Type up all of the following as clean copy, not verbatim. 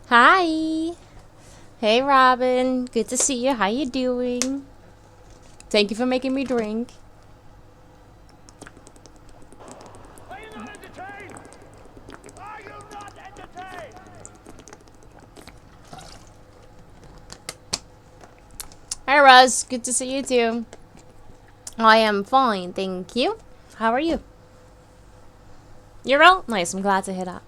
Hi. Hey, Robin. Good to see you. How you doing? Thank you for making me drink. Are you not entertained? Are you not entertained? Hi, Russ. Good to see you too. I am fine, thank you. How are you? You're well? Nice. I'm glad to hear that.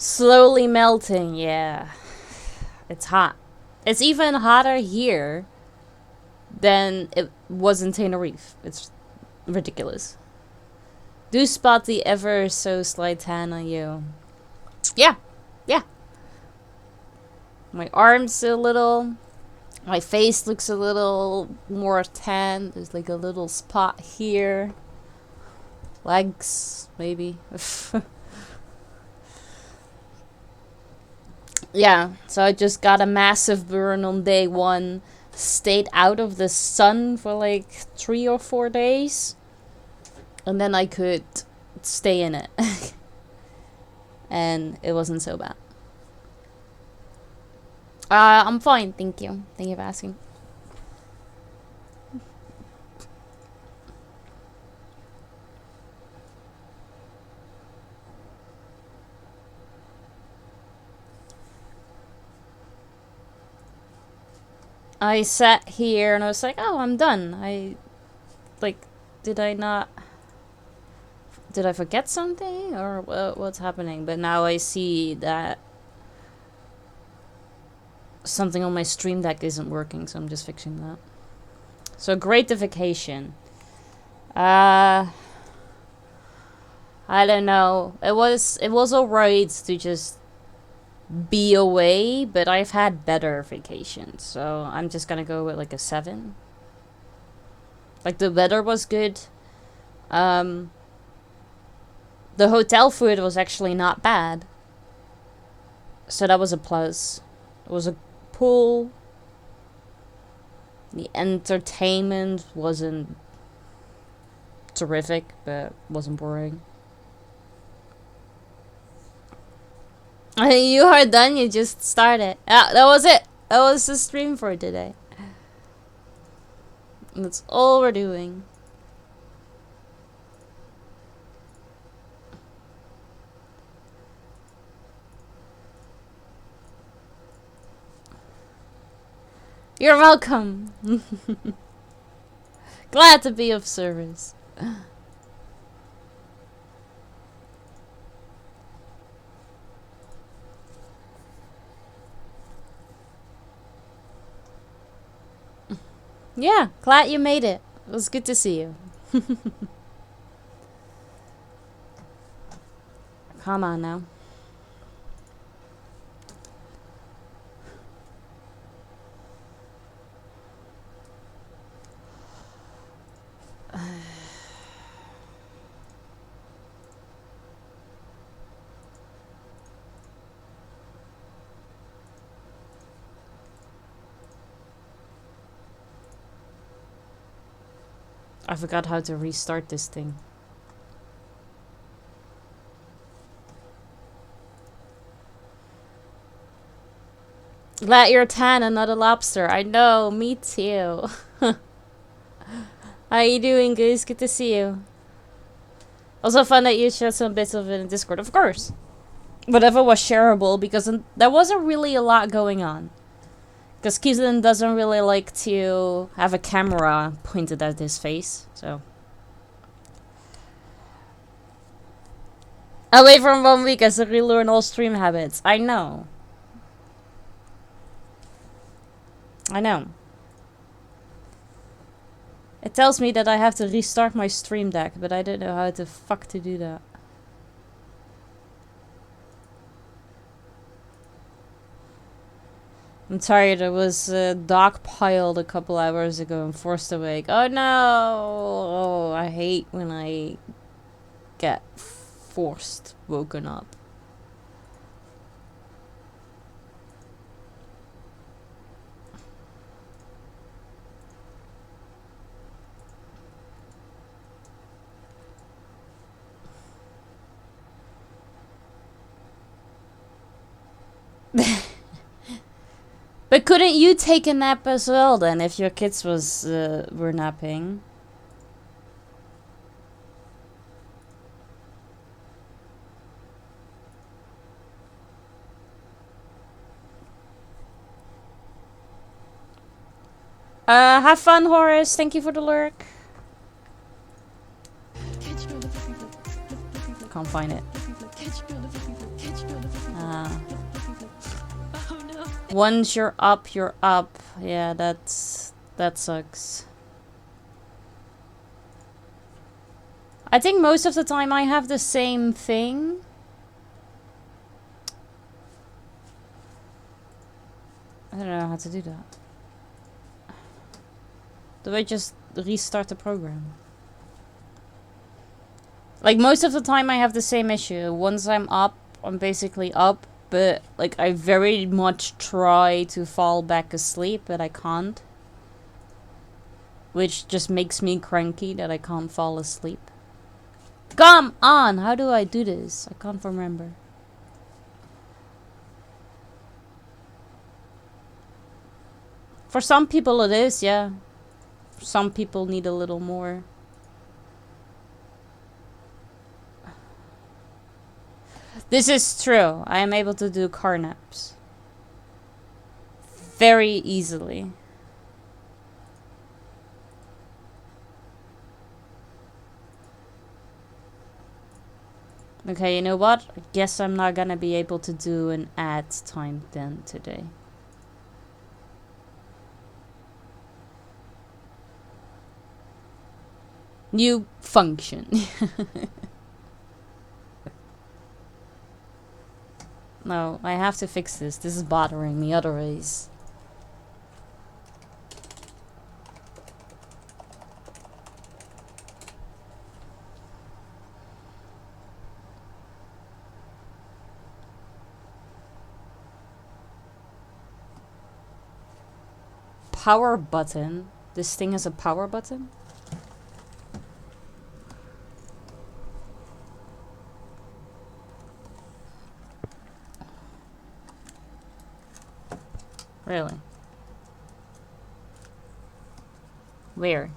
Slowly melting. Yeah. It's hot. It's even hotter here than it was in Tenerife. It's ridiculous. Do spot the ever so slight tan on you. Yeah. Yeah. My arms a little. My face looks a little more tan. There's like a little spot here. Legs, maybe. Yeah, so I just got a massive burn on day one. Stayed out of the sun for like 3 or 4 days. And then I could stay in it. And it wasn't so bad. I'm fine, thank you. Thank you for asking. I sat here and I was like, oh, I'm done. Like, did I not. Did I forget something? Or what's happening? But now I see that something on my stream deck isn't working, so I'm just fixing that. So, gratification. Uh. I don't know. It was alright to just be away, but I've had better vacations, so I'm just gonna go with like a 7. Like the weather was good. Um, the hotel food was actually not bad, so that was a plus. It was a pool. The entertainment wasn't terrific, but wasn't boring. You are done. You just started. Yeah, that was it. That was the stream for today. That's all we're doing. You're welcome. Glad to be of service. Yeah, glad you made it. It was good to see you. Come on now. I forgot how to restart this thing. Glad you're tan and not a lobster. I know, me too. How you doing, guys? Good to see you. Also fun that you shared some bits of it in Discord, of course. Whatever was shareable, because there wasn't really a lot going on. Because Kizan doesn't really like to have a camera pointed at his face, so. Away from 1 week as I relearn all stream habits. I know. I know. It tells me that I have to restart my stream deck, but I don't know how the fuck to do that. I'm tired. I was dog piled a couple hours ago and forced awake. Oh no! Oh, I hate when I get forced woken up. But couldn't you take a nap as well then, if your kids were napping? Have fun, Horace. Thank you for the lurk. Can't find it. Once you're up, you're up. Yeah, that sucks. I think most of the time I have the same thing. I don't know how to do that. Do I just restart the program? Like, most of the time I have the same issue. Once I'm up, I'm basically up. But, like, I very much try to fall back asleep, but I can't. Which just makes me cranky that I can't fall asleep. Come on! How do I do this? I can't remember. For some people it is, yeah. Some people need a little more. This is true. I am able to do car naps. Very easily. Okay, you know what? I guess I'm not gonna be able to do an ad time then today. New function. No, I have to fix this. This is bothering me otherwise. Power button? This thing has a power button? Really? Where?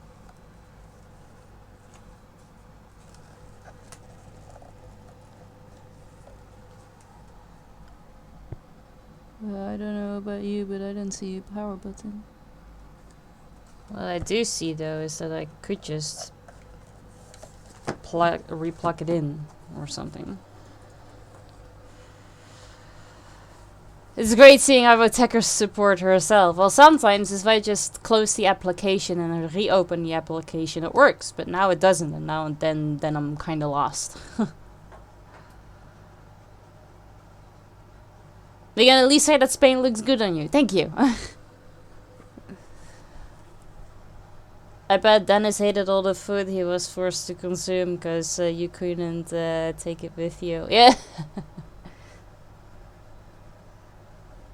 I don't know about you, but I don't see a power button. What I do see though is that I could just replug it in or something. It's great seeing our attacker support herself. Well, sometimes if I just close the application and reopen the application, it works. But now it doesn't, and now and then I'm kind of lost. We can at least say that Spain looks good on you. Thank you. I bet Dennis hated all the food he was forced to consume because you couldn't take it with you. Yeah.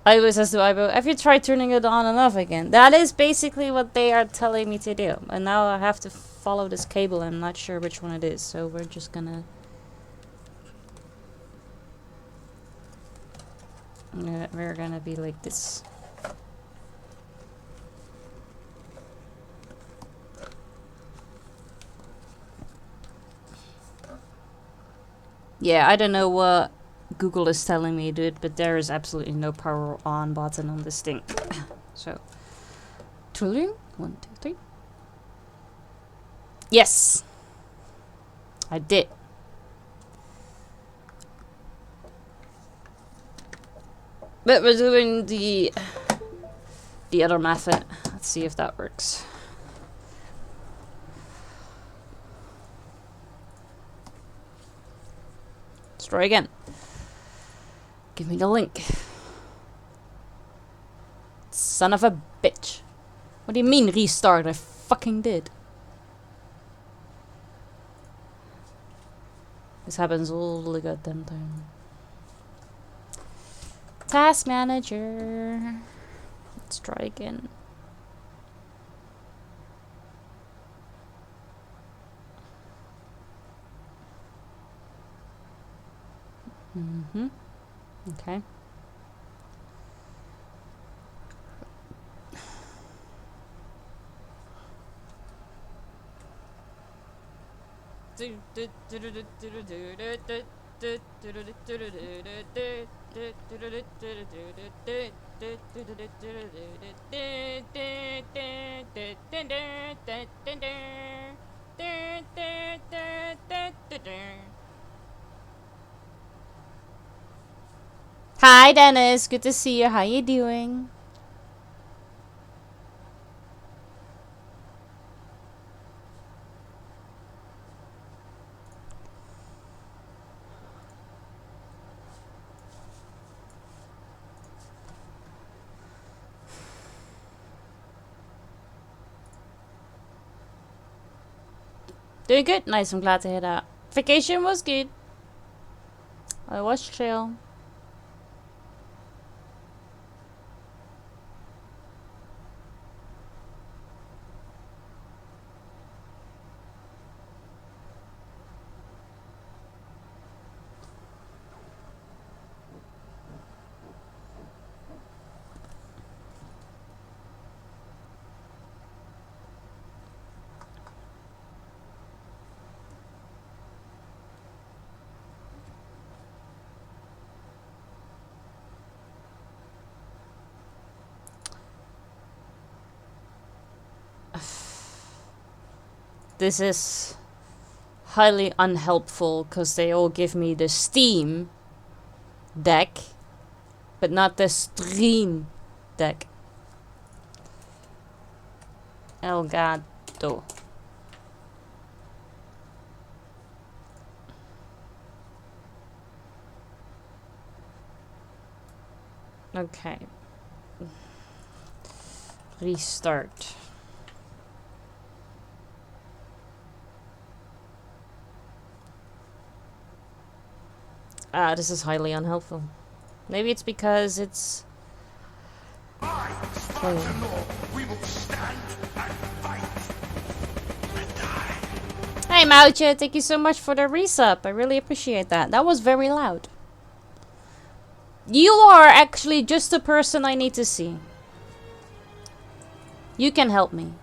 I was as do I, but have you tried turning it on and off again? That is basically what they are telling me to do. And now I have to follow this cable. I'm not sure which one it is, so we're just gonna... we're gonna be like this. Yeah, I don't know what Google is telling me to do it, but there is absolutely no power on button on this thing. So, trillion? 1, 2, 3. Yes, I did. But we're doing the other method. Let's see if that works. Let's try again. Give me the link. Son of a bitch. What do you mean restart? I fucking did. This happens all the goddamn time. Task manager. Let's try again. Okay. Hi, Dennis. Good to see you. How you doing? Doing good. Nice. I'm glad to hear that. Vacation was good. I was chill. This is highly unhelpful because they all give me the Steam deck, but not the Stream deck. Elgato. Okay. Restart. This is highly unhelpful. Maybe it's because it's... We will stand and fight and die. Hey Maucha, thank you so much for the resub. I really appreciate that. That was very loud. You are actually just the person I need to see. You can help me.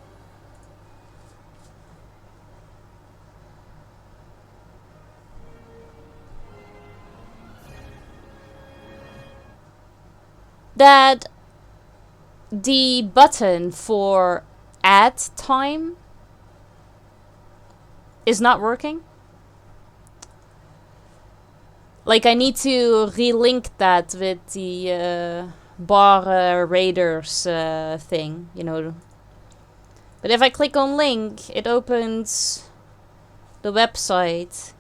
That the button for add time is not working. Like I need to relink that with the bar raiders thing, you know. But if I click on link, it opens the website,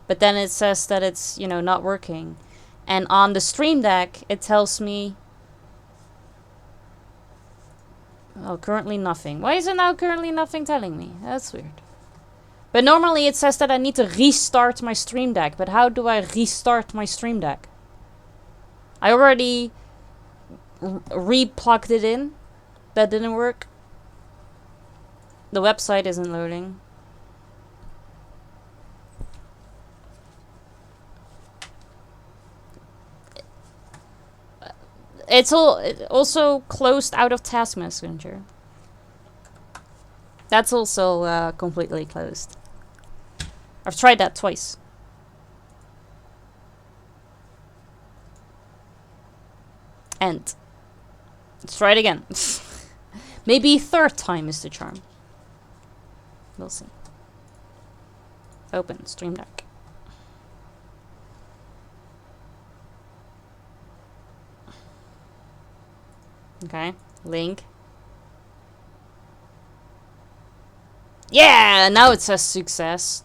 but then it says that it's, you know, not working. And on the Stream Deck, it tells me... Oh, currently nothing. Why is it now currently nothing telling me? That's weird. But normally it says that I need to restart my Stream Deck. But how do I restart my Stream Deck? I already re-plugged it in. That didn't work. The website isn't loading. It's also closed out of Task Messenger. That's also completely closed. I've tried that twice. And let's try it again. Maybe third time is the charm. We'll see. Open Stream Deck. Okay, link. Yeah, now it says success.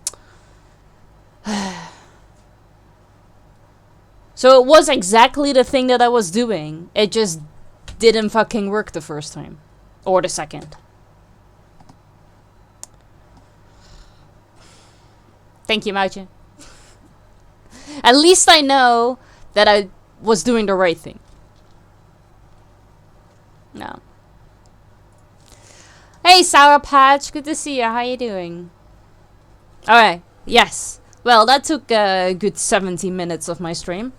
So it was exactly the thing that I was doing. It just didn't fucking work the first time. Or the second. Thank you, Mauche. At least I know that I was doing the right thing. No. Hey, Sour Patch. Good to see you. How you doing? Alright. Yes. Well, that took a good 70 minutes of my stream.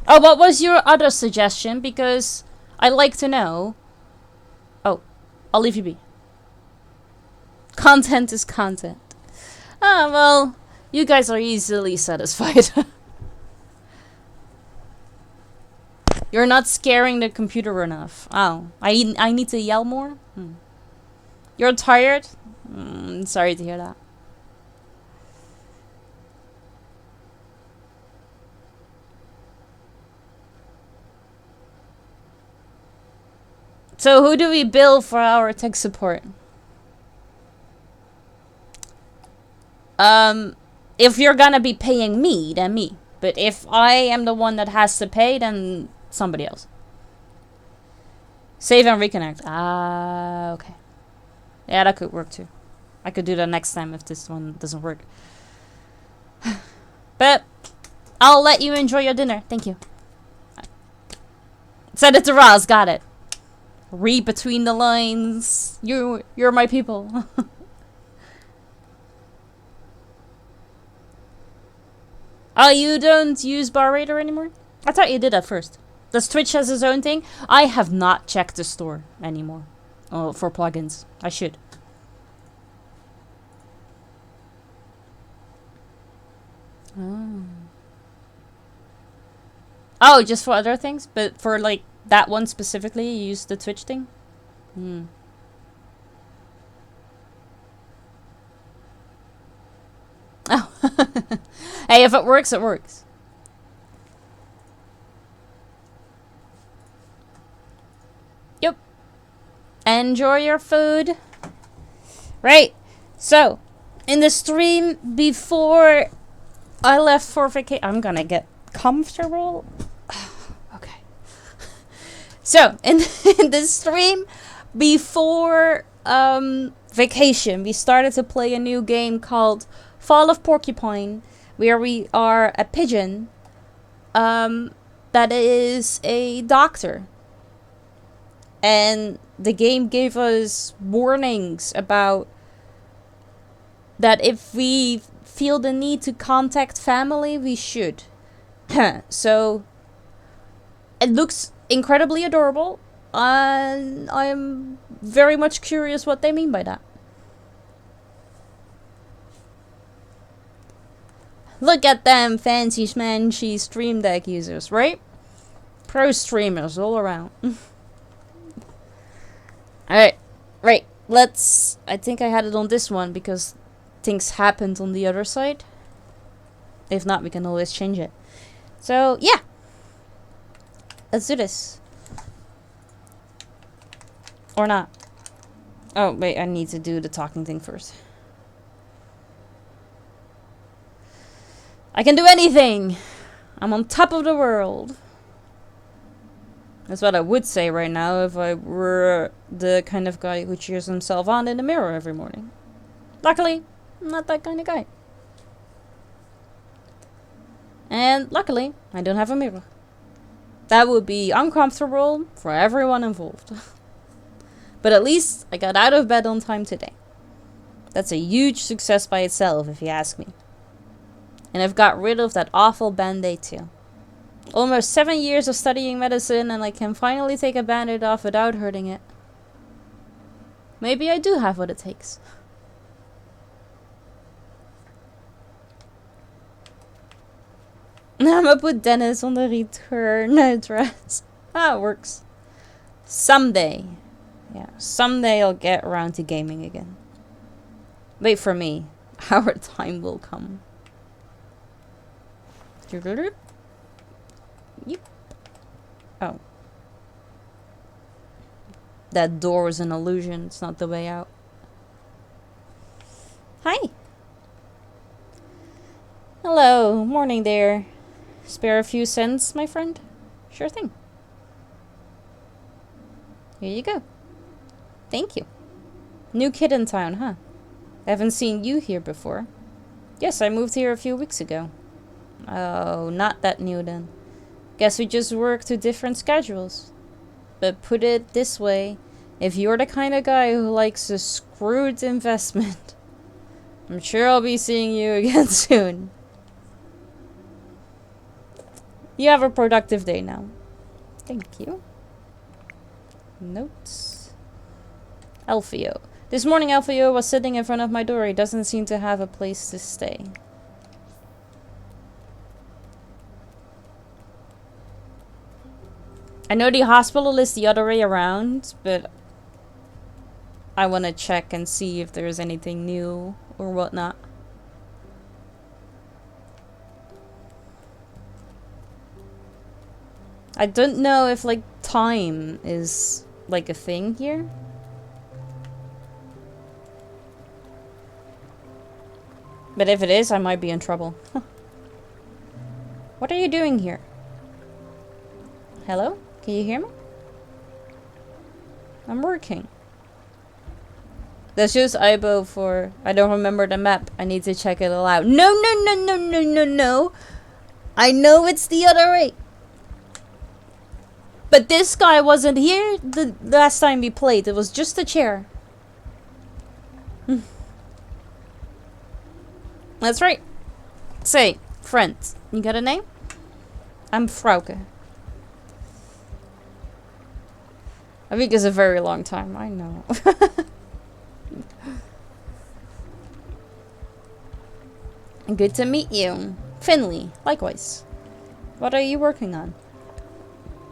Oh, what was your other suggestion? Because I'd like to know. Oh, I'll leave you be. Content is content. Ah, well, you guys are easily satisfied. You're not scaring the computer enough. Oh, I need to yell more? You're tired? Sorry to hear that. So who do we bill for our tech support? If you're gonna be paying me, then me. But if I am the one that has to pay, then somebody else. Save and reconnect. Ah, okay. Yeah, that could work too. I could do that next time if this one doesn't work. But I'll let you enjoy your dinner. Thank you. Send it to Roz. Got it. Read between the lines. You're my people. Oh, you don't use Barrator anymore? I thought you did at first. Does Twitch has its own thing? I have not checked the store anymore. Oh, for plugins. I should. Oh. Oh, just for other things? But for like that one specifically, you use the Twitch thing? Oh. Hey, if it works, it works. Yep. Enjoy your food. Right. So, in the stream before I left for vacation, I'm gonna get comfortable. Okay. So, in the stream before vacation, we started to play a new game called Fall of Porcupine, where we are a pigeon that is a doctor. And the game gave us warnings about that if we feel the need to contact family, we should. So it looks incredibly adorable, and I'm very much curious what they mean by that. Look at them fancy schmancy Stream Deck users, right? Pro streamers all around. Alright, right. Let's... I think I had it on this one because things happened on the other side. If not, we can always change it. So, yeah. Let's do this. Or not. Oh, wait, I need to do the talking thing first. I can do anything! I'm on top of the world. That's what I would say right now if I were the kind of guy who cheers himself on in the mirror every morning. Luckily, I'm not that kind of guy. And luckily, I don't have a mirror. That would be uncomfortable for everyone involved. But at least I got out of bed on time today. That's a huge success by itself, if you ask me. And I've got rid of that awful band-aid too. Almost 7 years of studying medicine and I can finally take a band-aid off without hurting it. Maybe I do have what it takes. I'm gonna put Dennis on the return address. Ah, it works. Someday. Yeah, someday I'll get around to gaming again. Wait for me. Our time will come. Yep. Oh. That door was an illusion. It's not the way out. Hi. Hello. Morning there. Spare a few cents, my friend? Sure thing. Here you go. Thank you. New kid in town, huh? I haven't seen you here before. Yes, I moved here a few weeks ago. Oh, not that new then. Guess we just work to different schedules. But put it this way, if you're the kind of guy who likes a screwed investment, I'm sure I'll be seeing you again soon. You have a productive day now. Thank you. Notes. Alfio. This morning Alfio was sitting in front of my door. He doesn't seem to have a place to stay. I know the hospital is the other way around, but I want to check and see if there's anything new or whatnot. I don't know if like time is like a thing here. But if it is, I might be in trouble. What are you doing here? Hello? Can you hear me? I'm working. That's just Aibo for... I don't remember the map. I need to check it all out. No, no, no, no, no, no, no. I know it's the other way. But this guy wasn't here the last time we played. It was just a chair. That's right. Say, friend, you got a name? I'm Frauke. I think it's a very long time, I know. Good to meet you. Finley, likewise. What are you working on?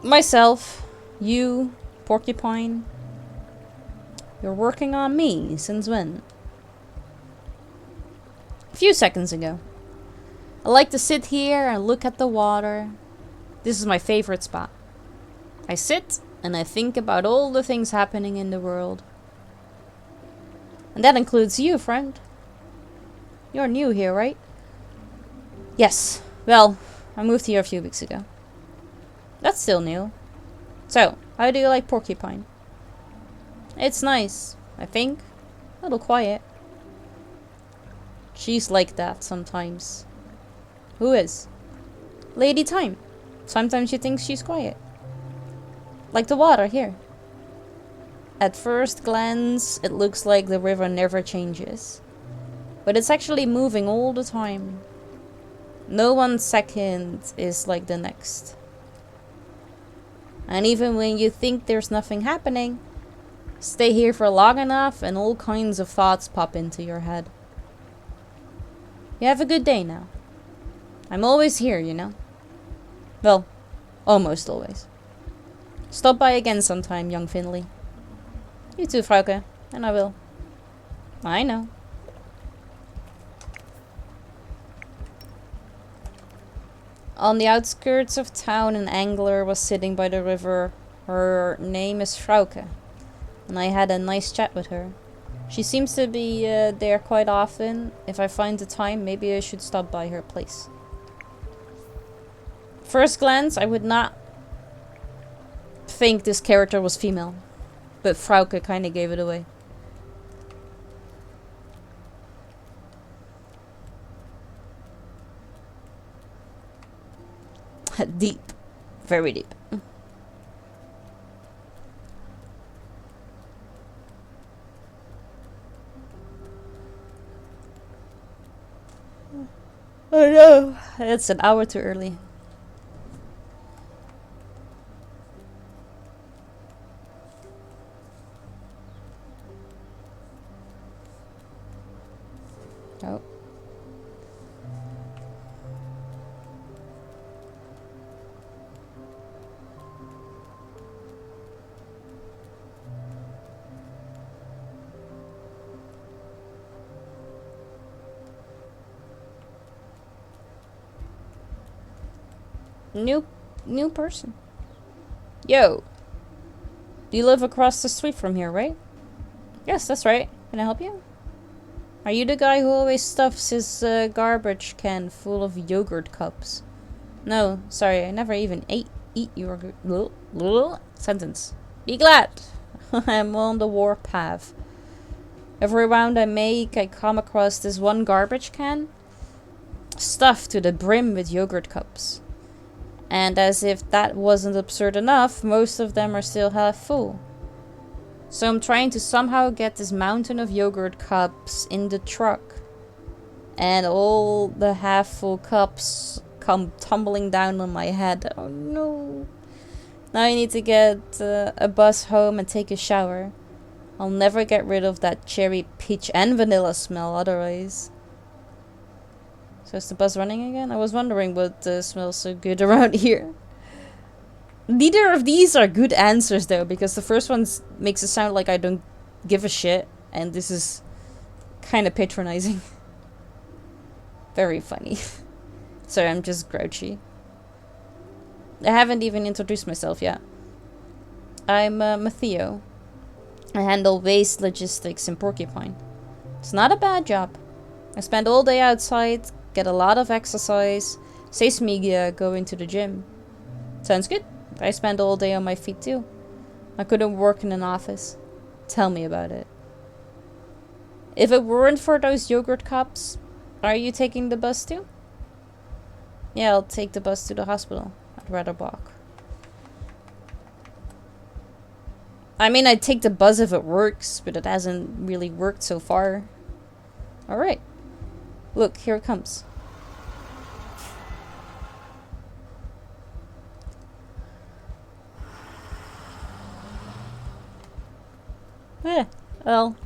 Myself, you, Porcupine. You're working on me, since when? A few seconds ago. I like to sit here and look at the water. This is my favorite spot. I sit and I think about all the things happening in the world. And that includes you, friend. You're new here, right? Yes. Well, I moved here a few weeks ago. That's still new. So, how do you like Porcupine? It's nice, I think. A little quiet. She's like that sometimes. Who is? Lady Time. Sometimes she thinks she's quiet. Like the water here. At first glance, it looks like the river never changes. But it's actually moving all the time. No 1 second is like the next. And even when you think there's nothing happening, stay here for long enough and all kinds of thoughts pop into your head. You have a good day now. I'm always here, you know. Well, almost always. Stop by again sometime, young Finley. You too, Frauke. And I will. I know. On the outskirts of town, an angler was sitting by the river. Her name is Frauke. And I had a nice chat with her. She seems to be there quite often. If I find the time, maybe I should stop by her place. First glance, I would not think this character was female. But Frauke kind of gave it away. Deep. Very deep. Oh no, it's an hour too early. Oh. New person. Yo. Do you live across the street from here, right? Yes, that's right. Can I help you? Are you the guy who always stuffs his garbage can full of yogurt cups? No, sorry, I never even eat yogurt. Sentence. Be glad. I'm on the warpath. Every round I make, I come across this one garbage can stuffed to the brim with yogurt cups. And as if that wasn't absurd enough, most of them are still half full. So I'm trying to somehow get this mountain of yogurt cups in the truck. And all the half full cups come tumbling down on my head. Oh no. Now I need to get a bus home and take a shower. I'll never get rid of that cherry, peach, and vanilla smell otherwise. So is the bus running again? I was wondering what smells so good around here. Neither of these are good answers though, because the first one makes it sound like I don't give a shit, and this is kind of patronizing. Very funny. Sorry, I'm just grouchy. I haven't even introduced myself yet. I'm Matteo. I handle waste logistics in Porcupine. It's not a bad job. I spend all day outside, get a lot of exercise, saves me going to the gym. Sounds good. I spend all day on my feet too. I couldn't work in an office. Tell me about it. If it weren't for those yogurt cups, are you taking the bus too? Yeah, I'll take the bus to the hospital. I'd rather walk. I mean, I'd take the bus if it works, but it hasn't really worked so far. Alright. Look, here it comes. Yeah, well,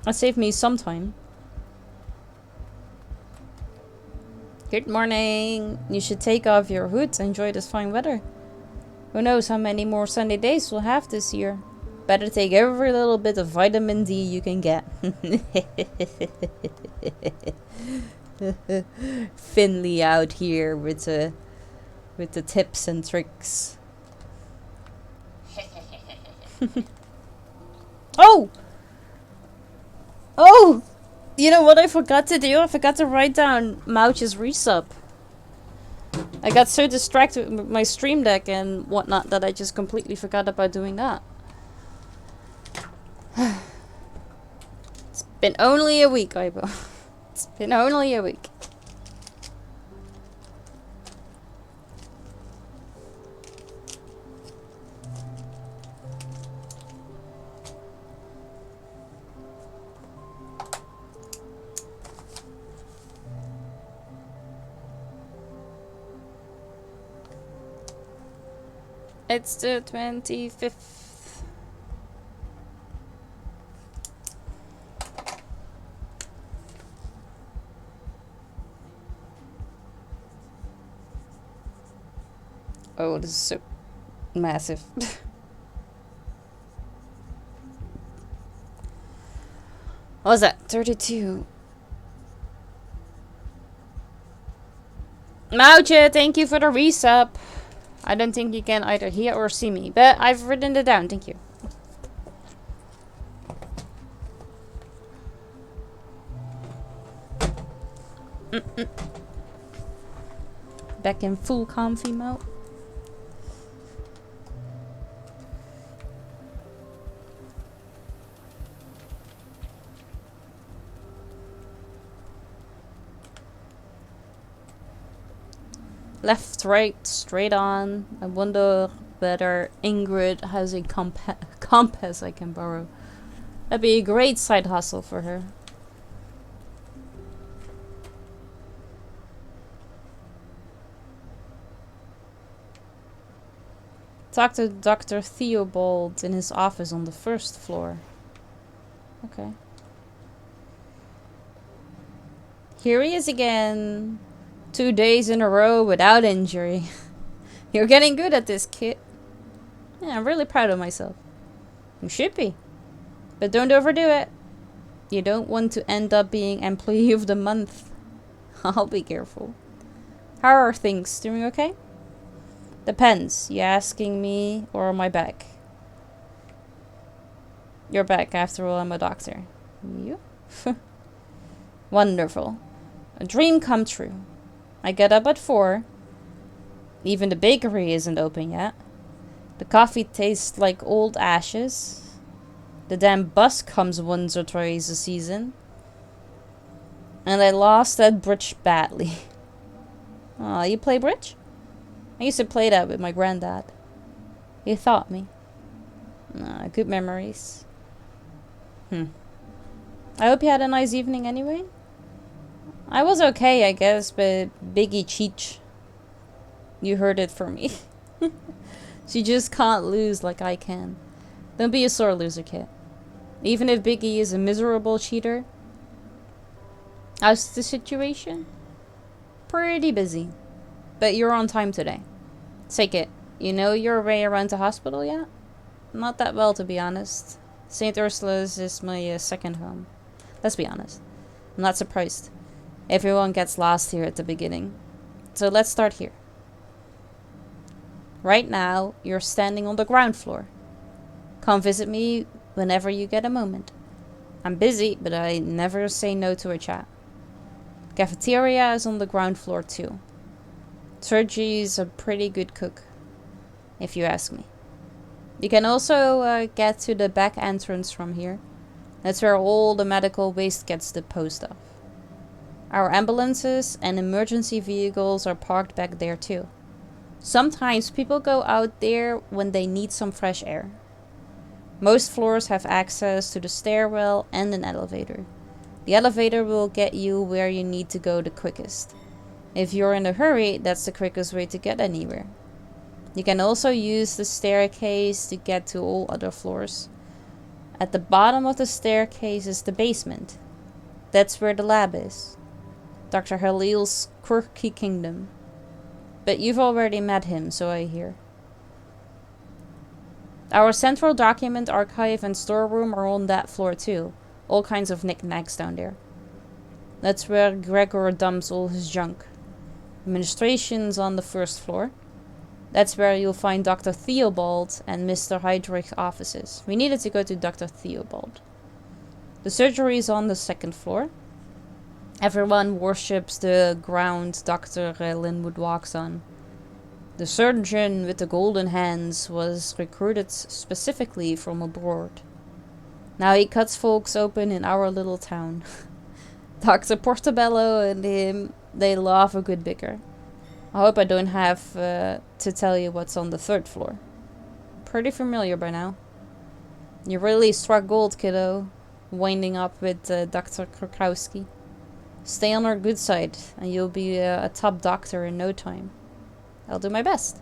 that saved me some time. Good morning. You should take off your hood. Enjoy this fine weather. Who knows how many more sunny days we'll have this year. Better take every little bit of vitamin D you can get. Finley out here with the tips and tricks. Oh! Oh! You know what I forgot to do? I forgot to write down Mouch's resub. I got so distracted with my stream deck and whatnot that I just completely forgot about doing that. It's been only a week, Aibo. It's been only a week. It's the 25th. Oh, this is so massive. What was that? 32. Moucha, thank you for the resub. I don't think you can either hear or see me, but I've written it down. Thank you. Back in full comfy mode. Left, right, straight on. I wonder whether Ingrid has a compass I can borrow. That'd be a great side hustle for her. Talk to Dr. Theobald in his office on the first floor. Okay. Here he is again. 2 days in a row without injury. You're getting good at this, kid. Yeah, I'm really proud of myself. You should be. But don't overdo it. You don't want to end up being Employee of the Month. I'll be careful. How are things? Doing okay? Depends. You asking me or my back? Your back, after all, I'm a doctor. You? Wonderful. A dream come true. I get up at 4. Even the bakery isn't open yet. The coffee tastes like old ashes. The damn bus comes once or twice a season. And I lost that bridge badly. Aw, you play bridge? I used to play that with my granddad. He taught me. Good memories. I hope you had a nice evening anyway. I was okay, I guess, but Biggie Cheech. You heard it from me. She just can't lose like I can. Don't be a sore loser, kid. Even if Biggie is a miserable cheater. How's the situation? Pretty busy. But you're on time today. Take it. You know your way around the hospital yet? Not that well, to be honest. St. Ursula's is my second home. Let's be honest. I'm not surprised. Everyone gets lost here at the beginning. So let's start here. Right now, you're standing on the ground floor. Come visit me whenever you get a moment. I'm busy, but I never say no to a chat. Cafeteria is on the ground floor too. Sergi's a pretty good cook, if you ask me. You can also get to the back entrance from here. That's where all the medical waste gets disposed of. Our ambulances and emergency vehicles are parked back there too. Sometimes people go out there when they need some fresh air. Most floors have access to the stairwell and an elevator. The elevator will get you where you need to go the quickest. If you're in a hurry, that's the quickest way to get anywhere. You can also use the staircase to get to all other floors. At the bottom of the staircase is the basement. That's where the lab is. Dr. Halil's quirky kingdom. But you've already met him, so I hear. Our central document archive and storeroom are on that floor too. All kinds of knickknacks down there. That's where Gregor dumps all his junk. Administration's on the first floor. That's where you'll find Dr. Theobald and Mr. Heydrich's offices. We needed to go to Dr. Theobald. The surgery is on the second floor. Everyone worships the ground Dr. Linwood walks on. The surgeon with the golden hands was recruited specifically from abroad. Now he cuts folks open in our little town. Dr. Portobello and him, they love a good bicker. I hope I don't have to tell you what's on the third floor. Pretty familiar by now. You really struck gold, kiddo. Winding up with Dr. Krakowski. Stay on our good side, and you'll be a top doctor in no time. I'll do my best.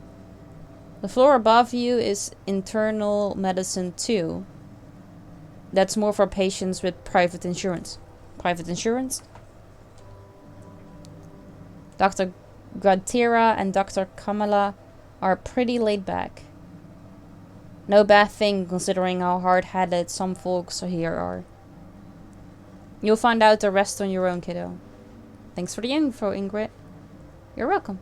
The floor above you is internal medicine 2. That's more for patients with private insurance. Private insurance? Dr. Gadtira and Dr. Kamala are pretty laid back. No bad thing considering how hard-headed some folks here are. You'll find out the rest on your own, kiddo. Thanks for the info, Ingrid. You're welcome.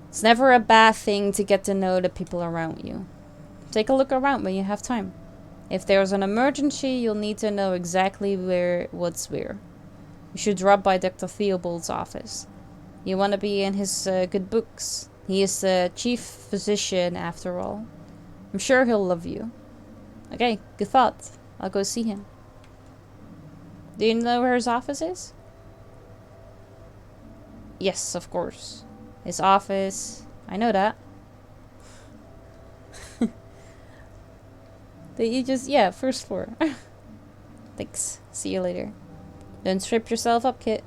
It's never a bad thing to get to know the people around you. Take a look around when you have time. If there's an emergency, you'll need to know exactly what's where. You should drop by Dr. Theobald's office. You want to be in his good books. He is the chief physician after all. I'm sure he'll love you. Okay, good thought. I'll go see him. Do you know where his office is? Yes, of course. His office. I know that. Did you just... Yeah, first floor. Thanks. See you later. Don't trip yourself up, kid.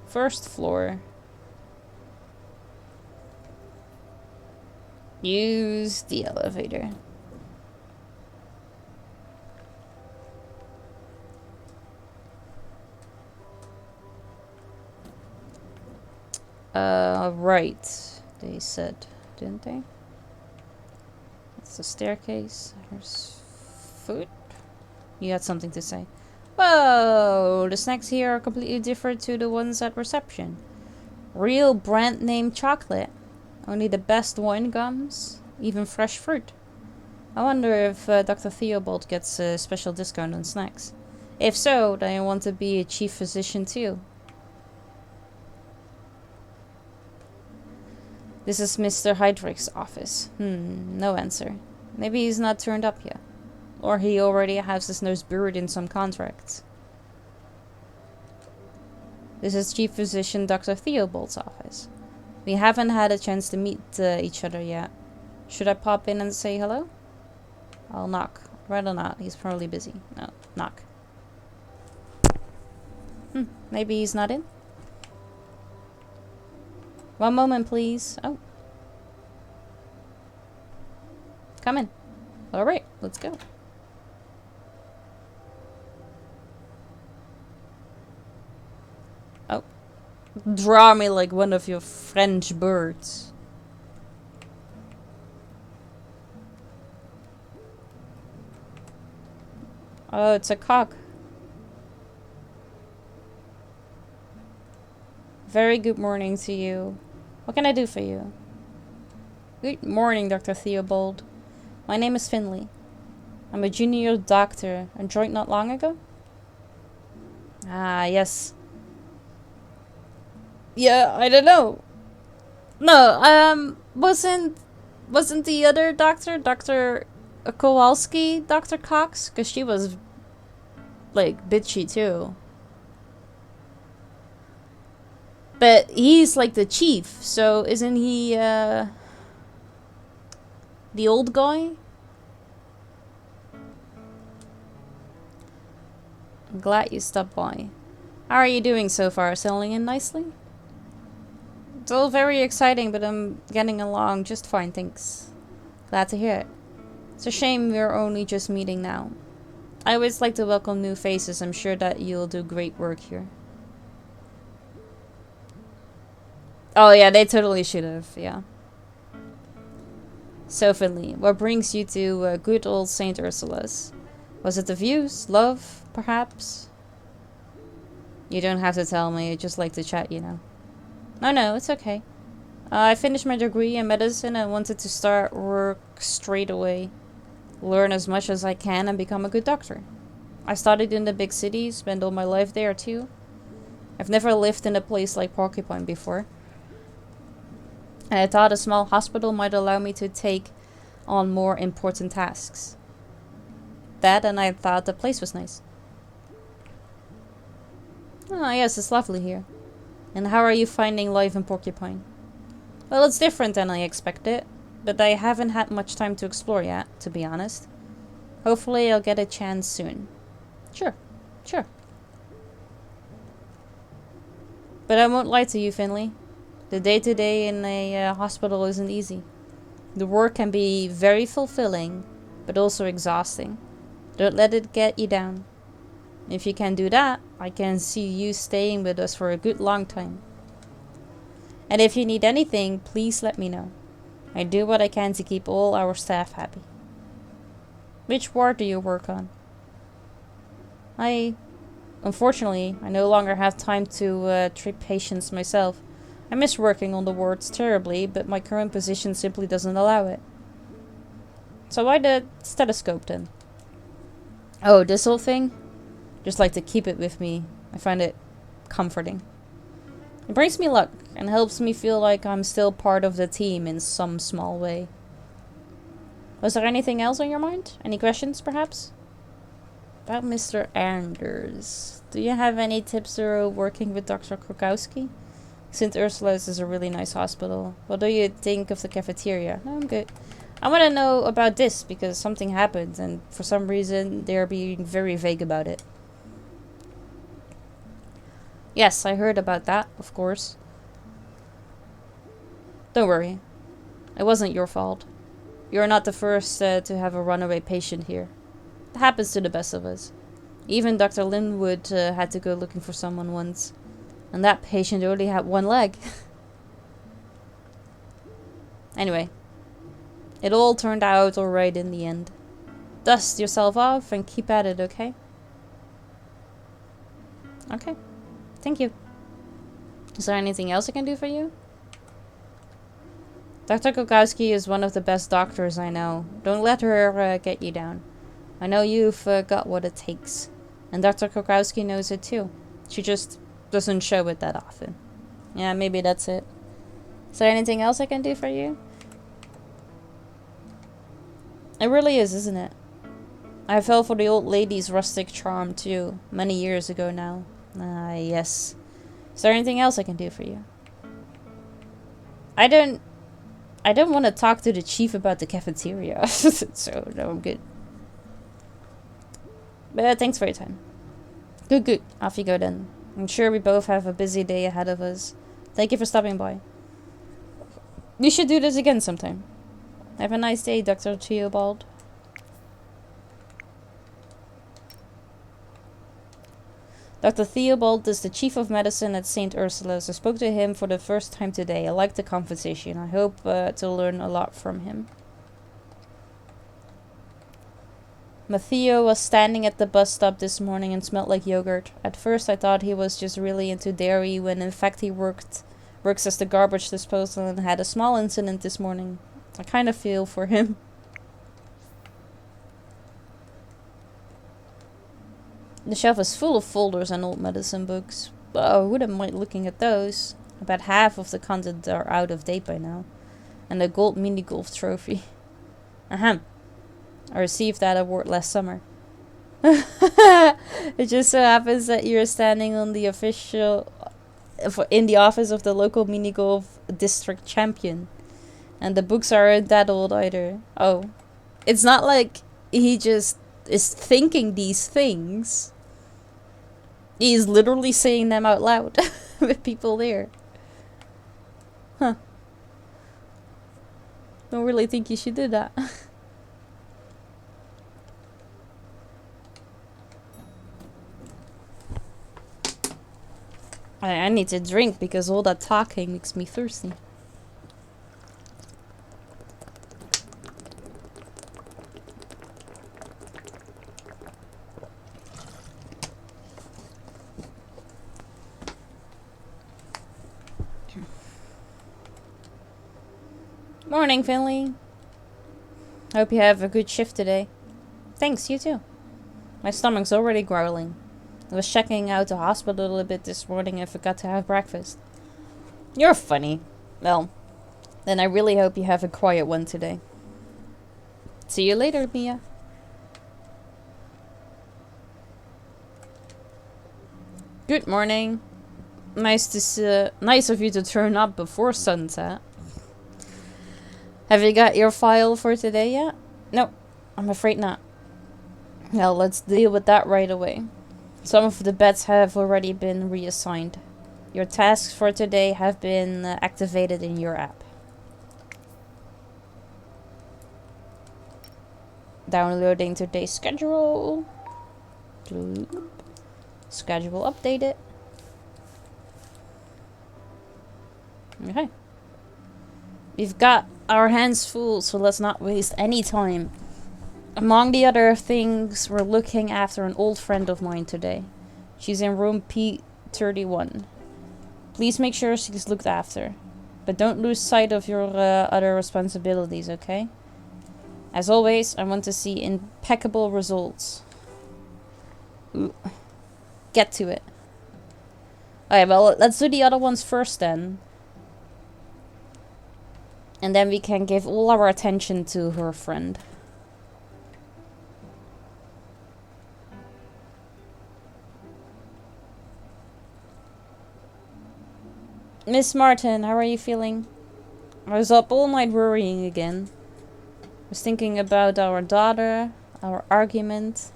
First floor. Use the elevator. Right. They said, didn't they? That's the staircase. There's food. You had something to say. Whoa! The snacks here are completely different to the ones at reception. Real brand name chocolate. Only the best wine gums. Even fresh fruit. I wonder if Dr. Theobald gets a special discount on snacks. If so, then I want to be a chief physician too. This is Mr. Heydrich's office. No answer. Maybe he's not turned up yet. Or he already has his nose buried in some contracts. This is Chief Physician Dr. Theobald's office. We haven't had a chance to meet each other yet. Should I pop in and say hello? I'll knock. Rather not. He's probably busy. No, knock. Maybe he's not in? One moment, please. Oh. Come in. Alright, let's go. Draw me like one of your French birds. Oh, it's a cock. Very good morning to you. What can I do for you? Good morning, Dr. Theobald. My name is Finley. I'm a junior doctor. I joined not long ago? Ah, yes. Yeah, I don't know. No, wasn't the other doctor, Dr. Kowalski, Dr. Cox? Because she was, like, bitchy too. But he's like the chief, so isn't he, the old guy? I'm glad you stopped by. How are you doing so far? Settling in nicely? It's all very exciting, but I'm getting along just fine, thanks. Glad to hear it. It's a shame we're only just meeting now. I always like to welcome new faces. I'm sure that you'll do great work here. Oh yeah, they totally should have, yeah. So Finley, what brings you to good old St. Ursula's? Was it the views? Love, perhaps? You don't have to tell me, I just like to chat, you know. No, it's okay. I finished my degree in medicine and wanted to start work straight away. Learn as much as I can and become a good doctor. I studied in the big cities, spent all my life there too. I've never lived in a place like Porcupine before. And I thought a small hospital might allow me to take on more important tasks. That, and I thought the place was nice. Oh yes, it's lovely here. And how are you finding life in Porcupine? Well, it's different than I expected, but I haven't had much time to explore yet, to be honest. Hopefully I'll get a chance soon. Sure. But I won't lie to you, Finley. The day-to-day in a hospital isn't easy. The work can be very fulfilling, but also exhausting. Don't let it get you down. If you can do that, I can see you staying with us for a good long time. And if you need anything, please let me know. I do what I can to keep all our staff happy. Which ward do you work on? Unfortunately, I no longer have time to treat patients myself. I miss working on the wards terribly, but my current position simply doesn't allow it. So why the stethoscope then? Oh, this whole thing? Just like to keep it with me. I find it comforting. It brings me luck and helps me feel like I'm still part of the team in some small way. Was there anything else on your mind? Any questions, perhaps? About Mr. Anders. Do you have any tips for working with Dr. Krokowski? St. Ursula's is a really nice hospital. What do you think of the cafeteria? No, I'm good. I want to know about this because something happened and for some reason they're being very vague about it. Yes, I heard about that, of course. Don't worry. It wasn't your fault. You're not the first to have a runaway patient here. It happens to the best of us. Even Dr. Linwood had to go looking for someone once. And that patient only had one leg. Anyway. It all turned out alright in the end. Dust yourself off and keep at it, okay? Okay. Thank you. Is there anything else I can do for you? Dr. Kokowski is one of the best doctors I know. Don't let her get you down. I know you've got what it takes. And Dr. Kokowski knows it too. She just doesn't show it that often. Yeah, maybe that's it. Is there anything else I can do for you? It really is, isn't it? I fell for the old lady's rustic charm too, many years ago now. Ah, yes. Is there anything else I can do for you? I don't want to talk to the chief about the cafeteria, so no, I'm good. But thanks for your time. Good. Off you go then. I'm sure we both have a busy day ahead of us. Thank you for stopping by. We should do this again sometime. Have a nice day, Dr. Theobald. Dr. Theobald is the chief of medicine at St. Ursula's. I spoke to him for the first time today. I liked the conversation. I hope to learn a lot from him. Matteo was standing at the bus stop this morning and smelled like yogurt. At first I thought he was just really into dairy when in fact he works as the garbage disposal and had a small incident this morning. I kind of feel for him. The shelf is full of folders and old medicine books. Oh, I wouldn't mind looking at those. About half of the contents are out of date by now. And a gold mini golf trophy. Ahem. I received that award last summer. It just so happens that you're standing on the in the office of the local mini golf district champion. And the books aren't that old either. Oh. It's not like he just is thinking these things. He's literally saying them out loud with people there. Huh. Don't really think you should do that. I need to drink because all that talking makes me thirsty. Morning, Finley. Hope you have a good shift today. Thanks, you too. My stomach's already growling. I was checking out the hospital a little bit this morning and forgot to have breakfast. You're funny. Well, then I really hope you have a quiet one today. See you later, Mia. Good morning. Nice of you to turn up before sunset. Have you got your file for today yet? No, I'm afraid not. Well, let's deal with that right away. Some of the beds have already been reassigned. Your tasks for today have been activated in your app. Downloading today's schedule. Bloop. Schedule updated. Okay. We've got our hands full, so let's not waste any time. Among the other things, we're looking after an old friend of mine today. She's in room P31. Please make sure she's looked after. But don't lose sight of your other responsibilities, okay? As always, I want to see impeccable results. Ooh. Get to it. Okay, well, let's do the other ones first then. And then we can give all our attention to her friend. Miss Martin, how are you feeling? I was up all night worrying again. I was thinking about our daughter, our argument.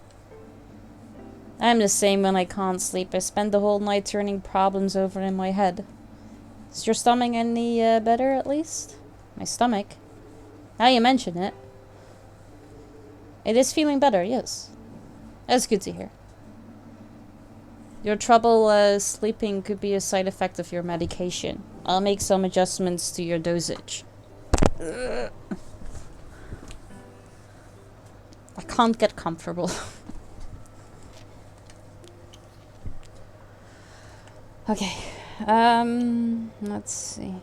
I'm the same when I can't sleep. I spend the whole night turning problems over in my head. Is your stomach any better at least? My stomach? Now you mention it. It is feeling better, yes. That's good to hear. Your trouble sleeping could be a side effect of your medication. I'll make some adjustments to your dosage. Ugh. I can't get comfortable. Okay. Let's see.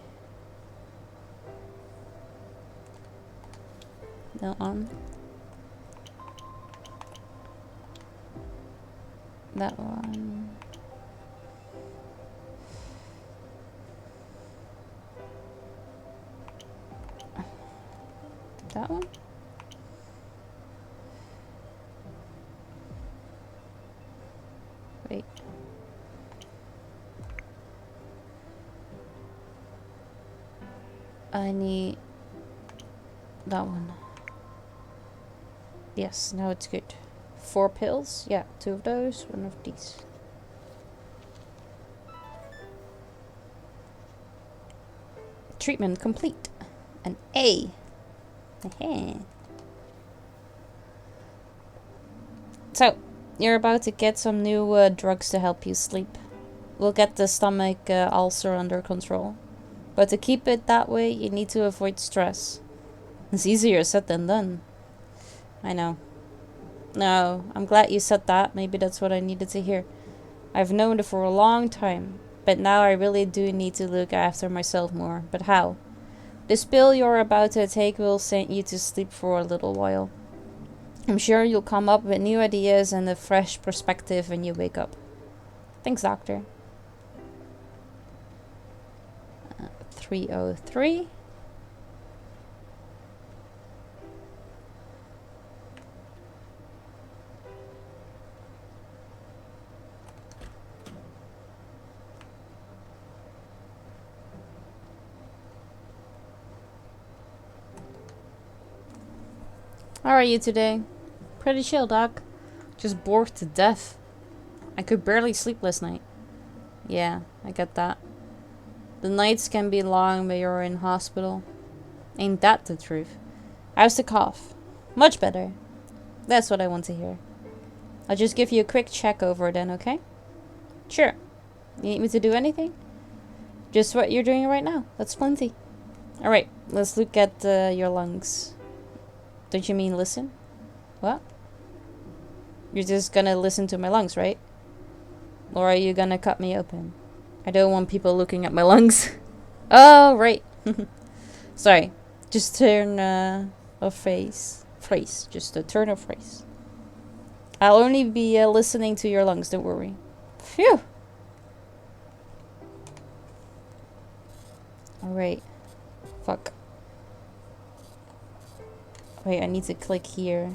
That one. That one. That one? Wait. I need that one. Yes, now it's good. 4 pills? Yeah, 2 of those, 1 of these. Treatment complete. An A. So, You're about to get some new drugs to help you sleep. We'll get the stomach ulcer under control. But to keep it that way, you need to avoid stress. It's easier said than done. I know. No, I'm glad you said that. Maybe that's what I needed to hear. I've known it for a long time, but now I really do need to look after myself more. But how? This pill you're about to take will send you to sleep for a little while. I'm sure you'll come up with new ideas and a fresh perspective when you wake up. Thanks, doctor. 303. How are you today? Pretty chill, doc. Just bored to death. I could barely sleep last night. Yeah, I get that. The nights can be long when you're in hospital. Ain't that the truth? How's the cough? Much better. That's what I want to hear. I'll just give you a quick check over then, okay? Sure. You need me to do anything? Just what you're doing right now. That's plenty. Alright, let's look at your lungs. Don't you mean listen? What? You're just gonna listen to my lungs, right? Or are you gonna cut me open? I don't want people looking at my lungs. Oh, right. Sorry. Just turn a face. Just a turn of face. I'll only be listening to your lungs, don't worry. Phew. Alright. Fuck. Wait, I need to click here.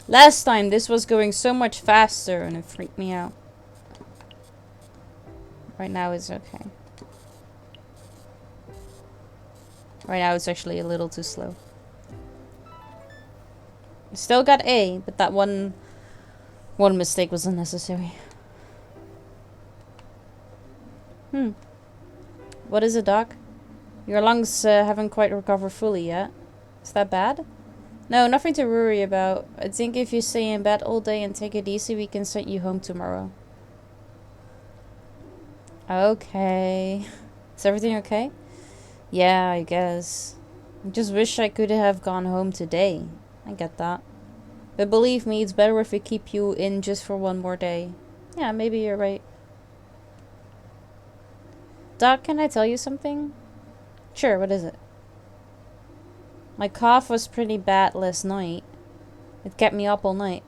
Last time this was going so much faster and it freaked me out. Right now it's okay. Right now it's actually a little too slow. Still got A, but that one mistake was unnecessary. What is it, doc? Your lungs haven't quite recovered fully yet. Is that bad? No, nothing to worry about. I think if you stay in bed all day and take it easy, we can send you home tomorrow. Okay. Is everything okay? Yeah, I guess. I just wish I could have gone home today. I get that. But believe me, it's better if we keep you in just for one more day. Yeah, maybe you're right. Doc, can I tell you something? Sure, what is it? My cough was pretty bad last night. It kept me up all night.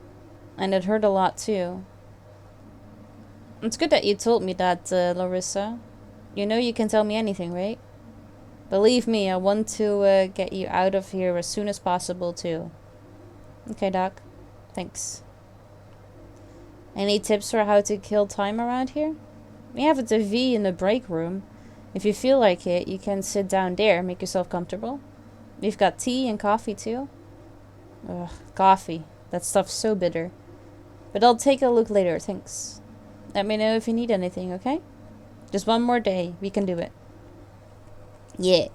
And it hurt a lot too. It's good that you told me that, Larissa. You know you can tell me anything, right? Believe me, I want to get you out of here as soon as possible too. Okay, Doc. Thanks. Any tips for how to kill time around here? We have a TV in the break room. If you feel like it, you can sit down there, make yourself comfortable. We've got tea and coffee too. Ugh, coffee. That stuff's so bitter. But I'll take a look later, thanks. Let me know if you need anything, okay? Just one more day. We can do it. Yeah.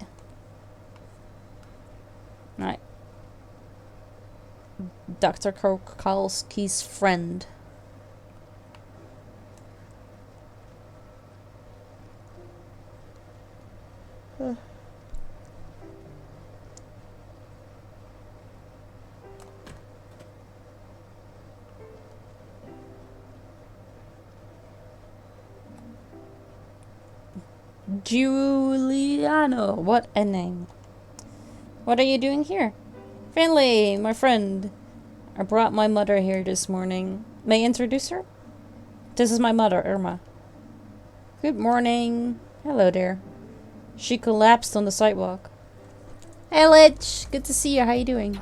Alright. Dr. Kokalski's friend. Giuliano, what a name. What are you doing here? Finley, my friend. I brought my mother here this morning. May I introduce her? This is my mother, Irma. Good morning. Hello there. She collapsed on the sidewalk. Hey, Lich. Good to see you. How you doing?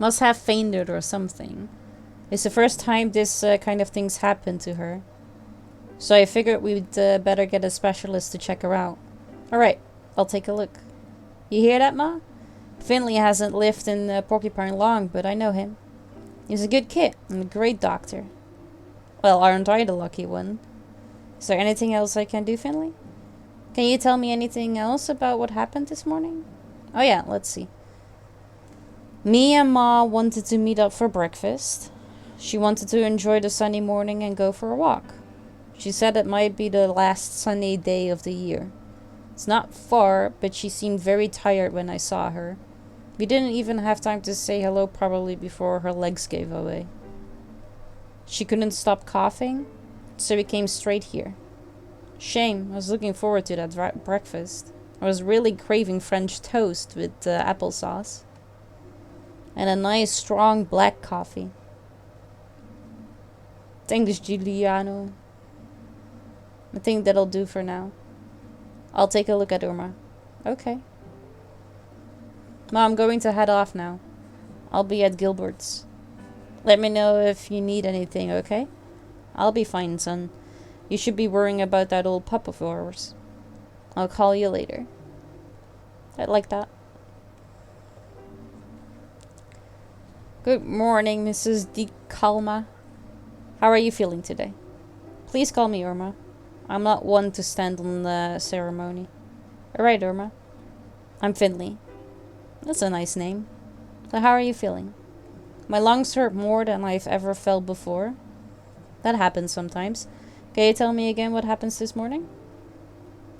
Must have fainted or something. It's the first time this kind of things happened to her. So I figured we'd better get a specialist to check her out. Alright, I'll take a look. You hear that, Ma? Finley hasn't lived in Porcupine long, but I know him. He's a good kid and a great doctor. Well, aren't I the lucky one? Is there anything else I can do, Finley? Can you tell me anything else about what happened this morning? Oh yeah, let's see. Me and Ma wanted to meet up for breakfast. She wanted to enjoy the sunny morning and go for a walk. She said it might be the last sunny day of the year. It's not far, but she seemed very tired when I saw her. We didn't even have time to say hello probably before her legs gave away. She couldn't stop coughing, so we came straight here. Shame, I was looking forward to that breakfast. I was really craving French toast with applesauce. And a nice strong black coffee. Thanks, Giuliano. I think that'll do for now. I'll take a look at Irma. Okay. Mom, I'm going to head off now. I'll be at Gilbert's. Let me know if you need anything, okay? I'll be fine, son. You should be worrying about that old pup of yours. I'll call you later. I like that. Good morning, Mrs. Di Calma. How are you feeling today? Please call me Irma. I'm not one to stand on the ceremony. Alright, Irma. I'm Finley. That's a nice name. So how are you feeling? My lungs hurt more than I've ever felt before. That happens sometimes. Can you tell me again what happens this morning?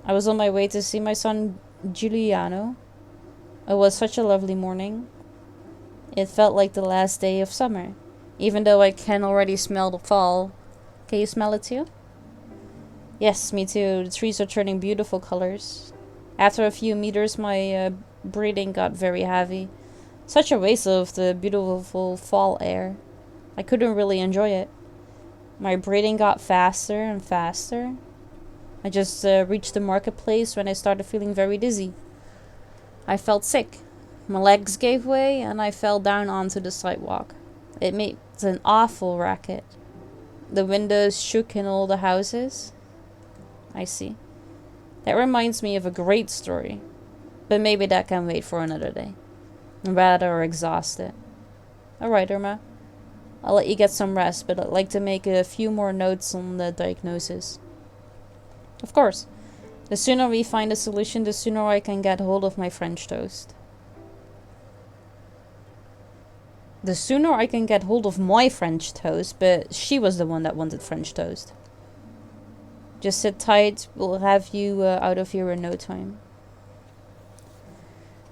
I was on my way to see my son Giuliano. It was such a lovely morning. It felt like the last day of summer. Even though I can already smell the fall. Can you smell it too? Yes, me too. The trees are turning beautiful colors. After a few meters, my breathing got very heavy. Such a waste of the beautiful fall air. I couldn't really enjoy it. My breathing got faster and faster. I just reached the marketplace when I started feeling very dizzy. I felt sick. My legs gave way and I fell down onto the sidewalk. It made an awful racket. The windows shook in all the houses. I see. That reminds me of a great story. But maybe that can wait for another day. I'm rather exhausted. Alright, Irma. I'll let you get some rest, but I'd like to make a few more notes on the diagnosis. Of course. The sooner we find a solution, the sooner I can get hold of my French toast. The sooner I can get hold of my French toast, but she was the one that wanted French toast. Just sit tight, we'll have you out of here in no time.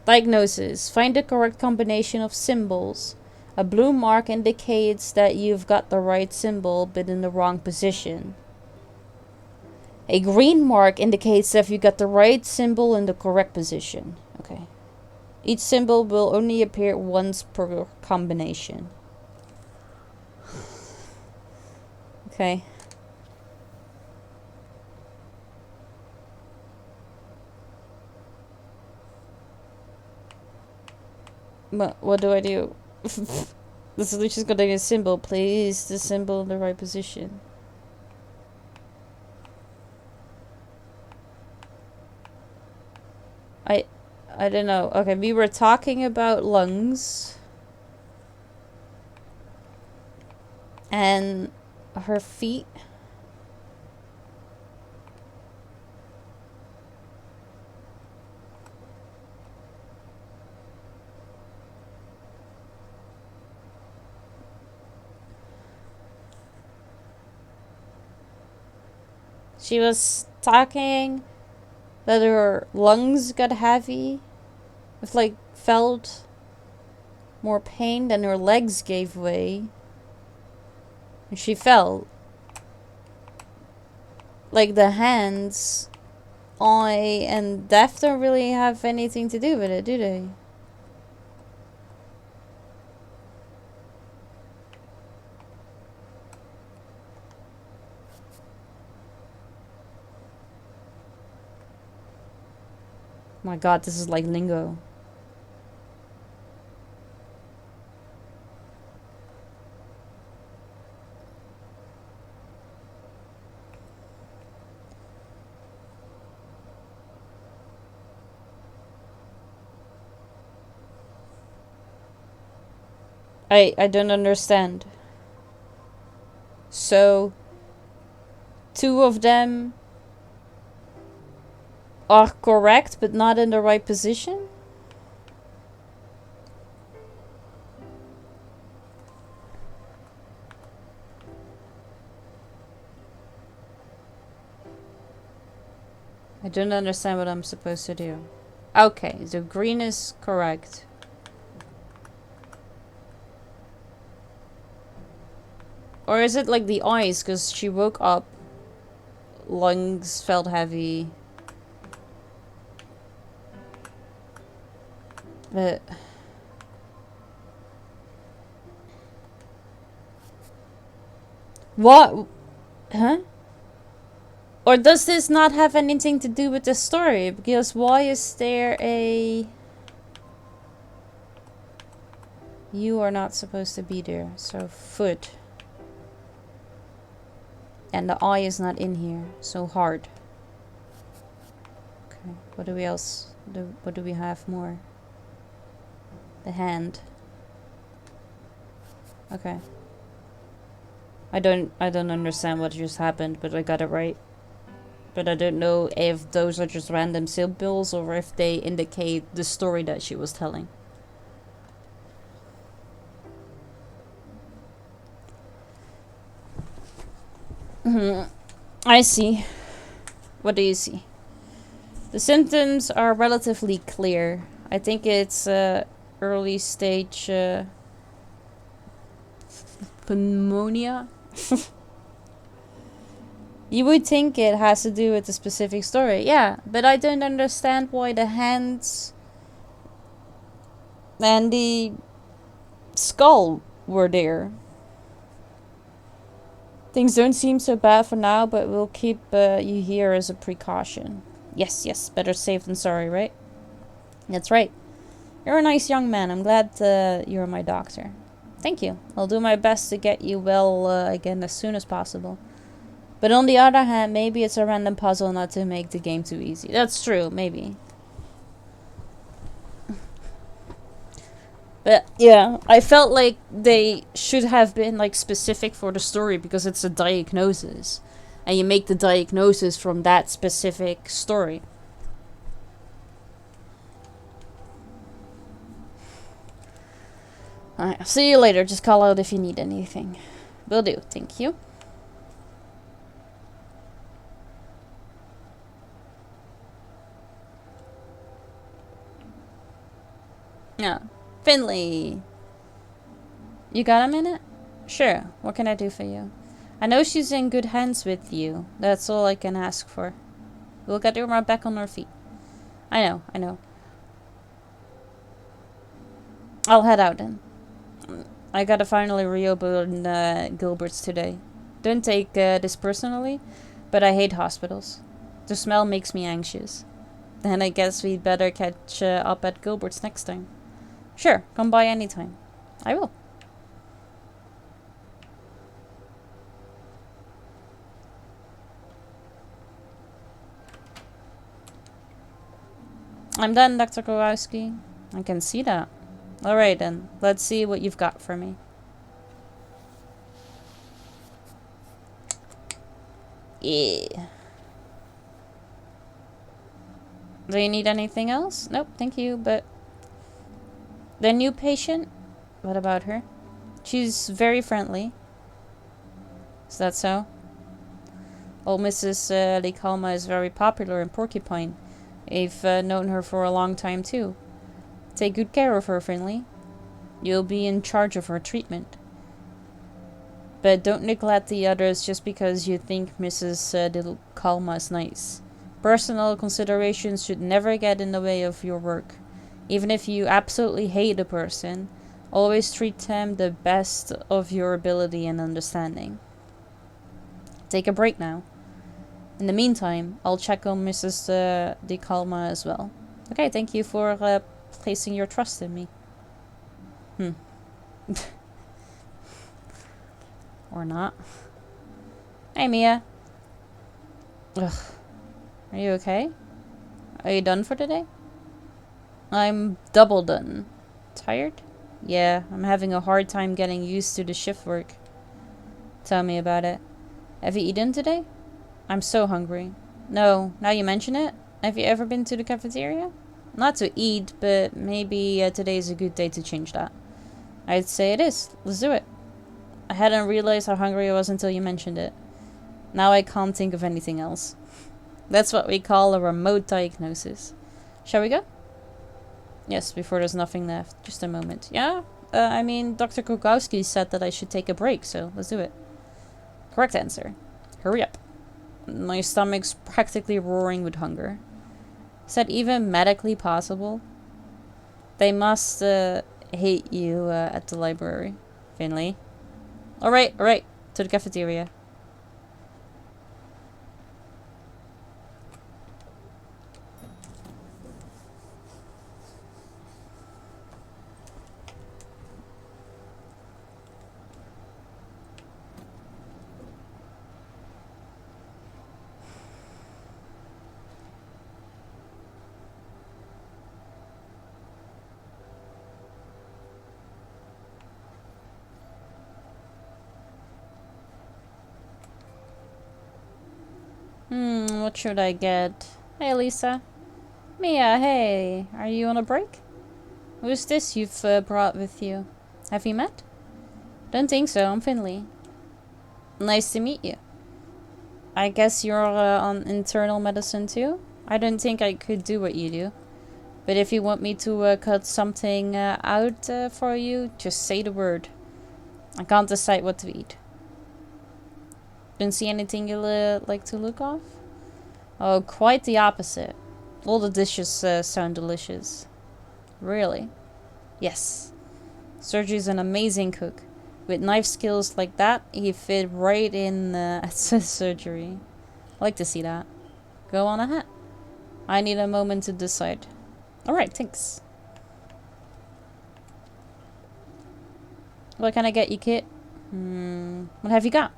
Diagnosis. Find the correct combination of symbols. A blue mark indicates that you've got the right symbol but in the wrong position. A green mark indicates that you got the right symbol in the correct position. Okay. Each symbol will only appear once per combination. Okay. But what do I do? The solution's gonna be a symbol. Place the symbol in the right position. I don't know. Okay, we were talking about lungs. And her feet. She was talking that her lungs got heavy. It's like felt more pain, then her legs gave way. And she fell. Like the hands, eye, and death don't really have anything to do with it, do they? My god, this is like lingo. I don't understand. So, two of them are correct, but not in the right position? I don't understand what I'm supposed to do. Okay, so green is correct. Or is it like the eyes? Because she woke up, lungs felt heavy. But... what? Huh? Or does this not have anything to do with the story? Because why is there a... you are not supposed to be there. So foot. And the eye is not in here. So hard. Okay. What do we else? What do we have more? The hand. Okay. I don't understand what just happened, but I got it right. But I don't know if those are just random symbols or if they indicate the story that she was telling. I see. What do you see? The symptoms are relatively clear. I think it's early stage pneumonia. You would think it has to do with the specific story. Yeah, but I don't understand why the hands and the skull were there. Things don't seem so bad for now, but we'll keep you here as a precaution. Yes, yes, better safe than sorry, right? That's right. You're a nice young man. I'm glad you're my doctor. Thank you. I'll do my best to get you well again as soon as possible. But on the other hand, maybe it's a random puzzle not to make the game too easy. That's true, maybe. But yeah, I felt like they should have been like specific for the story because it's a diagnosis. And you make the diagnosis from that specific story. Alright, see you later. Just call out if you need anything. Will do. Thank you. Yeah. Finley. You got a minute? Sure. What can I do for you? I know she's in good hands with you. That's all I can ask for. We'll get her right back on her feet. I know. I'll head out then. I gotta finally reopen Gilbert's today. Don't take this personally, but I hate hospitals. The smell makes me anxious. And I guess we'd better catch up at Gilbert's next time. Sure, come by anytime. I will. I'm done, Dr. Kowalski. I can see that. Alright then, let's see what you've got for me. Yeah. Do you need anything else? Nope, thank you, but... the new patient? What about her? She's very friendly. Is that so? Old Mrs. Licalma is very popular in Porcupine. I've known her for a long time too. Take good care of her, Finley. You'll be in charge of her treatment. But don't neglect the others just because you think Mrs. Licalma is nice. Personal considerations should never get in the way of your work. Even if you absolutely hate a person, always treat them the best of your ability and understanding. Take a break now. In the meantime, I'll check on Mrs. Licalma as well. Okay, thank you for placing your trust in me. Or not. Hey, Mia. Ugh. Are you okay? Are you done for today? I'm double done. Tired? Yeah, I'm having a hard time getting used to the shift work. Tell me about it. Have you eaten today? I'm so hungry. No, now you mention it. Have you ever been to the cafeteria? Not to eat, but maybe today is a good day to change that. I'd say it is. Let's do it. I hadn't realized how hungry I was until you mentioned it. Now I can't think of anything else. That's what we call a remote diagnosis. Shall we go? Yes, before there's nothing left. Just a moment. Yeah? I mean, Dr. Krukowski said that I should take a break, so let's do it. Correct answer. Hurry up. My stomach's practically roaring with hunger. Is that even medically possible? They must hate you at the library, Finley. Alright, to the cafeteria. What should I get? Hey, Lisa. Mia, hey. Are you on a break? Who's this you've brought with you? Have you met? Don't think so. I'm Finley. Nice to meet you. I guess you're on internal medicine too? I don't think I could do what you do. But if you want me to cut something out for you, just say the word. I can't decide what to eat. Don't see anything you like to look off? Oh, quite the opposite. All the dishes sound delicious. Really? Yes. Sergio's an amazing cook. With knife skills like that, he fit right in at surgery. I like to see that. Go on ahead. I need a moment to decide. Alright, thanks. What can I get you, kid? What have you got?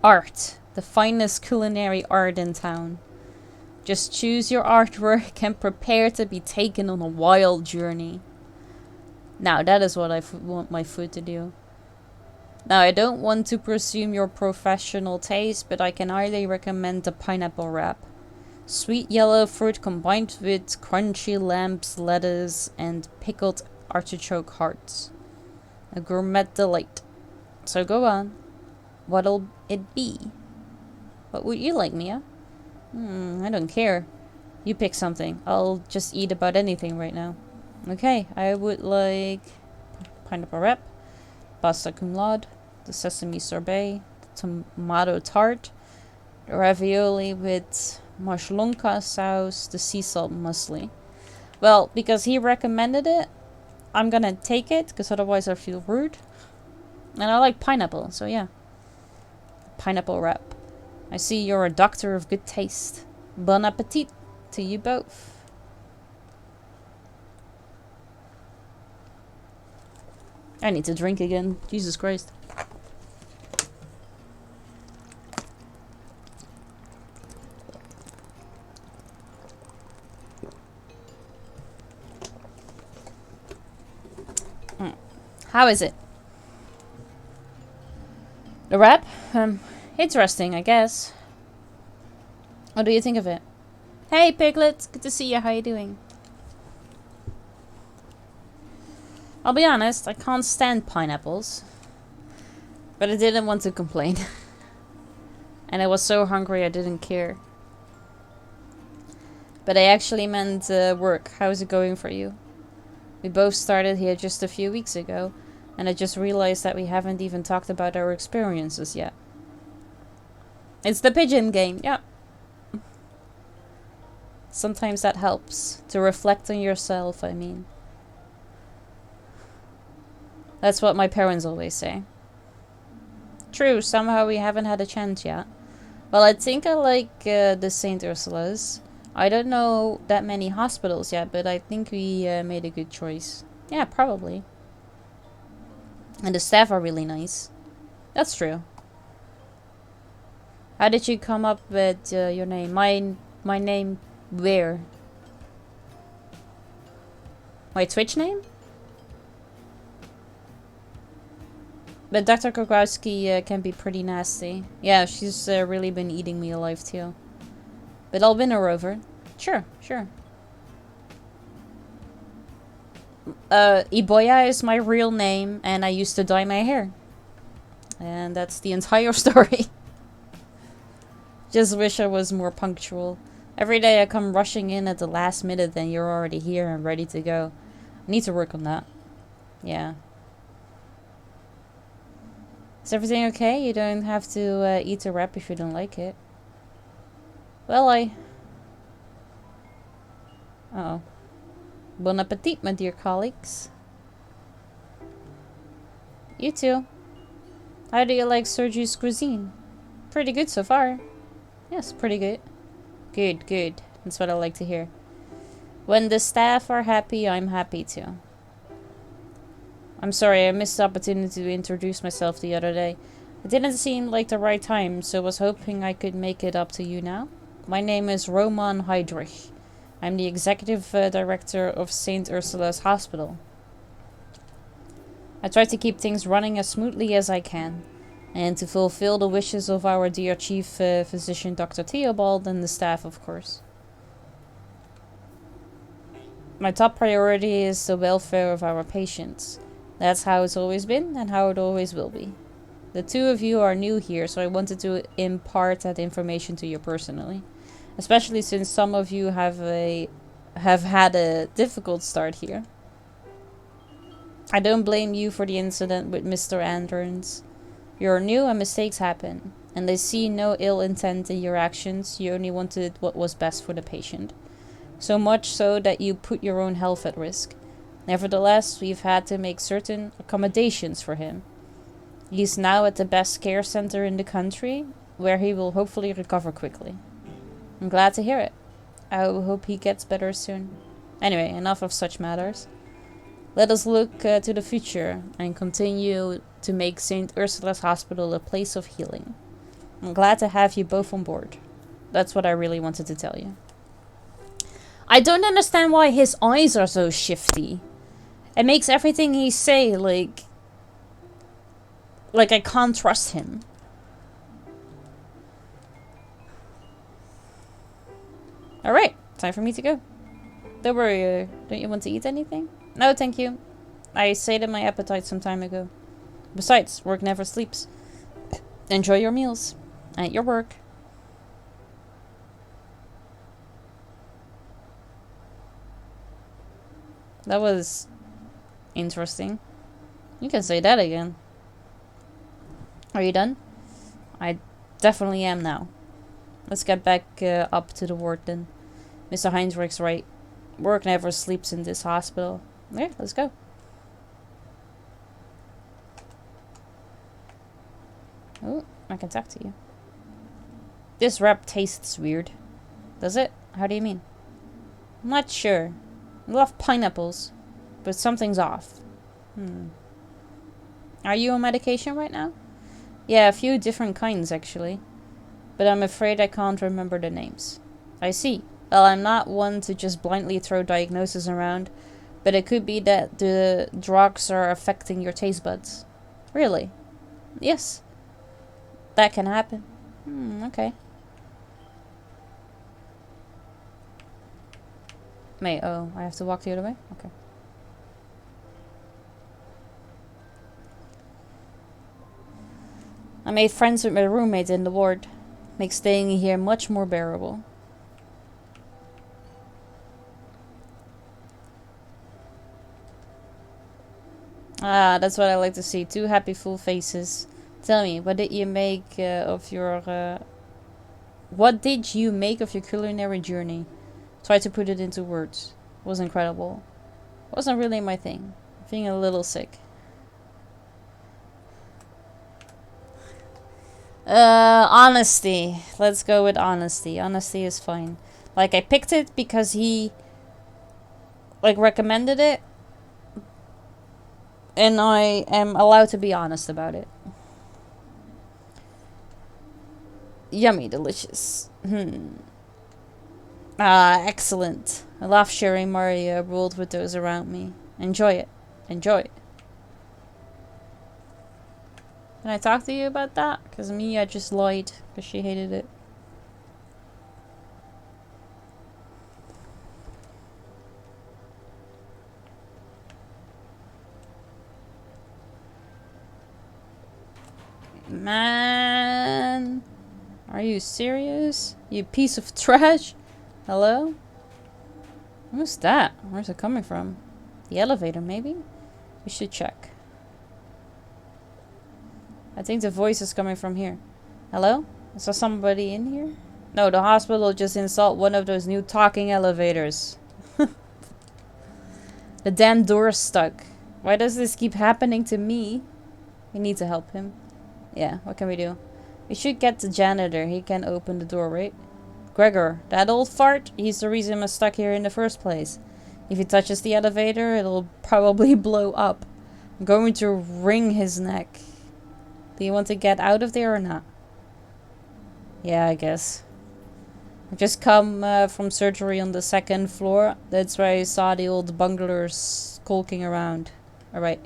Art. The finest culinary art in town. Just choose your artwork and prepare to be taken on a wild journey. Now, that is what I want my food to do. Now, I don't want to presume your professional taste, but I can highly recommend the pineapple wrap. Sweet yellow fruit combined with crunchy lamb's lettuce and pickled artichoke hearts. A gourmet delight. So go on. What'll it be? What would you like, Mia? I don't care. You pick something. I'll just eat about anything right now. Okay, I would like pineapple wrap, pasta cum laude, the sesame sorbet, the tomato tart, the ravioli with mashlonka sauce, the sea salt muesli. Well, because he recommended it, I'm gonna take it, because otherwise I feel rude. And I like pineapple, so yeah. Pineapple wrap. I see you're a doctor of good taste. Bon appetit to you both. I need to drink again. Jesus Christ. How is it? The wrap? Interesting, I guess. What do you think of it? Hey, Piglet. Good to see you. How you doing? I'll be honest, I can't stand pineapples. But I didn't want to complain. And I was so hungry I didn't care. But I actually meant work. How is it going for you? We both started here just a few weeks ago. And I just realized that we haven't even talked about our experiences yet. It's the pigeon game, yeah. Sometimes that helps. To reflect on yourself, I mean. That's what my parents always say. True, somehow we haven't had a chance yet. Well, I think I like the St. Ursula's. I don't know that many hospitals yet, but I think we made a good choice. Yeah, probably. And the staff are really nice. That's true. How did you come up with your name? My name where? My Twitch name? But Dr. Kowalski can be pretty nasty. Yeah, she's really been eating me alive too. But I'll win her over. Sure, sure. Iboya is my real name, and I used to dye my hair. And that's the entire story. Just wish I was more punctual. Every day I come rushing in at the last minute and you're already here and ready to go. I need to work on that. Yeah. Is everything okay? You don't have to eat a wrap if you don't like it. Well, Uh-oh. Bon appetit, my dear colleagues. You too. How do you like Sergiu's cuisine? Pretty good so far. Yes, pretty good. Good, good. That's what I like to hear. When the staff are happy, I'm happy too. I'm sorry, I missed the opportunity to introduce myself the other day. It didn't seem like the right time, so was hoping I could make it up to you now. My name is Roman Heydrich. I'm the executive director of St. Ursula's Hospital. I try to keep things running as smoothly as I can, and to fulfill the wishes of our dear chief physician, Dr. Theobald, and the staff, of course. My top priority is the welfare of our patients. That's how it's always been, and how it always will be. The two of you are new here, so I wanted to impart that information to you personally. Especially since some of you have had a difficult start here. I don't blame you for the incident with Mr. Anderns. You're new and mistakes happen, and I see no ill intent in your actions. You only wanted what was best for the patient. So much so that you put your own health at risk. Nevertheless, we've had to make certain accommodations for him. He's now at the best care center in the country, where he will hopefully recover quickly. I'm glad to hear it. I hope he gets better soon. Anyway, enough of such matters. Let us look to the future and continue to make St. Ursula's Hospital a place of healing. I'm glad to have you both on board. That's what I really wanted to tell you. I don't understand why his eyes are so shifty. It makes everything he say like I can't trust him. Alright, time for me to go. Don't worry, don't you want to eat anything? No, thank you. I sated my appetite some time ago. Besides, work never sleeps. Enjoy your meals. At your work. That was interesting. You can say that again. Are you done? I definitely am now. Let's get back up to the ward then. Mr. Heinrich's right. Work never sleeps in this hospital. Yeah, let's go. Oh, I can talk to you. This wrap tastes weird. Does it? How do you mean? I'm not sure. I love pineapples, but something's off. Are you on medication right now? Yeah, a few different kinds actually. But I'm afraid I can't remember the names. I see. Well, I'm not one to just blindly throw diagnoses around, but it could be that the drugs are affecting your taste buds. Really? Yes. That can happen. Okay. Oh, I have to walk the other way? Okay. I made friends with my roommate in the ward. Makes staying here much more bearable. Ah, that's what I like to see. Two happy full faces. Tell me, what did you make of your culinary journey? Try to put it into words. It was incredible. It wasn't really my thing. I'm feeling a little sick. Honesty. Let's go with honesty. Honesty is fine. Like, I picked it because he recommended it. And I am allowed to be honest about it. Yummy, delicious. Ah, excellent. I love sharing my world with those around me. Enjoy it. Enjoy it. Can I talk to you about that? Because Mia just lied because she hated it. Man, are you serious? You piece of trash? Hello? Who's that? Where's it coming from? The elevator, maybe? We should check. I think the voice is coming from here. Hello? Is there somebody in here? No, the hospital just installed one of those new talking elevators. The damn door's stuck. Why does this keep happening to me? We need to help him. Yeah, what can we do? We should get the janitor. He can open the door, right? Gregor, that old fart? He's the reason I'm stuck here in the first place. If he touches the elevator, it'll probably blow up. I'm going to wring his neck. Do you want to get out of there or not? Yeah, I guess. I just come from surgery on the 2nd floor. That's where I saw the old bunglers skulking around. Alright.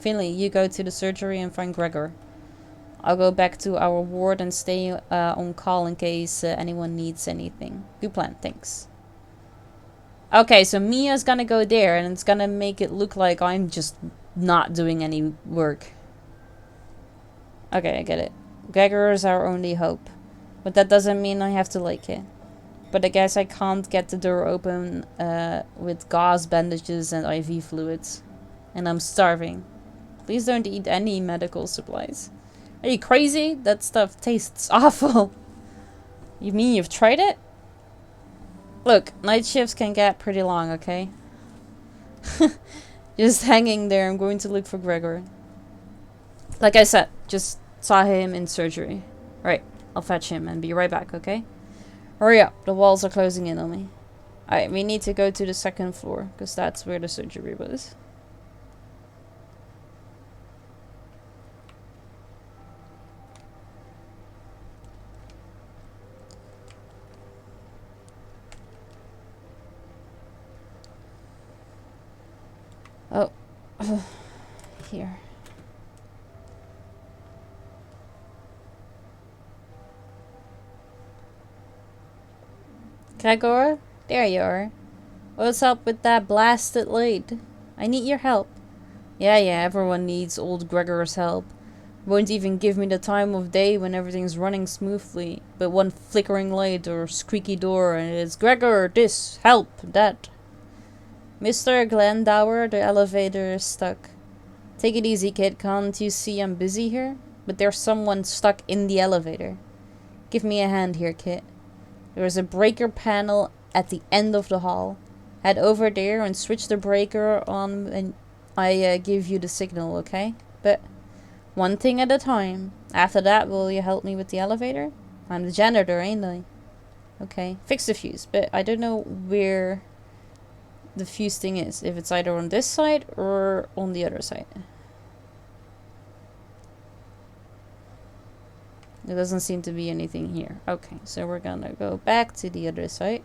Finley, you go to the surgery and find Gregor. I'll go back to our ward and stay on call in case anyone needs anything. Good plan, thanks. Okay, so Mia's gonna go there and it's gonna make it look like I'm just not doing any work. Okay, I get it. Gregor is our only hope. But that doesn't mean I have to like it. But I guess I can't get the door open with gauze bandages and IV fluids. And I'm starving. Please don't eat any medical supplies. Are you crazy? That stuff tastes awful. You mean you've tried it? Look, night shifts can get pretty long, okay? Just hanging there. I'm going to look for Gregor. Like I said, just saw him in surgery. Right, I'll fetch him and be right back, okay? Hurry up, the walls are closing in on me. Alright, we need to go to the 2nd floor, because that's where the surgery was. Oh, here. Gregor? There you are. What's up with that blasted light? I need your help. Yeah, everyone needs old Gregor's help. Won't even give me the time of day when everything's running smoothly. But one flickering light or squeaky door and it's Gregor, this, help, that. Mr. Glendower, the elevator is stuck. Take it easy, kid. Can't you see I'm busy here? But there's someone stuck in the elevator. Give me a hand here, kid. There is a breaker panel at the end of the hall. Head over there and switch the breaker on and I give you the signal, okay? But one thing at a time. After that, will you help me with the elevator? I'm the janitor, ain't I? Okay, fix the fuse, but I don't know where the fuse thing is. If it's either on this side or on the other side. There doesn't seem to be anything here. Okay, so we're gonna go back to the other side.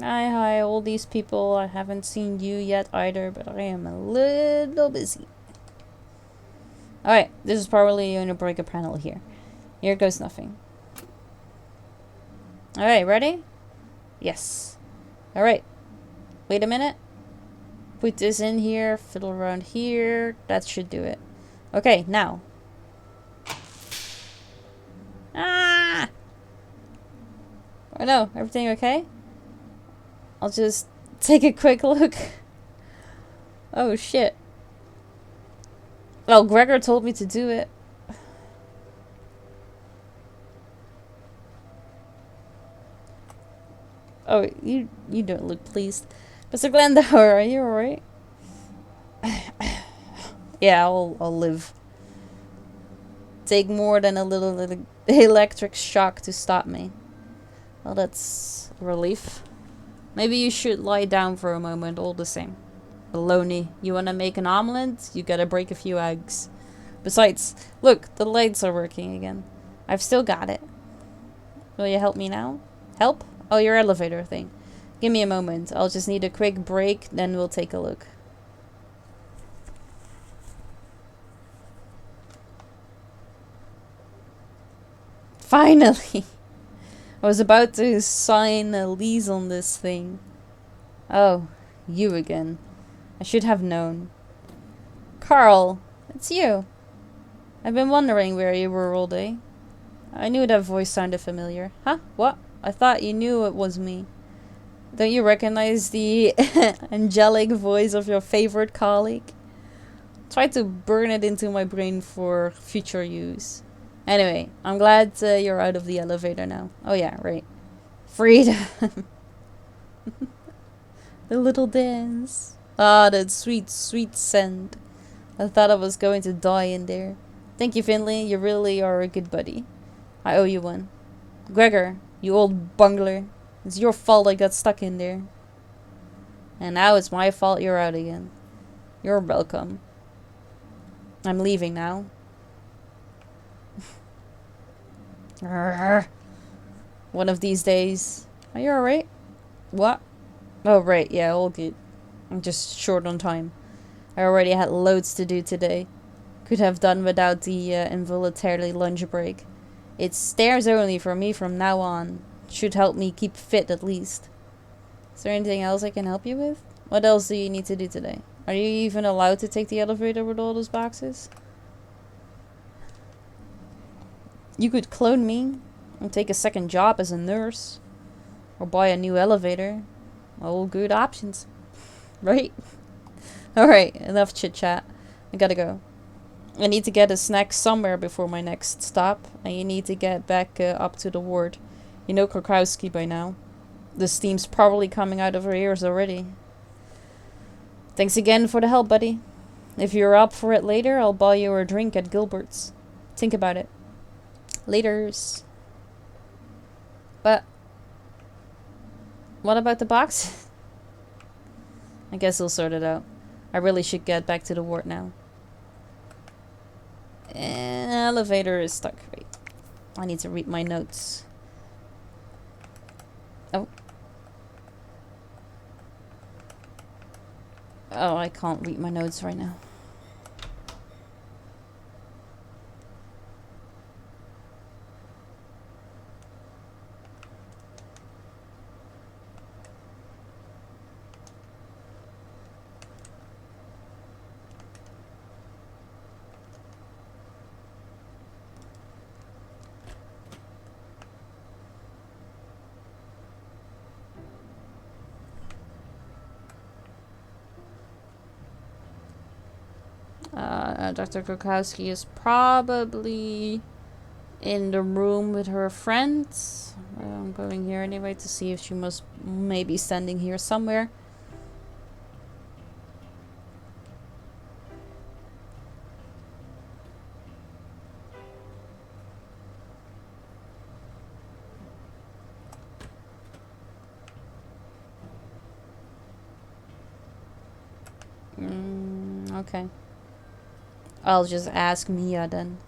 Hi, all these people. I haven't seen you yet either, but I am a little busy. Alright, this is probably going to break a panel here. Here goes nothing. Alright, ready? Yes. Alright. Wait a minute. Put this in here, fiddle around here. That should do it. Okay, now. Ah! Oh no, everything okay? I'll just take a quick look. Oh shit. Well, Gregor told me to do it. Oh, you don't look pleased. Mr. Glendower, are you alright? Yeah, I'll live. Take more than a little electric shock to stop me. Well, that's a relief. Maybe you should lie down for a moment, all the same. Baloney. You wanna make an omelet? You gotta break a few eggs. Besides, look, the lights are working again. I've still got it. Will you help me now? Help? Oh, your elevator thing. Give me a moment. I'll just need a quick break, then we'll take a look. Finally! I was about to sign a lease on this thing. Oh, you again. I should have known. Carl, it's you. I've been wondering where you were all day. I knew that voice sounded familiar. Huh? What? I thought you knew it was me. Don't you recognize the angelic voice of your favorite colleague? Try to burn it into my brain for future use. Anyway, I'm glad you're out of the elevator now. Oh yeah, right. Freedom. The little dance. Ah, that sweet, sweet scent. I thought I was going to die in there. Thank you, Finley. You really are a good buddy. I owe you one. Gregor, you old bungler. It's your fault I got stuck in there. And now it's my fault you're out again. You're welcome. I'm leaving now. One of these days. Are you alright? What? Oh, right. Yeah, all good. I'm just short on time. I already had loads to do today. Could have done without the involuntary lunch break. It's stairs only for me from now on. Should help me keep fit at least. Is there anything else I can help you with? What else do you need to do today? Are you even allowed to take the elevator with all those boxes? You could clone me and take a second job as a nurse. Or buy a new elevator. All good options. Right? Alright, enough chit chat. I gotta go. I need to get a snack somewhere before my next stop. And you need to get back up to the ward. You know Krokowski by now. The steam's probably coming out of her ears already. Thanks again for the help, buddy. If you're up for it later, I'll buy you a drink at Gilbert's. Think about it. Laters. But what about the box? I guess we'll sort it out. I really should get back to the ward now. Elevator is stuck. Wait. I need to read my notes. Oh. Oh, I can't read my notes right now. Dr. Krokowski is probably in the room with her friends. I'm going here anyway to see if she must maybe standing here somewhere. Okay. I'll just ask Mia then.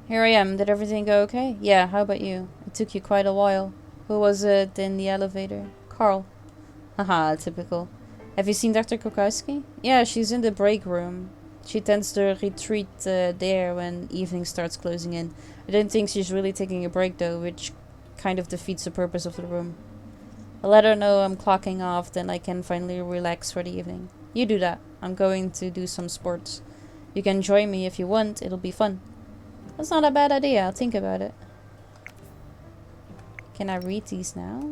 Here I am. Did everything go okay? Yeah, how about you? It took you quite a while. Who was it in the elevator? Carl. Haha, typical. Have you seen Dr. Krokowski? Yeah, she's in the break room. She tends to retreat there when evening starts closing in. I don't think she's really taking a break though, which kind of defeats the purpose of the room. I'll let her know I'm clocking off, then I can finally relax for the evening. You do that. I'm going to do some sports. You can join me if you want, it'll be fun. That's not a bad idea, I'll think about it. Can I read these now?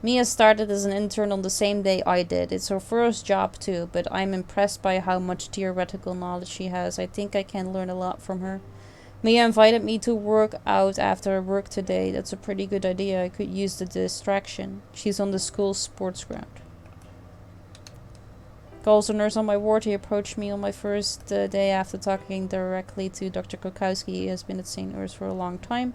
Mia started as an intern on the same day I did. It's her first job too, but I'm impressed by how much theoretical knowledge she has. I think I can learn a lot from her. Mia invited me to work out after work today. That's a pretty good idea. I could use the distraction. She's on the school sports ground. Calls a nurse on my ward. He approached me on my first day after talking directly to Dr. Krokowski. He has been at St. Urs for a long time.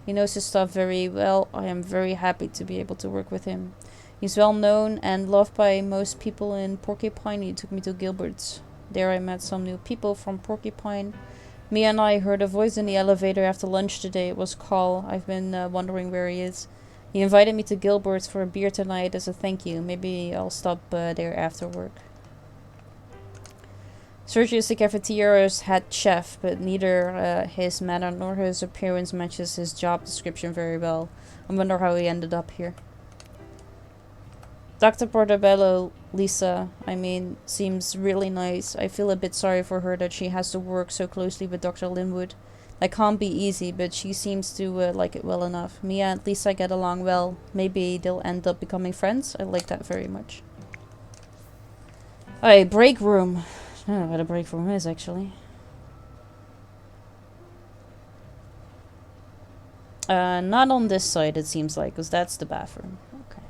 He knows his stuff very well. I am very happy to be able to work with him. He's well known and loved by most people in Porcupine. He took me to Gilbert's. There I met some new people from Porcupine. Mia and I heard a voice in the elevator after lunch today. It was Carl. I've been wondering where he is. He invited me to Gilbert's for a beer tonight as a thank you. Maybe I'll stop there after work. Sergio is the cafeteria's head chef, but neither his manner nor his appearance matches his job description very well. I wonder how he ended up here. Dr. Portobello, Lisa, seems really nice. I feel a bit sorry for her that she has to work so closely with Dr. Linwood. That can't be easy, but she seems to like it well enough. Mia and Lisa get along well. Maybe they'll end up becoming friends. I like that very much. Alright, break room. I don't know what a break room is, actually. Not on this side, it seems like, because that's the bathroom. Okay.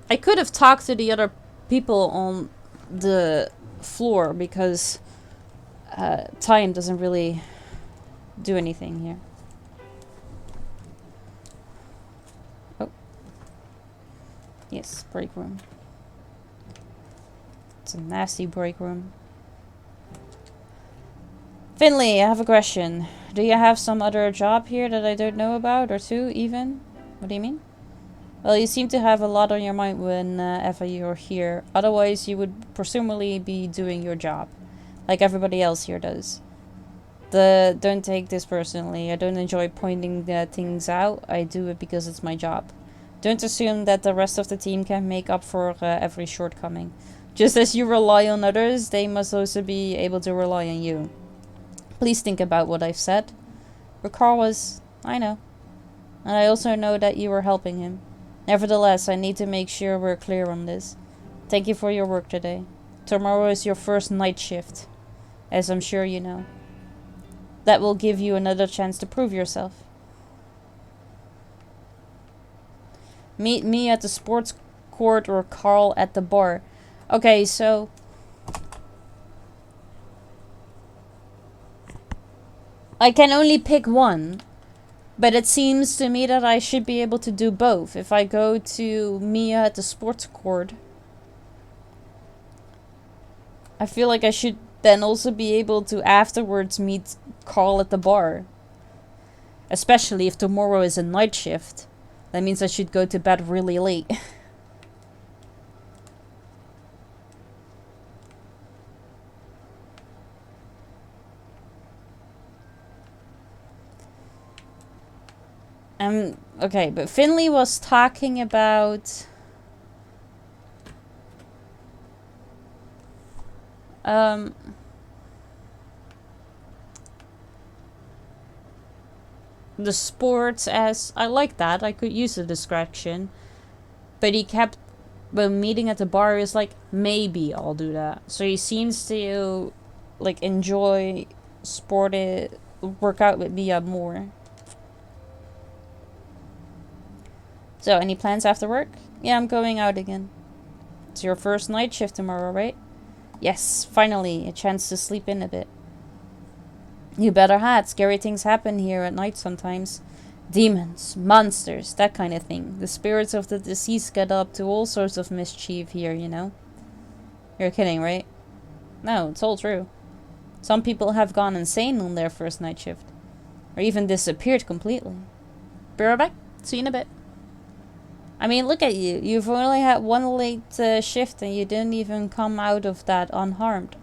I could have talked to the other people on the floor, because time doesn't really do anything here. Oh. Yes, break room. It's a nasty break room. Finley, I have a question. Do you have some other job here that I don't know about, or two even? What do you mean? Well, you seem to have a lot on your mind whenever you're here. Otherwise, you would presumably be doing your job, like everybody else here does. Don't take this personally. I don't enjoy pointing things out. I do it because it's my job. Don't assume that the rest of the team can make up for every shortcoming. Just as you rely on others, they must also be able to rely on you. Please think about what I've said. Ricard was... I know. And I also know that you were helping him. Nevertheless, I need to make sure we're clear on this. Thank you for your work today. Tomorrow is your first night shift, as I'm sure you know. That will give you another chance to prove yourself. Meet me at the sports court or Carl at the bar. Okay, so... I can only pick one. But it seems to me that I should be able to do both. If I go to Mia at the sports court, I feel like I should then also be able to afterwards meet Carl at the bar. Especially if tomorrow is a night shift. That means I should go to bed really late. Okay, but Finley was talking about... the sports as... I like that. I could use a distraction. But he kept... When meeting at the bar, is like, maybe I'll do that. So he seems to, like, enjoy work out with Mia more. So, any plans after work? Yeah, I'm going out again. It's your first night shift tomorrow, right? Yes, finally, a chance to sleep in a bit. You better had. Scary things happen here at night sometimes. Demons, monsters, that kind of thing. The spirits of the deceased get up to all sorts of mischief here, you know? You're kidding, right? No, it's all true. Some people have gone insane on their first night shift. Or even disappeared completely. Be right back. See you in a bit. I mean, look at you. You've only had one late shift and you didn't even come out of that unharmed.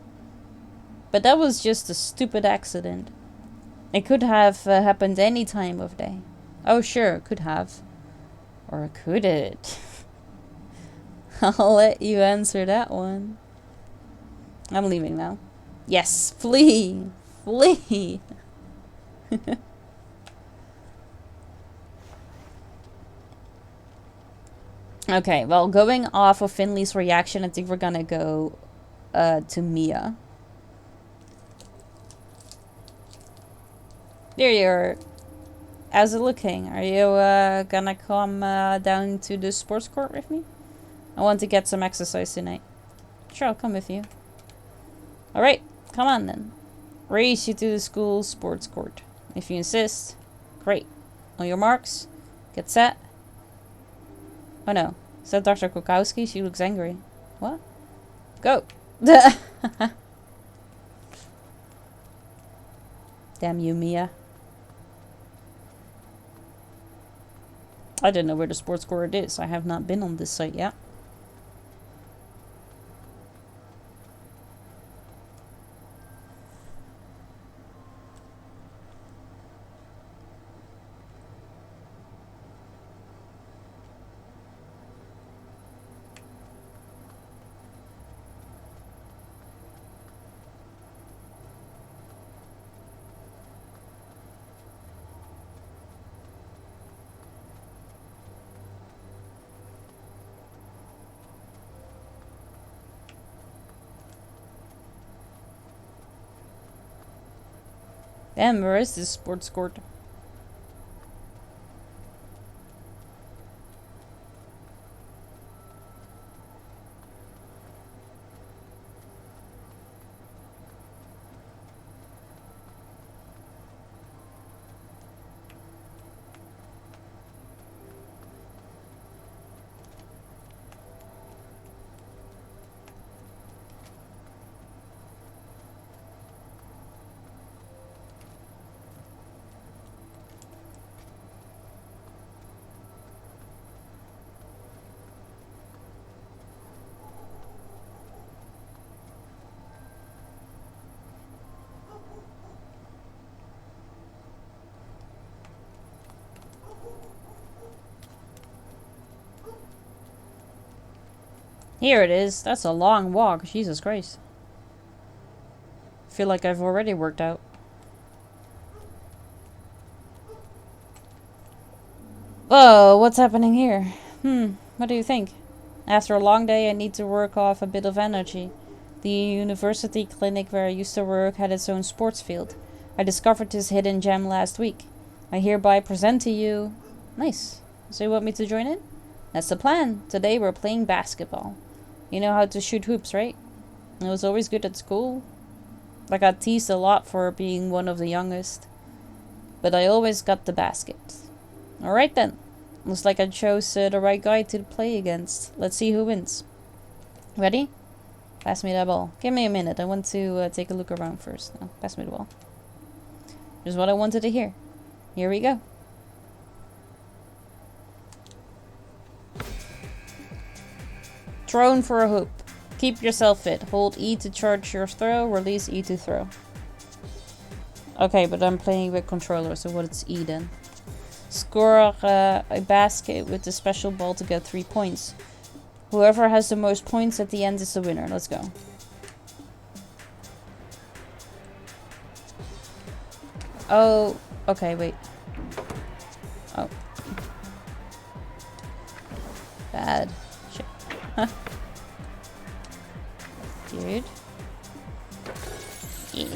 But that was just a stupid accident. It could have happened any time of day. Oh, sure, it could have. Or could it? I'll let you answer that one. I'm leaving now. Yes, flee! Flee! Okay, well, going off of Finley's reaction, I think we're gonna go to Mia. There you are. How's it looking? Are you gonna come down to the sports court with me? I want to get some exercise tonight. Sure, I'll come with you. Alright, come on then. Race you to the school sports court. If you insist, great. On your marks. Get set. Oh no. Is that Dr. Kukowski? She looks angry. What? Go. Damn you, Mia. I don't know where the sports court is. I have not been on this site yet. Damn, where is this sports court? Here it is. That's a long walk. Jesus Christ. Feel like I've already worked out. Whoa, what's happening here? What do you think? After a long day, I need to work off a bit of energy. The university clinic where I used to work had its own sports field. I discovered this hidden gem last week. I hereby present to you... Nice. So you want me to join in? That's the plan. Today we're playing basketball. You know how to shoot hoops, right? I was always good at school. I got teased a lot for being one of the youngest. But I always got the basket. Alright then. Looks like I chose the right guy to play against. Let's see who wins. Ready? Pass me that ball. Give me a minute. I want to take a look around first. No, pass me the ball. Just what I wanted to hear. Here we go. Thrown for a hoop. Keep yourself fit. Hold E to charge your throw. Release E to throw. Okay, but I'm playing with controller, so what is E then? Score a basket with the special ball to get 3 points. Whoever has the most points at the end is the winner. Let's go. Oh, okay, wait. Oh. Bad. Shit. Huh. Dude. Yeah.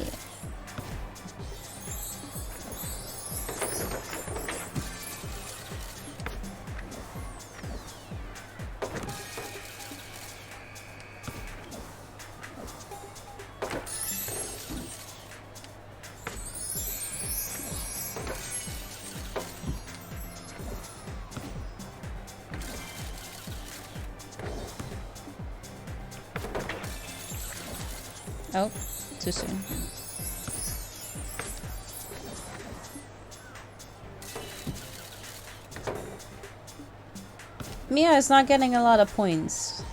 Oh, too soon. Mia is not getting a lot of points.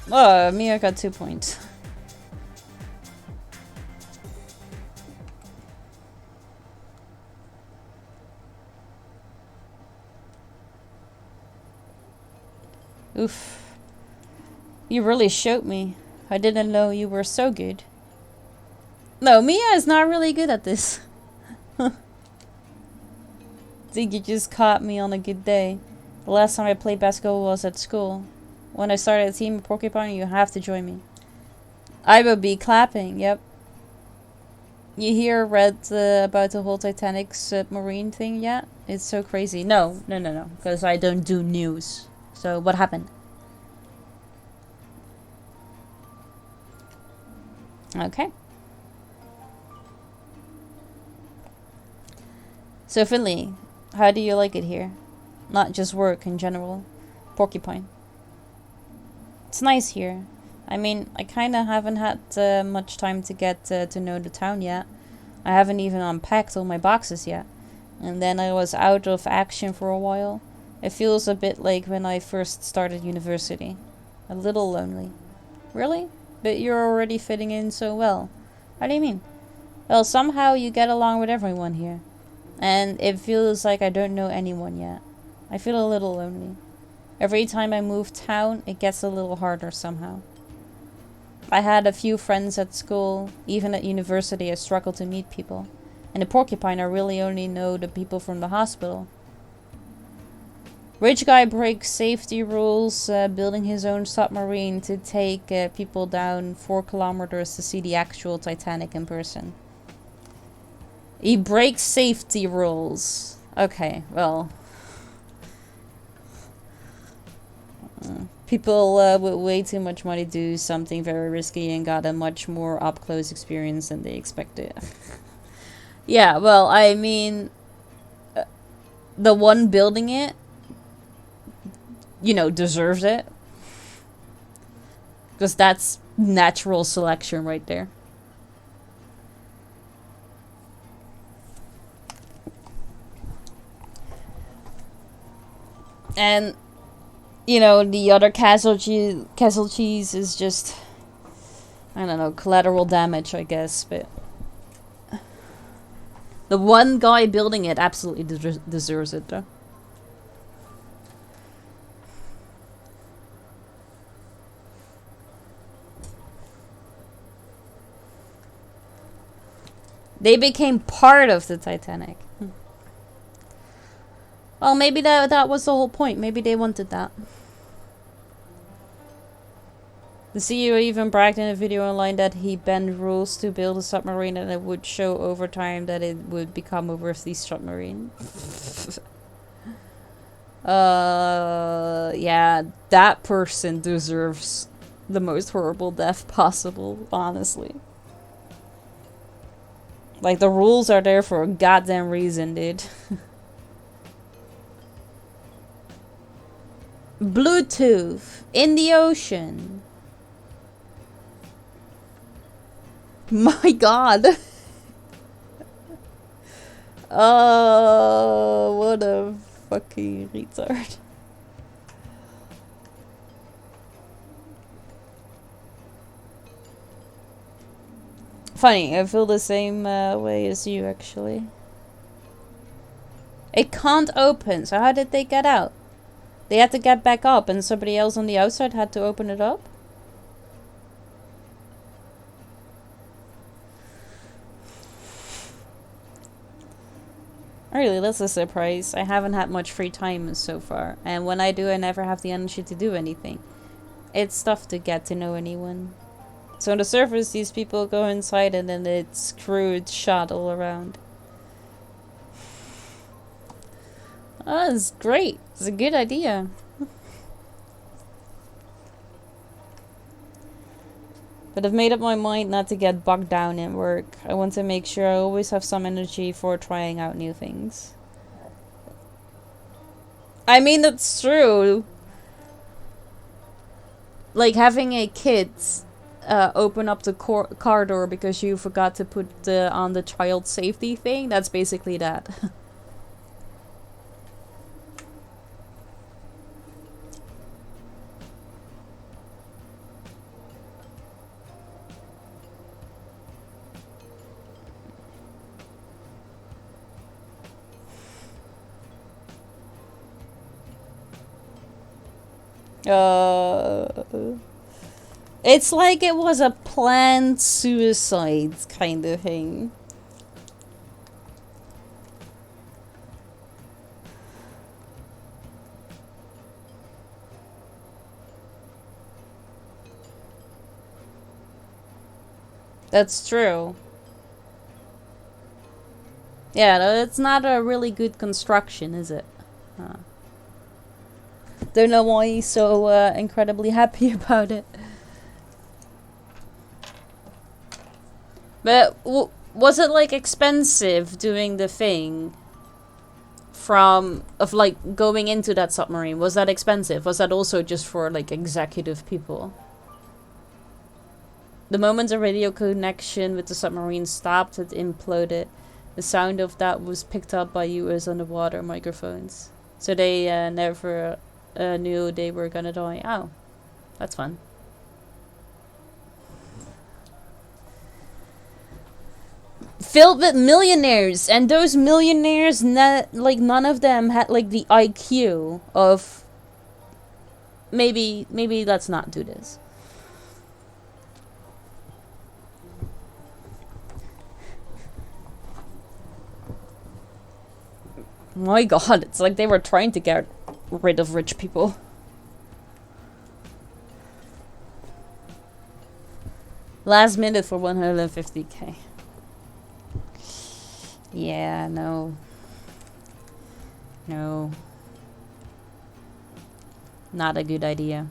Oh, Mia got 2 points. Oof. You really showed me. I didn't know you were so good. No, Mia is not really good at this. Think you just caught me on a good day. The last time I played basketball was at school. When I started a team of Porcupine, you have to join me. I will be clapping, yep. You read about the whole Titanic submarine thing yet? It's so crazy. No. Because I don't do news. So, what happened? Okay. So Finley, how do you like it here? Not just work in general. Porcupine. It's nice here. I mean, I kind of haven't had much time to get to know the town yet. I haven't even unpacked all my boxes yet. And then I was out of action for a while. It feels a bit like when I first started university. A little lonely. Really? But you're already fitting in so well. How do you mean? Well, somehow you get along with everyone here. And it feels like I don't know anyone yet. I feel a little lonely. Every time I move town, it gets a little harder somehow. I had a few friends at school. Even at university, I struggled to meet people. And the Porcupine, I really only know the people from the hospital. Rich guy breaks safety rules, building his own submarine to take people down 4 kilometers to see the actual Titanic in person. He breaks safety rules. Okay, well. People with way too much money do something very risky and got a much more up-close experience than they expected. Yeah, well, I mean, the one building it, you know, deserves it. Because that's natural selection right there. And, you know, the other casualties is just, I don't know, collateral damage, I guess, but the one guy building it absolutely deserves it, though. They became part of the Titanic. Well, maybe that was the whole point. Maybe they wanted that. The CEO even bragged in a video online that he bent rules to build a submarine and it would show over time that it would become a worthy submarine. Yeah, that person deserves the most horrible death possible, honestly. Like, the rules are there for a goddamn reason, dude. Bluetooth in the ocean. My god. Oh, what a fucking retard. Funny, I feel the same way as you, actually. It can't open, so how did they get out? They had to get back up and somebody else on the outside had to open it up? Really, that's a surprise. I haven't had much free time so far. And when I do, I never have the energy to do anything. It's tough to get to know anyone. So on the surface, these people go inside and then it's screwed shut all around. Oh, it's great. It's a good idea. But I've made up my mind not to get bogged down in work. I want to make sure I always have some energy for trying out new things. I mean, that's true. Like having a kid open up the car door because you forgot to put on the child safety thing. That's basically that. It's like it was a planned suicide kind of thing. That's true. Yeah, it's not a really good construction, is it? Don't know why he's so incredibly happy about it. But was it like expensive doing the thing of like going into that submarine? Was that expensive? Was that also just for like executive people? The moment the radio connection with the submarine stopped, it imploded. The sound of that was picked up by US underwater microphones. So they never knew they were gonna die. Oh, that's fun. Filled with millionaires, and those millionaires, like none of them had like the IQ of. Maybe let's not do this. My god, it's like they were trying to get rid of rich people. Last minute for 150k. Yeah, no. No. Not a good idea.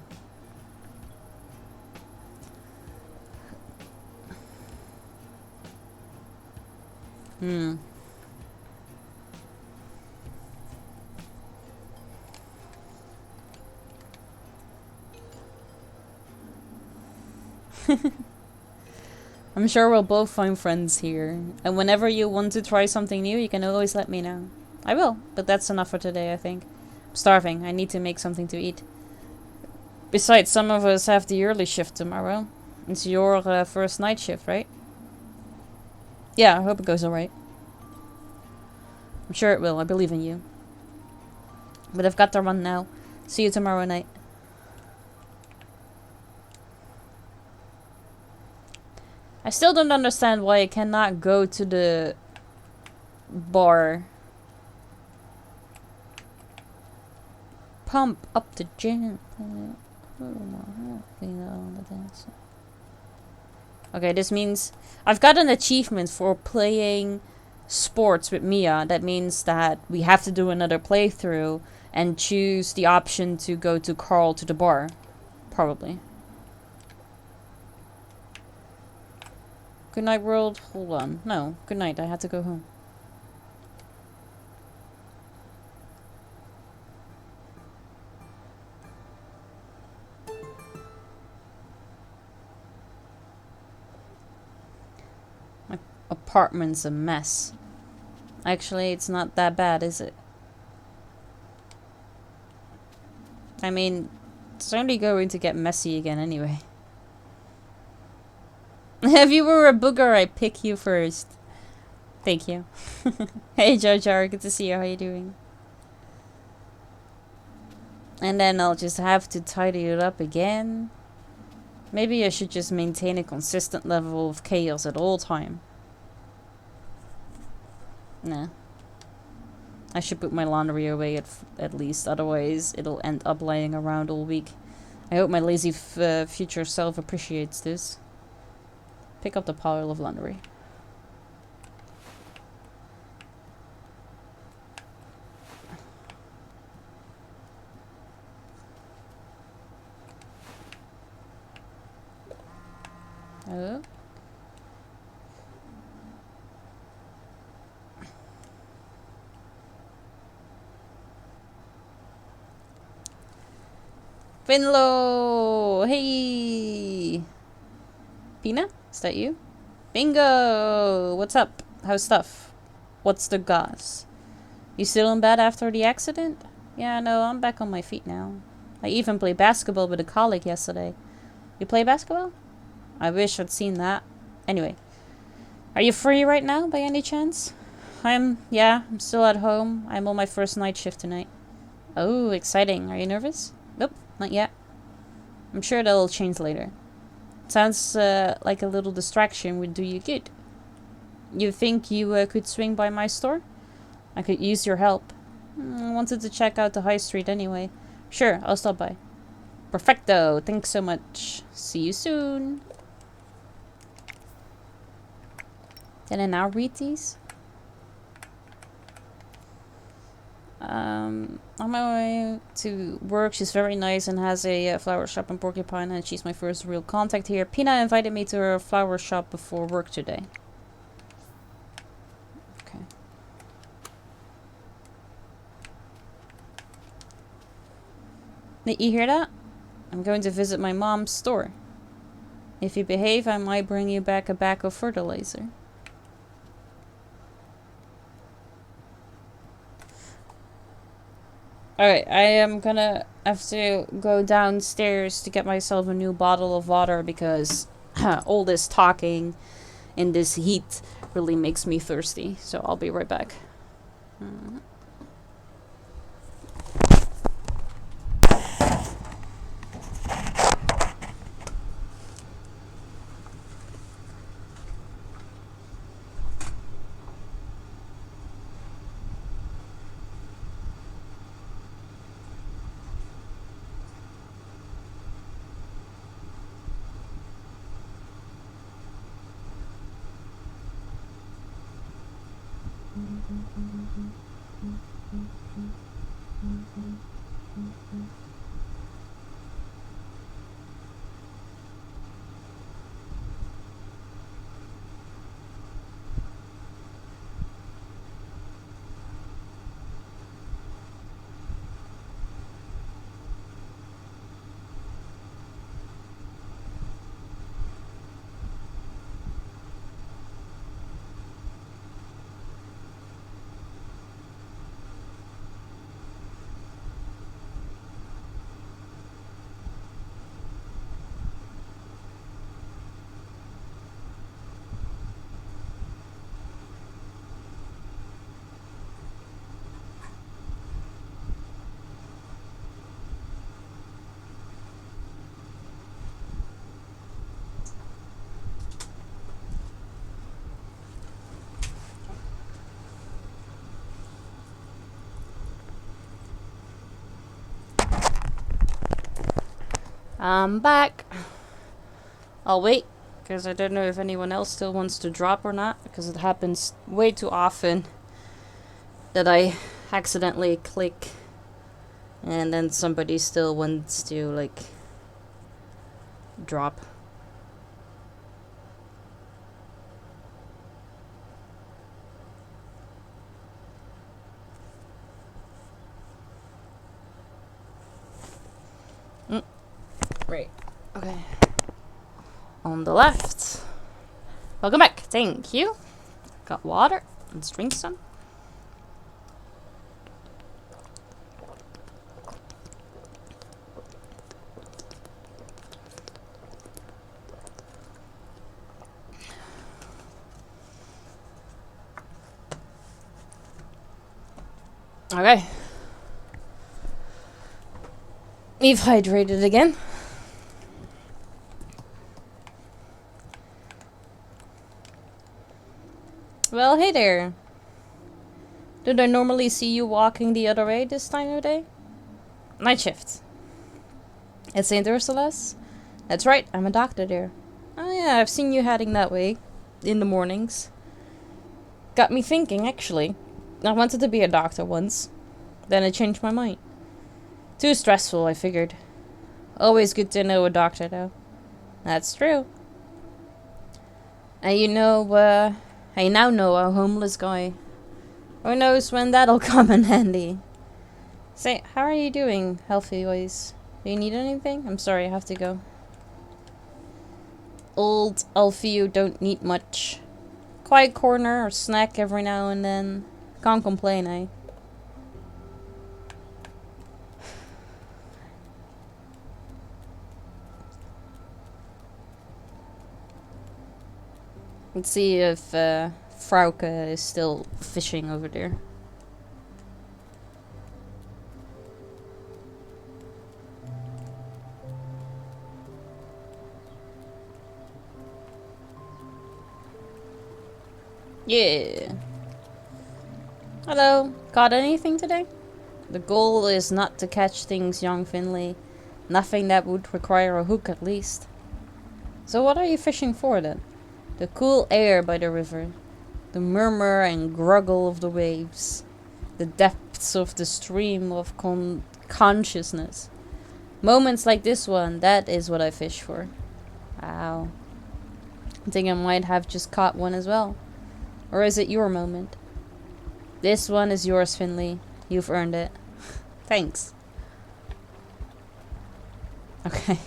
I'm sure we'll both find friends here. And whenever you want to try something new, you can always let me know. I will, but that's enough for today, I think. I'm starving. I need to make something to eat. Besides, some of us have the early shift tomorrow. It's your first night shift, right? Yeah, I hope it goes alright. I'm sure it will. I believe in you. But I've got to run now. See you tomorrow night. I still don't understand why I cannot go to the bar. Pump up the gym. Okay, this means I've got an achievement for playing sports with Mia. That means that we have to do another playthrough and choose the option to go to Carl to the bar. Probably. Good night, world. Hold on. No. Good night. I had to go home. My apartment's a mess. Actually, it's not that bad, is it? I mean, it's only going to get messy again anyway. If you were a booger, I'd pick you first. Thank you. Hey, Jar Jar, good to see you. How you doing? And then I'll just have to tidy it up again. Maybe I should just maintain a consistent level of chaos at all time. Nah. I should put my laundry away at least, otherwise it'll end up lying around all week. I hope my lazy future self appreciates this. Pick up the pile of laundry. Oh. Finlo! Hey! Pina? Is that you? Bingo! What's up? How's stuff? What's the goss? You still in bed after the accident? Yeah, no, I'm back on my feet now. I even played basketball with a colleague yesterday. You play basketball? I wish I'd seen that. Anyway. Are you free right now, by any chance? I'm still at home. I'm on my first night shift tonight. Oh, exciting. Are you nervous? Nope, not yet. I'm sure that'll change later. Sounds like a little distraction would do you good. You think you could swing by my store? I could use your help. I wanted to check out the high street anyway. Sure, I'll stop by. Perfecto. Thanks so much. See you soon. Can I now read these? On my way to work, she's very nice and has a flower shop in Porcupine, and she's my first real contact here. Pina invited me to her flower shop before work today. Did you hear that? I'm going to visit my mom's store. If you behave, I might bring you back a bag of fertilizer. Alright, I am gonna have to go downstairs to get myself a new bottle of water because all this talking in this heat really makes me thirsty. So I'll be right back. I'm back. I'll wait, because I don't know if anyone else still wants to drop or not, because it happens way too often that I accidentally click and then somebody still wants to, like, drop. Right. Okay. On the left. Welcome back. Thank you. Got water. Let's drink some. Okay. We've hydrated again. Well, hey there. Did I normally see you walking the other way this time of day? Night shift. At St. Ursula's? That's right, I'm a doctor there. Oh yeah, I've seen you heading that way. In the mornings. Got me thinking, actually. I wanted to be a doctor once. Then I changed my mind. Too stressful, I figured. Always good to know a doctor, though. That's true. And you know, I now know a homeless guy. Who knows when that'll come in handy. Say, how are you doing, healthy-wise? Do you need anything? I'm sorry, I have to go. Old Alfio don't need much. Quiet corner or snack every now and then. Can't complain, eh? Let's see if Frauke is still fishing over there. Yeah. Hello. Caught anything today? The goal is not to catch things, young Finley. Nothing that would require a hook, at least. So what are you fishing for, then? The cool air by the river. The murmur and gruggle of the waves. The depths of the stream of consciousness. Moments like this one, that is what I fish for. Wow. I think I might have just caught one as well. Or is it your moment? This one is yours, Finley. You've earned it. Thanks. Okay.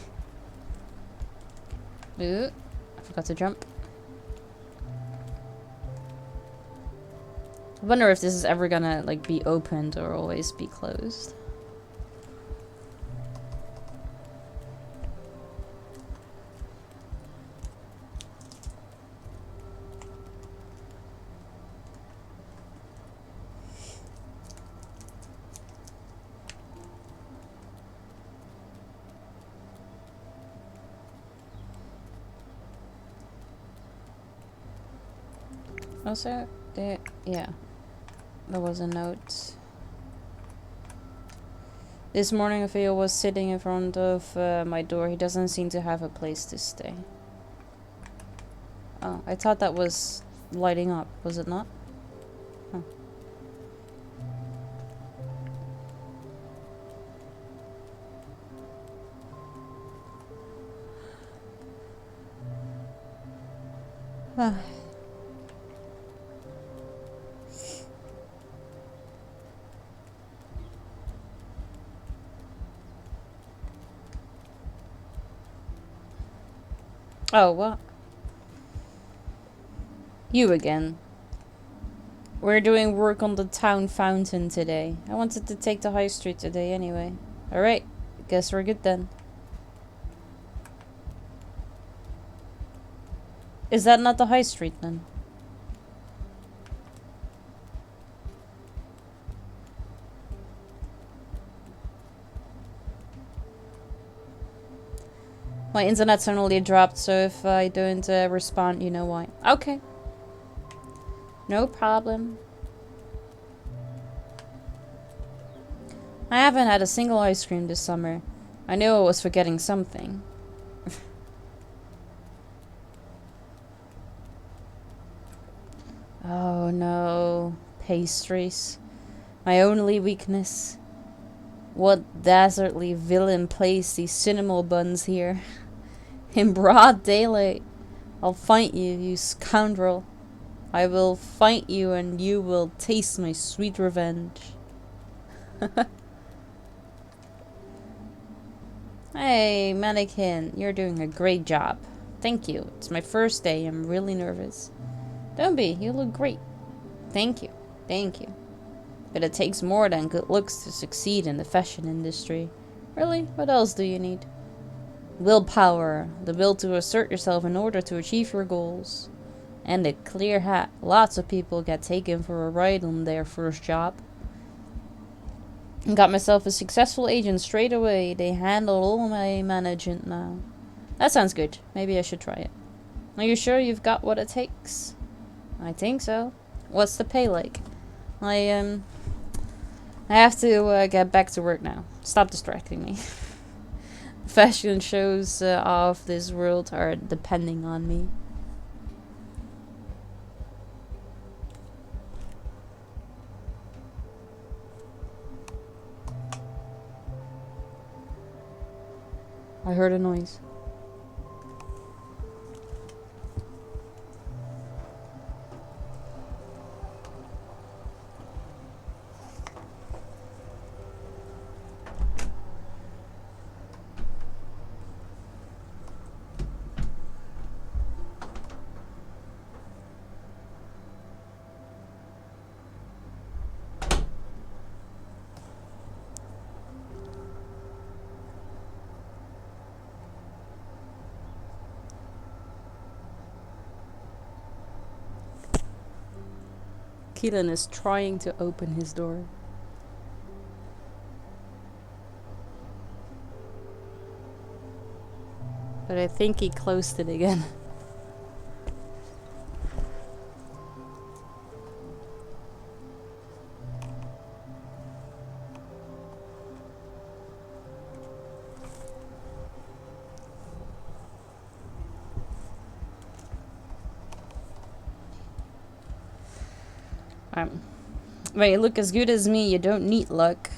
Ooh, I forgot to jump. I wonder if this is ever gonna like be opened or always be closed. Also, there, yeah, there was a note. This morning, Theo was sitting in front of my door. He doesn't seem to have a place to stay. Oh, I thought that was lighting up. Was it not? Huh. Oh, what? You again. We're doing work on the town fountain today. I wanted to take the high street today anyway. Alright, guess we're good then. Is that not the high street then? My internet suddenly dropped, so if I don't respond, you know why. Okay. No problem. I haven't had a single ice cream this summer. I knew I was forgetting something. Oh no. Pastries. My only weakness. What dastardly villain placed these cinnamon buns here? In broad daylight. I'll find you, you scoundrel. I will fight you and you will taste my sweet revenge. Hey, mannequin, you're doing a great job. Thank you. It's my first day. I'm really nervous. Don't be. You look great. Thank you. Thank you. But it takes more than good looks to succeed in the fashion industry. Really? What else do you need? Willpower. The will to assert yourself in order to achieve your goals. And a clear hat. Lots of people get taken for a ride on their first job. Got myself a successful agent straight away. They handle all my management now. That sounds good. Maybe I should try it. Are you sure you've got what it takes? I think so. What's the pay like? I have to get back to work now. Stop distracting me. Fashion shows of this world are depending on me. I heard a noise. Keelan is trying to open his door. But I think he closed it again. When you look as good as me, you don't need luck.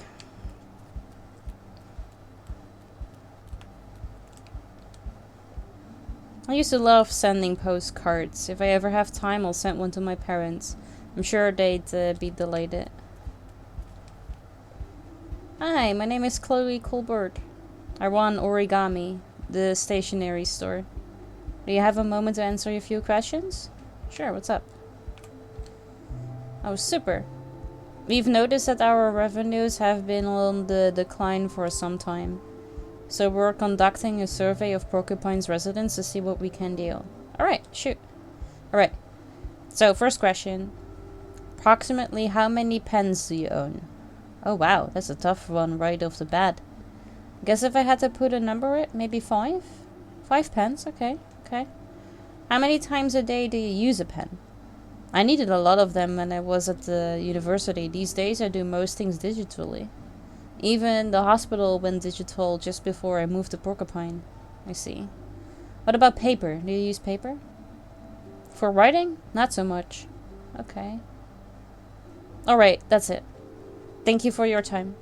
I used to love sending postcards. If I ever have time, I'll send one to my parents. I'm sure they'd be delighted. Hi, my name is Chloe Colbert. I run Origami, the stationery store. Do you have a moment to answer a few questions? Sure, what's up? Oh, super. We've noticed that our revenues have been on the decline for some time. So we're conducting a survey of Porcupine's residents to see what we can do. Alright, shoot. Alright. So, first question. Approximately how many pens do you own? Oh wow, that's a tough one right off the bat. Guess if I had to put a number it, maybe 5? 5 pens, okay, okay. How many times a day do you use a pen? I needed a lot of them when I was at the university. These days I do most things digitally. Even the hospital went digital just before I moved to Porcupine. I see. What about paper? Do you use paper? For writing? Not so much. Okay. Alright, that's it. Thank you for your time.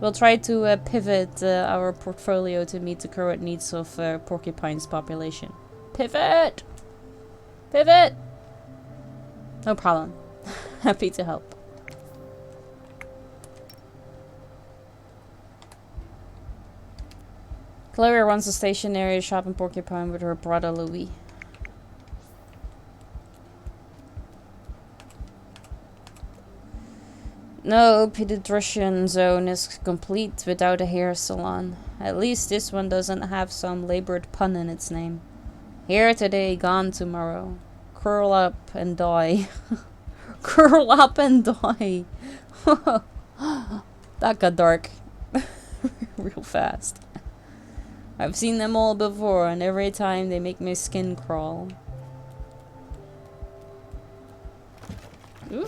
We'll try to pivot our portfolio to meet the current needs of Porcupine's population. Pivot! Pivot! No problem. Happy to help. Chloe runs a stationery shop in Porcupine with her brother Louis. No pediatrician zone is complete without a hair salon. At least this one doesn't have some labored pun in its name. Here today, gone tomorrow. Curl up and die. Curl up and die. That got dark. Real fast. I've seen them all before, and every time they make my skin crawl. Ooh.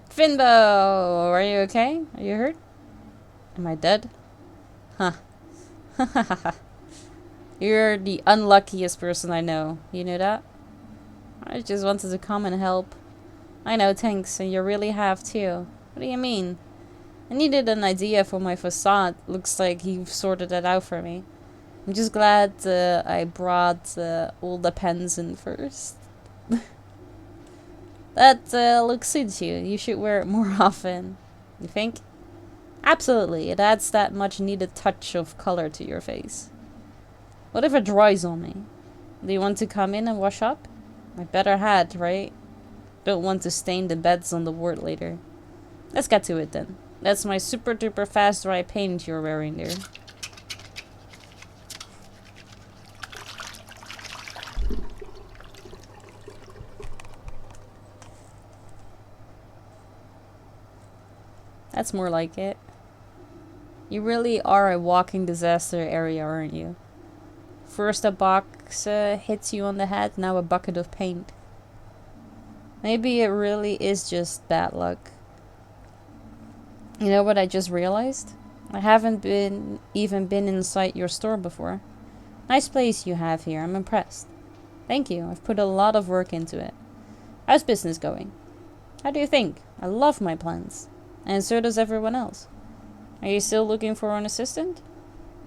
Finbo! Are you okay? Are you hurt? Am I dead? Huh. You're the unluckiest person I know. You know that? I just wanted to come and help. I know, thanks, and you really have too. What do you mean? I needed an idea for my facade. Looks like you've sorted it out for me. I'm just glad I brought all the pens in first. That look suits you. You should wear it more often. You think? Absolutely. It adds that much needed touch of color to your face. What if it dries on me? Do you want to come in and wash up? I better had, right? Don't want to stain the beds on the ward later. Let's get to it then. That's my super duper fast dry paint you're wearing there. That's more like it. You really are a walking disaster area, aren't you? First a box hits you on the head, now a bucket of paint. Maybe it really is just bad luck. You know what I just realized? I haven't even been inside your store before. Nice place you have here, I'm impressed. Thank you, I've put a lot of work into it. How's business going? How do you think? I love my plants. And so does everyone else. Are you still looking for an assistant?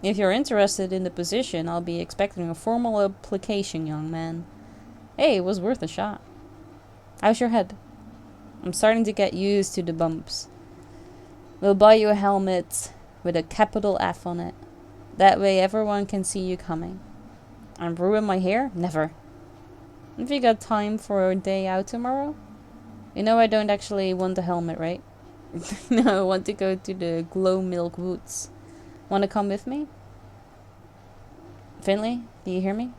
If you're interested in the position, I'll be expecting a formal application, young man. Hey, it was worth a shot. How's your head? I'm starting to get used to the bumps. We'll buy you a helmet with a capital F on it. That way everyone can see you coming. And ruin my hair? Never. Have you got time for a day out tomorrow? You know I don't actually want the helmet, right? No, I want to go to the Glow Milk Woods. Want to come with me? Finley, do you hear me?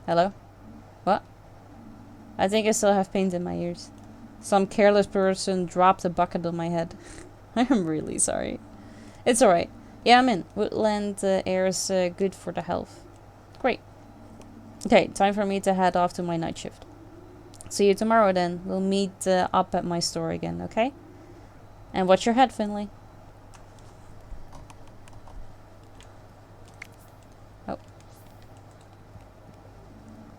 Hello? What? I think I still have paint in my ears. Some careless person dropped a bucket on my head. I am really sorry. It's alright. Yeah, I'm in. Woodland air is good for the health. Great. Okay, time for me to head off to my night shift. See you tomorrow then. We'll meet up at my store again, okay? And watch your head, Finley. Oh.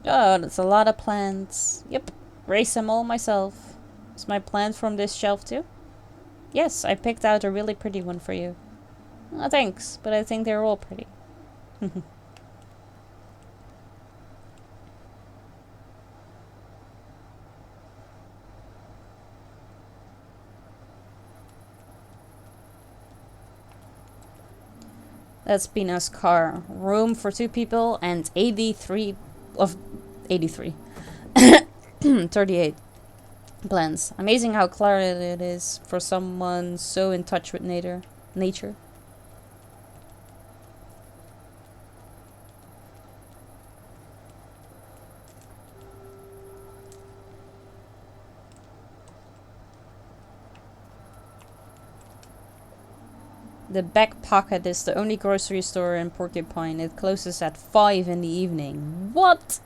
Oh, that's a lot of plants. Yep. Raise them all myself. Is my plant from this shelf too? Yes, I picked out a really pretty one for you. Oh, thanks, but I think they're all pretty. That's Pina's car. Room for 2 people and 83 of 83. 38 plants. Amazing how clear it is for someone so in touch with nature. The Back Pocket is the only grocery store in Porcupine. It closes at 5 in the evening. What?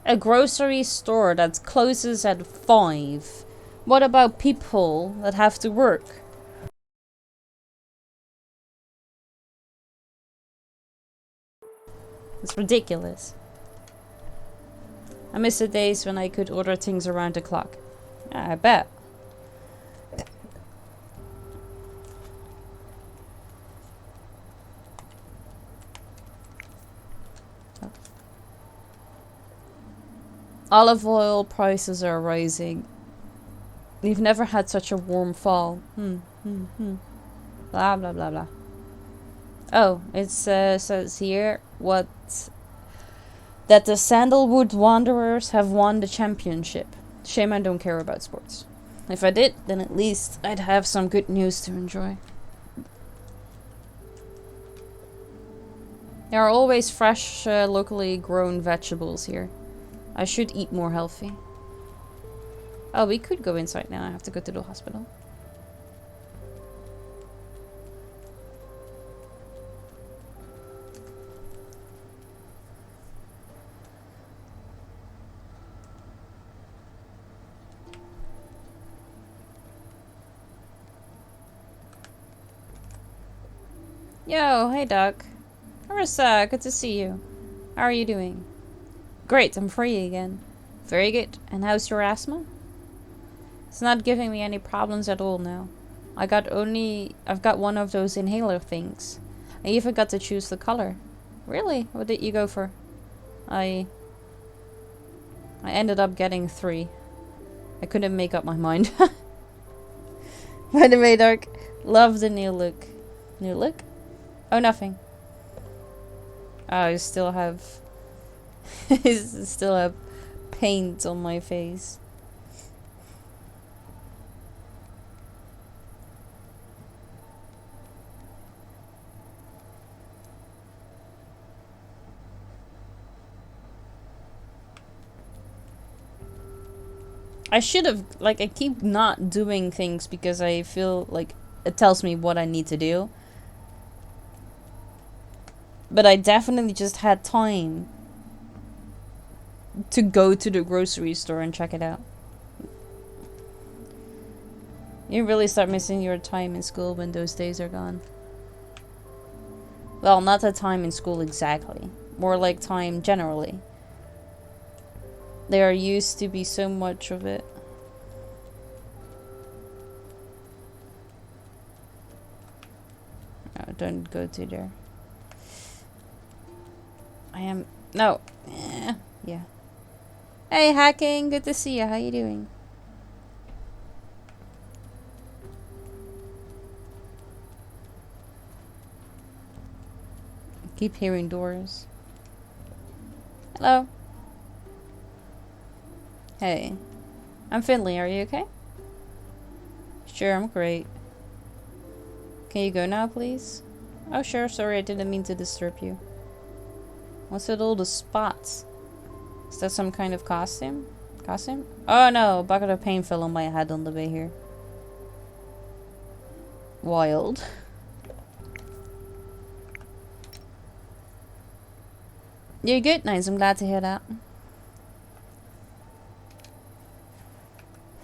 A grocery store that closes at 5? What about people that have to work? It's ridiculous. I miss the days when I could order things around the clock. Yeah, I bet. Olive oil prices are rising. We've never had such a warm fall. Blah, blah, blah, blah. Oh, it says here that the Sandalwood Wanderers have won the championship. Shame I don't care about sports. If I did, then at least I'd have some good news to enjoy. There are always fresh, locally grown vegetables here. I should eat more healthy. Oh, we could go inside now. I have to go to the hospital. Yo, hey Doc. Marissa, good to see you. How are you doing? Great, I'm free again. Very good. And how's your asthma? It's not giving me any problems at all now. I've got one of those inhaler things. I even got to choose the color. Really? What did you go for? I ended up getting 3. I couldn't make up my mind. By the way, Dark, love the new look. New look? Oh, nothing. Oh, I still have paint on my face. I should have, like, I keep not doing things because I feel like it tells me what I need to do. But I definitely just had time to go to the grocery store and check it out. You really start missing your time in school when those days are gone. Well, not the time in school exactly. More like time generally. There used to be so much of it. Oh, don't go to there. No. Yeah. Hey, Hacking. Good to see you. How you doing? Keep hearing doors. Hello. Hey. I'm Finley. Are you okay? Sure, I'm great. Can you go now, please? Oh, sure. Sorry, I didn't mean to disturb you. What's with all the spots? Is that some kind of costume? Costume? Oh no, a bucket of paint fell on my head on the way here. Wild. You're good? Nice, I'm glad to hear that.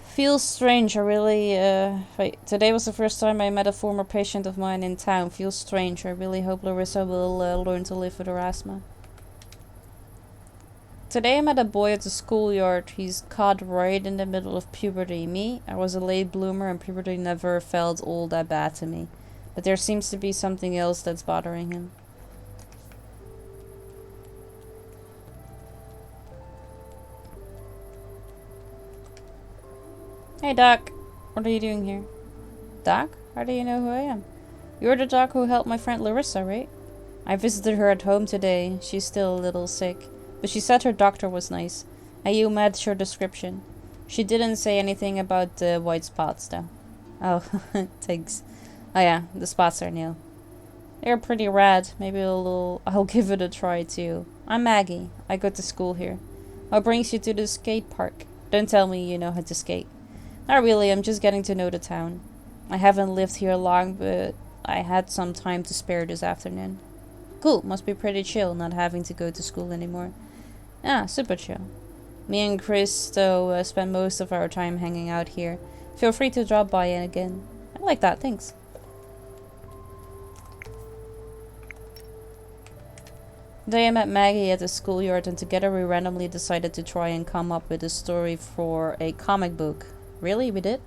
Feels strange, I really, today was the first time I met a former patient of mine in town. Feels strange, I really hope Larissa will learn to live with her asthma. Today I met a boy at the schoolyard. He's caught right in the middle of puberty. Me, I was a late bloomer and puberty never felt all that bad to me. But there seems to be something else that's bothering him. Hey Doc, what are you doing here? Doc? How do you know who I am? You're the doc who helped my friend Larissa, right? I visited her at home today. She's still a little sick, but she said her doctor was nice. And you matched her description. She didn't say anything about the white spots though. Oh, thanks. Oh yeah, the spots are new. They're pretty rad. Maybe I'll give it a try too. I'm Maggie. I go to school here. What brings you to the skate park? Don't tell me you know how to skate. Not really, I'm just getting to know the town. I haven't lived here long, but I had some time to spare this afternoon. Cool, must be pretty chill not having to go to school anymore. Ah, super chill. Me and Christo spend most of our time hanging out here. Feel free to drop by in again. I like that, thanks. Today I met Maggie at the schoolyard and together we randomly decided to try and come up with a story for a comic book. Really? We did?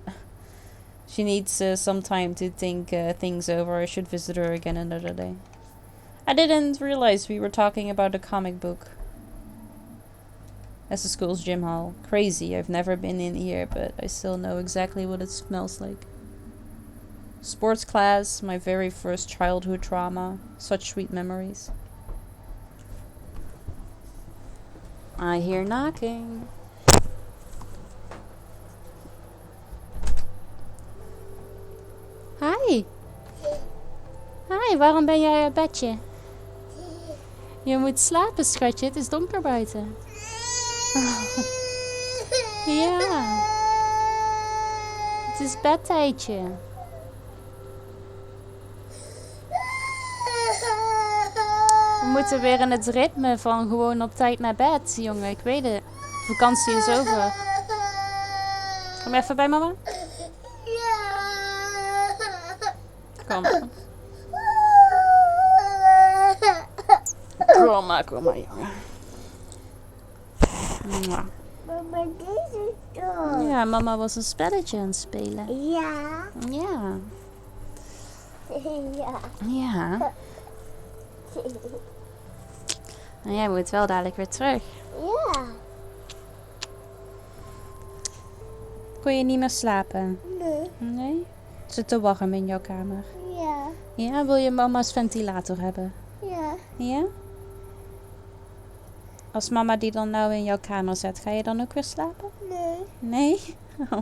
She needs some time to think things over. I should visit her again another day. I didn't realize we were talking about a comic book. That's the school's gym hall. Crazy, I've never been in here, but I still know exactly what it smells like. Sports class, my very first childhood trauma. Such sweet memories. I hear knocking. Hi. Hi, waarom ben jij uit bedje? Je moet slapen, schatje. Het is donker buiten. Ja. Het is bedtijdje. We moeten weer in het ritme van gewoon op tijd naar bed, jongen. Ik weet het. Vakantie is over. Kom je even bij mama? Kom maar. Kom maar, jongen. Mama, deze is toch? Ja, mama was een spelletje aan het spelen. Ja. Ja. Ja. Ja. En jij moet wel dadelijk weer terug. Ja. Kon je niet meer slapen? Nee. Nee? Is het te warm in jouw kamer? Ja. Ja, wil je mama's ventilator hebben? Ja. Ja? Als mama die dan nou in jouw kamer zet, ga je dan ook weer slapen? Nee. Nee? Oh.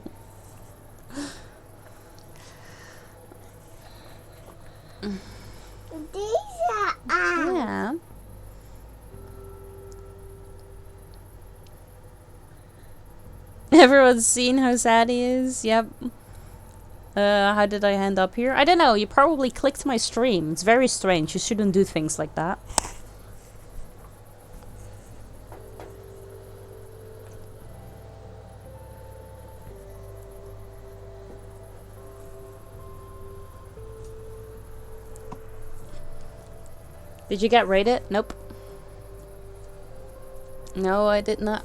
Deze aan. Ja. Everyone's seen how sad he is? Yep. How did I end up here? I don't know. You probably clicked my stream. It's very strange. You shouldn't do things like that. Did you get rated? Nope. No, I did not.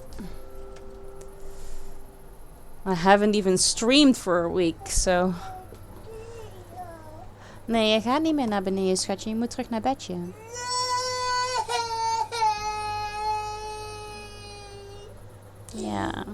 I haven't even streamed for a week, so... Nee, je gaat niet meer naar beneden, schatje. Je moet terug naar bedje. Ja.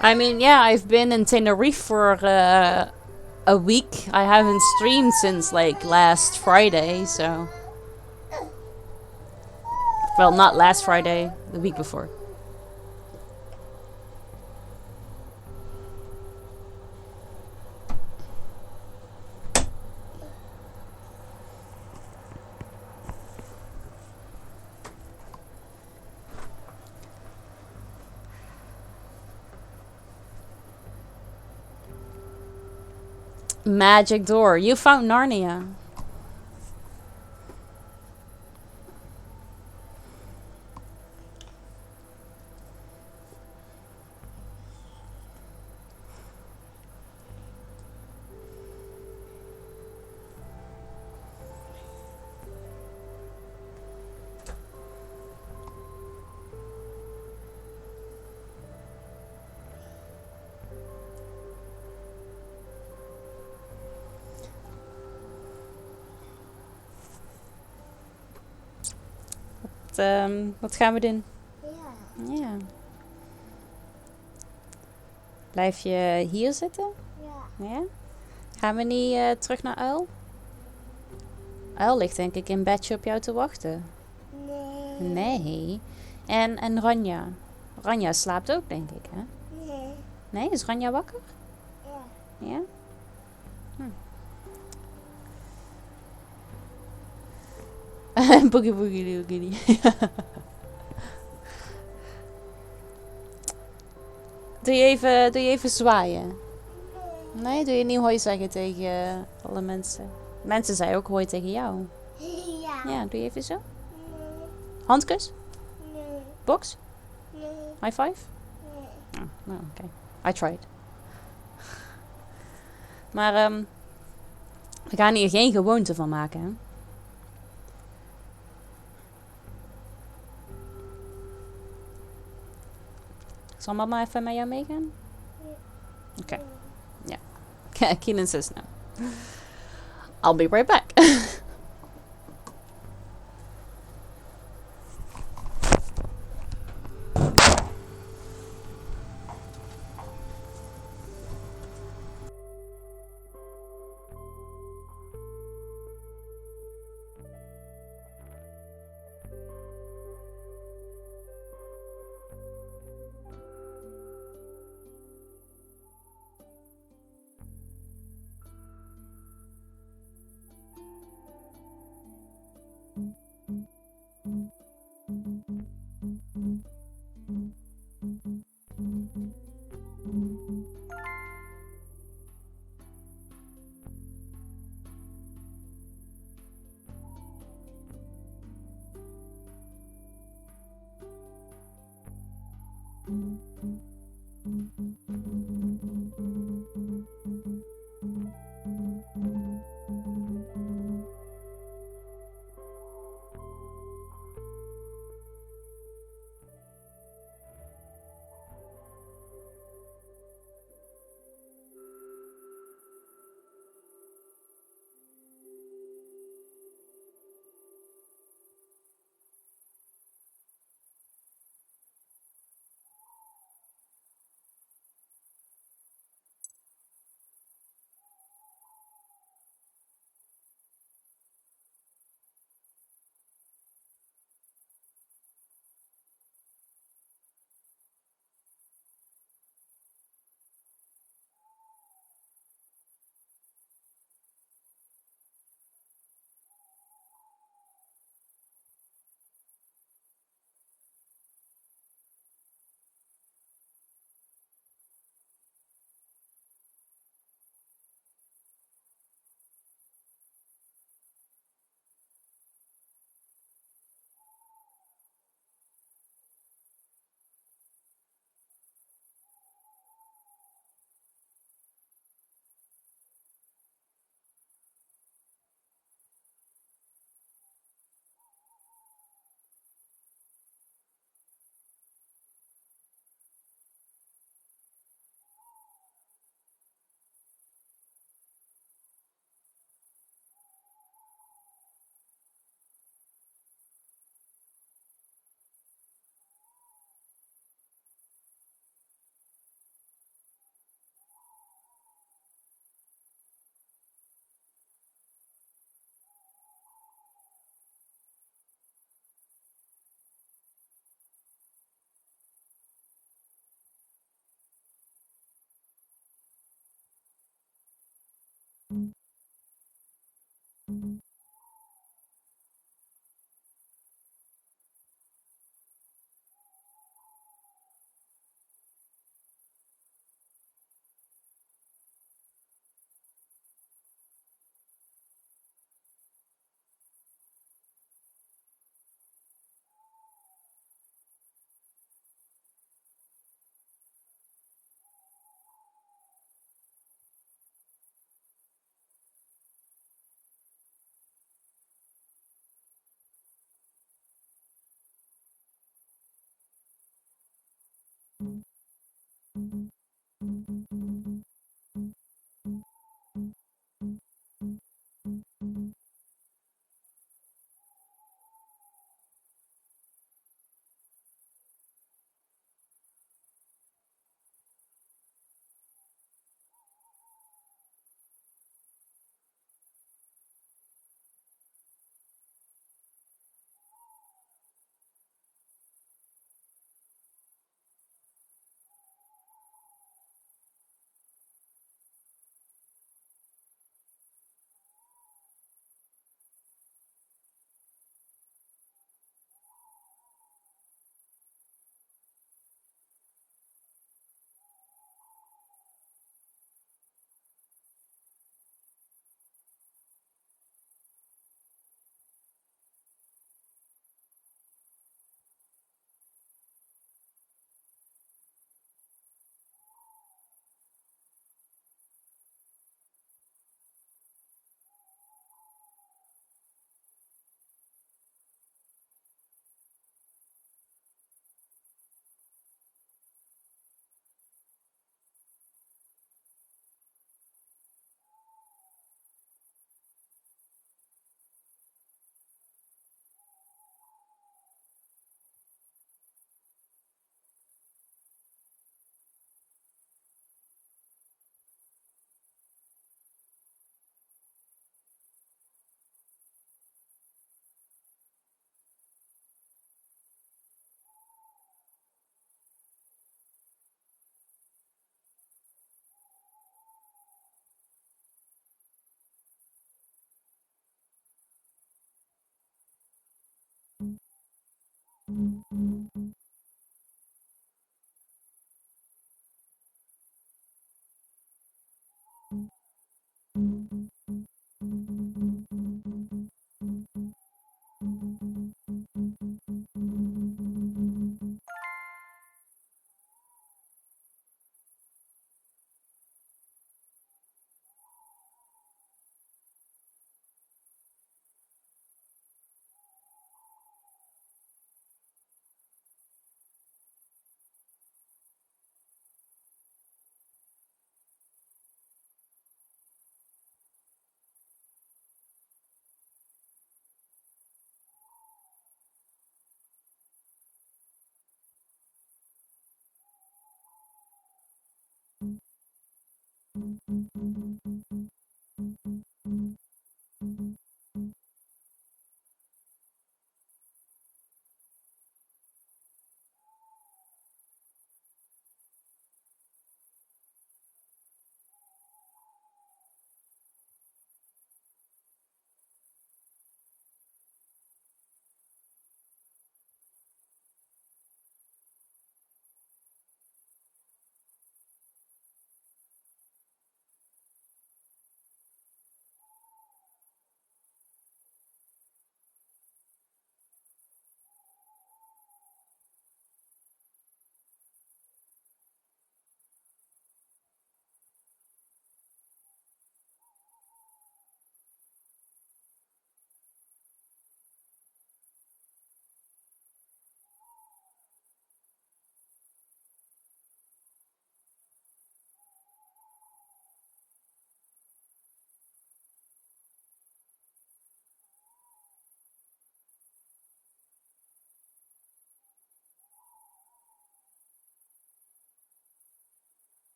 I mean, yeah, I've been in Tenerife for a week. I haven't streamed since like last Friday, so... Well, not last Friday, the week before. Magic door. You found Narnia. wat gaan we doen? Ja. Ja. Blijf je hier zitten? Ja. Ja? Gaan we niet terug naar Uil? Uil ligt denk ik in bedje op jou te wachten. Nee. Nee. En Ranja? Ranja slaapt ook, denk ik, hè? Nee. Nee, is Ranja wakker? Ja. Ja? Boogie boogie boogie. Doe je even zwaaien? Nee, doe je niet hoi zeggen tegen alle mensen? Mensen zeiden ook hoi tegen jou. Ja. Ja, doe je even zo. Nee. Handkus? Nee. Box? Nee. High five? Nee. Oh, nou, oké. I tried. Maar we gaan hier geen gewoonte van maken, hè? Zal mama even met jou meegaan? Oké. Ja. Keenan says no. I'll be right back.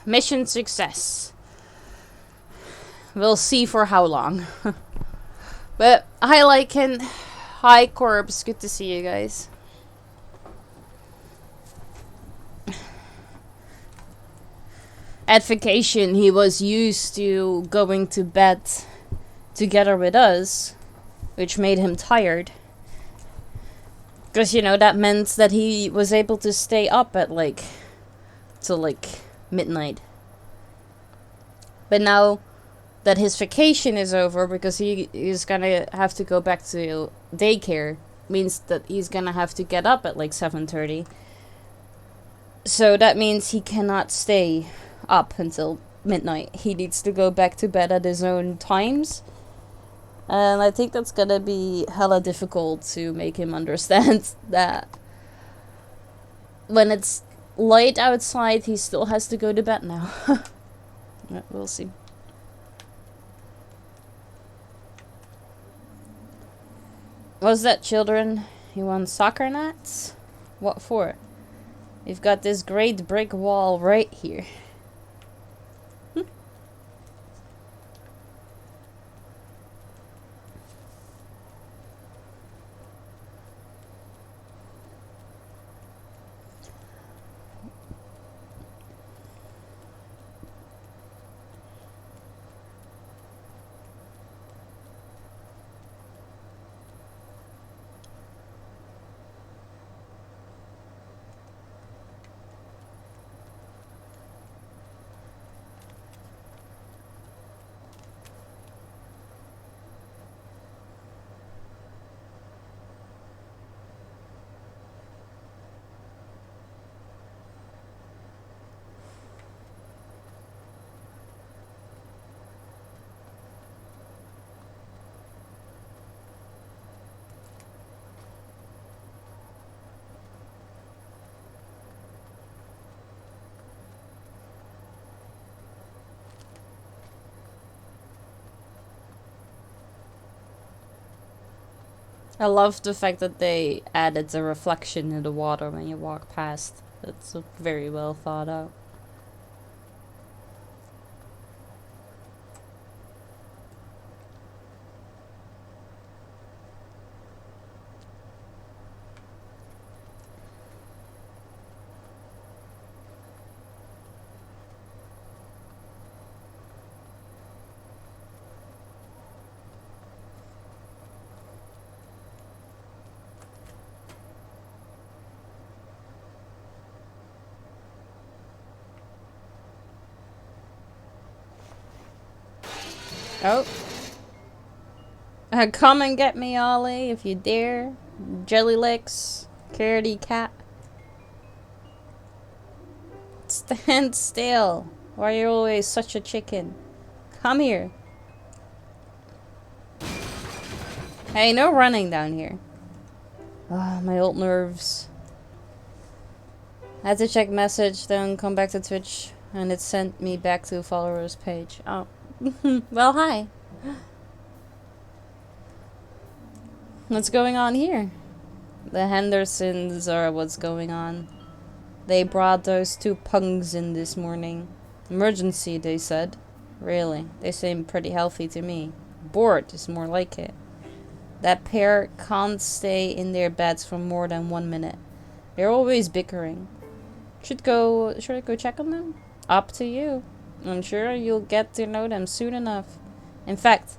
Mission success. We'll see for how long. But hi Lycan. Hi Corpse. Good to see you guys. At vacation, he was used to going to bed together with us, which made him tired. Because, you know, that meant that he was able to stay up at like till like midnight. But now that his vacation is over, because he is gonna have to go back to daycare, means that he's gonna have to get up at like 7:30. So that means he cannot stay up until midnight. He needs to go back to bed at his own times. And I think that's gonna be hella difficult to make him understand that when it's light outside, he still has to go to bed now. Yeah, we'll see. What's that, children? You want soccer nets? What for? We've got this great brick wall right here. I love the fact that they added the reflection in the water when you walk past. That's very well thought out. Oh. Come and get me, Ollie, if you dare. Jelly licks. Carroty cat. Stand still. Why are you always such a chicken? Come here. Hey, no running down here. Ah, my old nerves. I had to check message, then come back to Twitch, and it sent me back to followers page. Oh. Well, hi. What's going on here? The Hendersons are what's going on. They brought those two punks in this morning. Emergency, they said. Really, they seem pretty healthy to me. Bored is more like it. That pair can't stay in their beds for more than 1 minute. They're always bickering. Should I go check on them? Up to you. I'm sure you'll get to know them soon enough. In fact,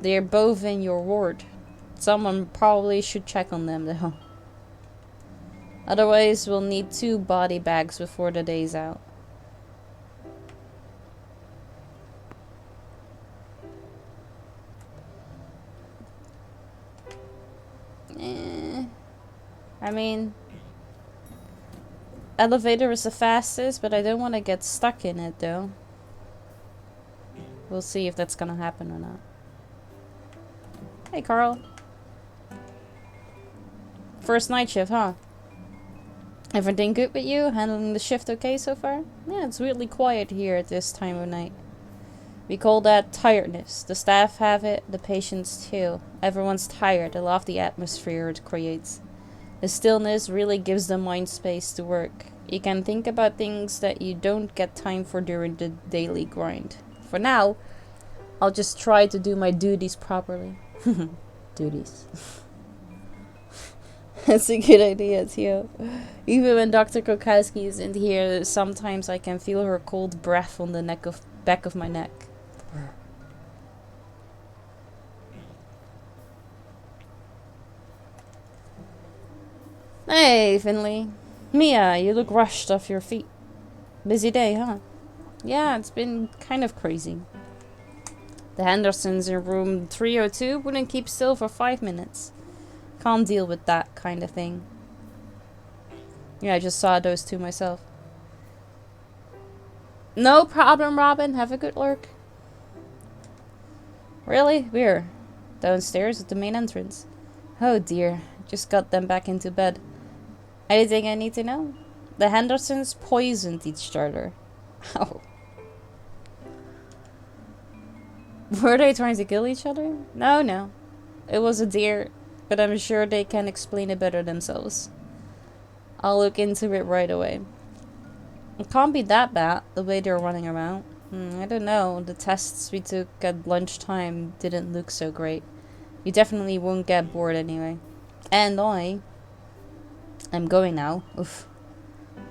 they're both in your ward. Someone probably should check on them though. Otherwise, we'll need 2 body bags before the day's out. I mean, elevator is the fastest, but I don't want to get stuck in it though. We'll see if that's gonna happen or not. Hey, Carl. First night shift, huh? Everything good with you? Handling the shift okay so far? Yeah, it's weirdly quiet here at this time of night. We call that tiredness. The staff have it, the patients too. Everyone's tired. I love the atmosphere it creates. The stillness really gives the mind space to work. You can think about things that you don't get time for during the daily grind. For now, I'll just try to do my duties properly. Duties. That's a good idea too. Even when Dr. Krokowski isn't here, sometimes I can feel her cold breath on the back of my neck. Hey, Finley. Mia, you look rushed off your feet. Busy day, huh? Yeah, it's been kind of crazy. The Hendersons in room 302 wouldn't keep still for 5 minutes. Can't deal with that kind of thing. Yeah, I just saw those two myself. No problem, Robin. Have a good lurk. Really? We're downstairs at the main entrance. Oh dear. Just got them back into bed. Anything I need to know? The Hendersons poisoned each other. Ow. Were they trying to kill each other? No. It was a deer, but I'm sure they can explain it better themselves. I'll look into it right away. It can't be that bad, the way they're running around. I don't know, the tests we took at lunchtime didn't look so great. You definitely won't get bored anyway. And I'm going now. Oof.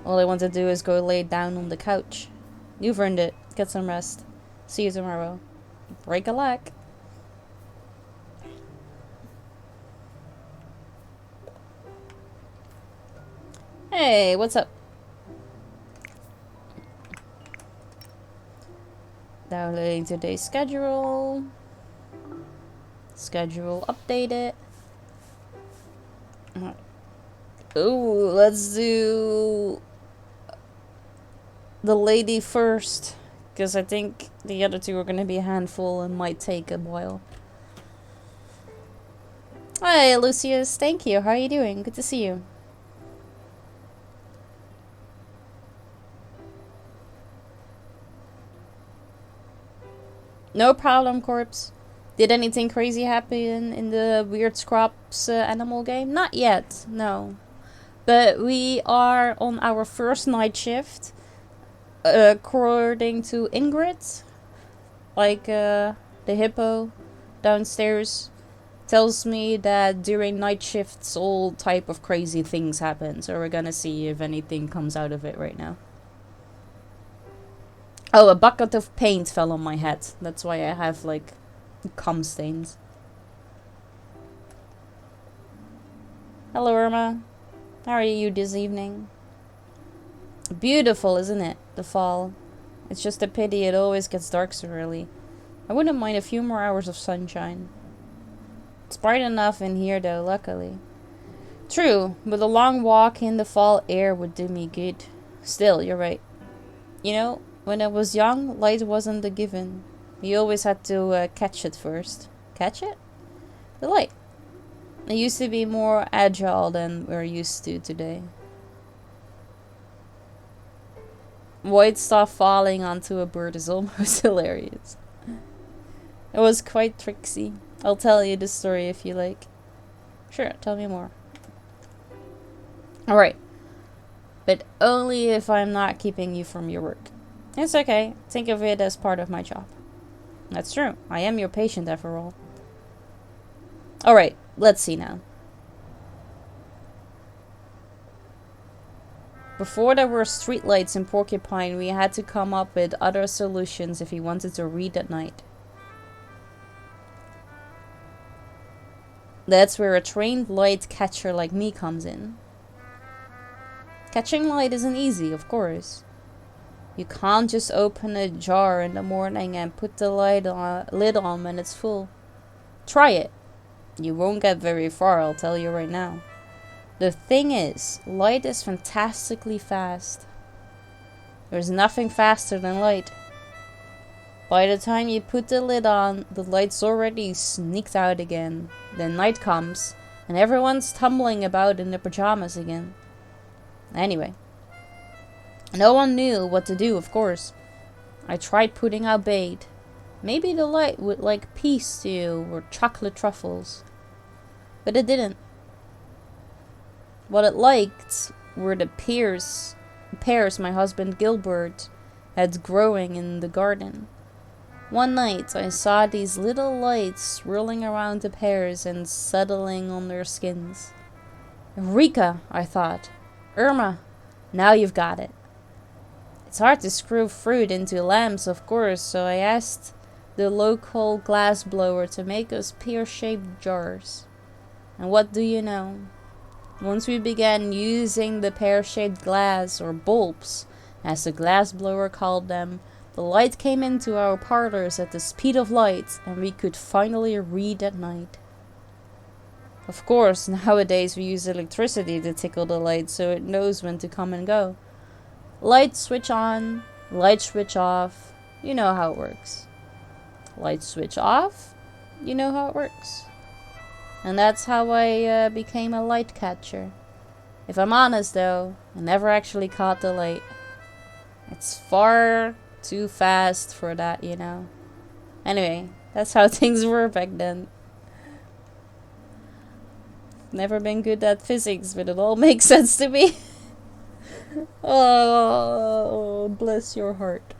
All I want to do is go lay down on the couch. You've earned it. Get some rest. See you tomorrow. Break a leg. Hey, what's up? Downloading today's schedule. Schedule updated. Ooh, let's do the lady first, because I think the other two are going to be a handful and might take a while. Hi, Lucius. Thank you. How are you doing? Good to see you. No problem, Corpse. Did anything crazy happen in the Weird Scraps animal game? Not yet, no. But we are on our first night shift. According to Ingrid, like the hippo downstairs, tells me that during night shifts all type of crazy things happen. So we're gonna see if anything comes out of it right now. Oh, a bucket of paint fell on my head. That's why I have like cum stains. Hello, Irma. How are you this evening? Beautiful, isn't it? The fall. It's just a pity it always gets dark so early. I wouldn't mind a few more hours of sunshine. It's bright enough in here though, luckily. True, but a long walk in the fall air would do me good. Still, you're right. You know, when I was young, light wasn't a given. You always had to catch it first. Catch it? The light. I used to be more agile than we're used to today. White stuff falling onto a bird is almost hilarious. It was quite tricksy. I'll tell you the story if you like. Sure, tell me more. Alright. But only if I'm not keeping you from your work. It's okay. Think of it as part of my job. That's true. I am your patient after all. Alright, let's see now. Before there were streetlights in Porcupine, we had to come up with other solutions if we wanted to read at night. That's where a trained light catcher like me comes in. Catching light isn't easy, of course. You can't just open a jar in the morning and put the lid on when it's full. Try it. You won't get very far, I'll tell you right now. The thing is, light is fantastically fast. There's nothing faster than light. By the time you put the lid on, the light's already sneaked out again. Then night comes, and everyone's tumbling about in their pajamas again. Anyway. No one knew what to do, of course. I tried putting out bait. Maybe the light would like peace stew or chocolate truffles. But it didn't. What it liked were the pears my husband Gilbert had growing in the garden. One night I saw these little lights swirling around the pears and settling on their skins. Eureka, I thought. Irma, now you've got it. It's hard to screw fruit into lamps, of course, so I asked the local glass blower to make us pear-shaped jars. And what do you know? Once we began using the pear-shaped glass, or bulbs, as the glass blower called them, the light came into our parlors at the speed of light, and we could finally read at night. Of course, nowadays we use electricity to tickle the light so it knows when to come and go. Light switch on, light switch off, you know how it works. Light switch off, you know how it works. And that's how I became a light catcher. If I'm honest though, I never actually caught the light. It's far too fast for that, you know. Anyway, that's how things were back then. Never been good at physics, but it all makes sense to me. Oh, bless your heart.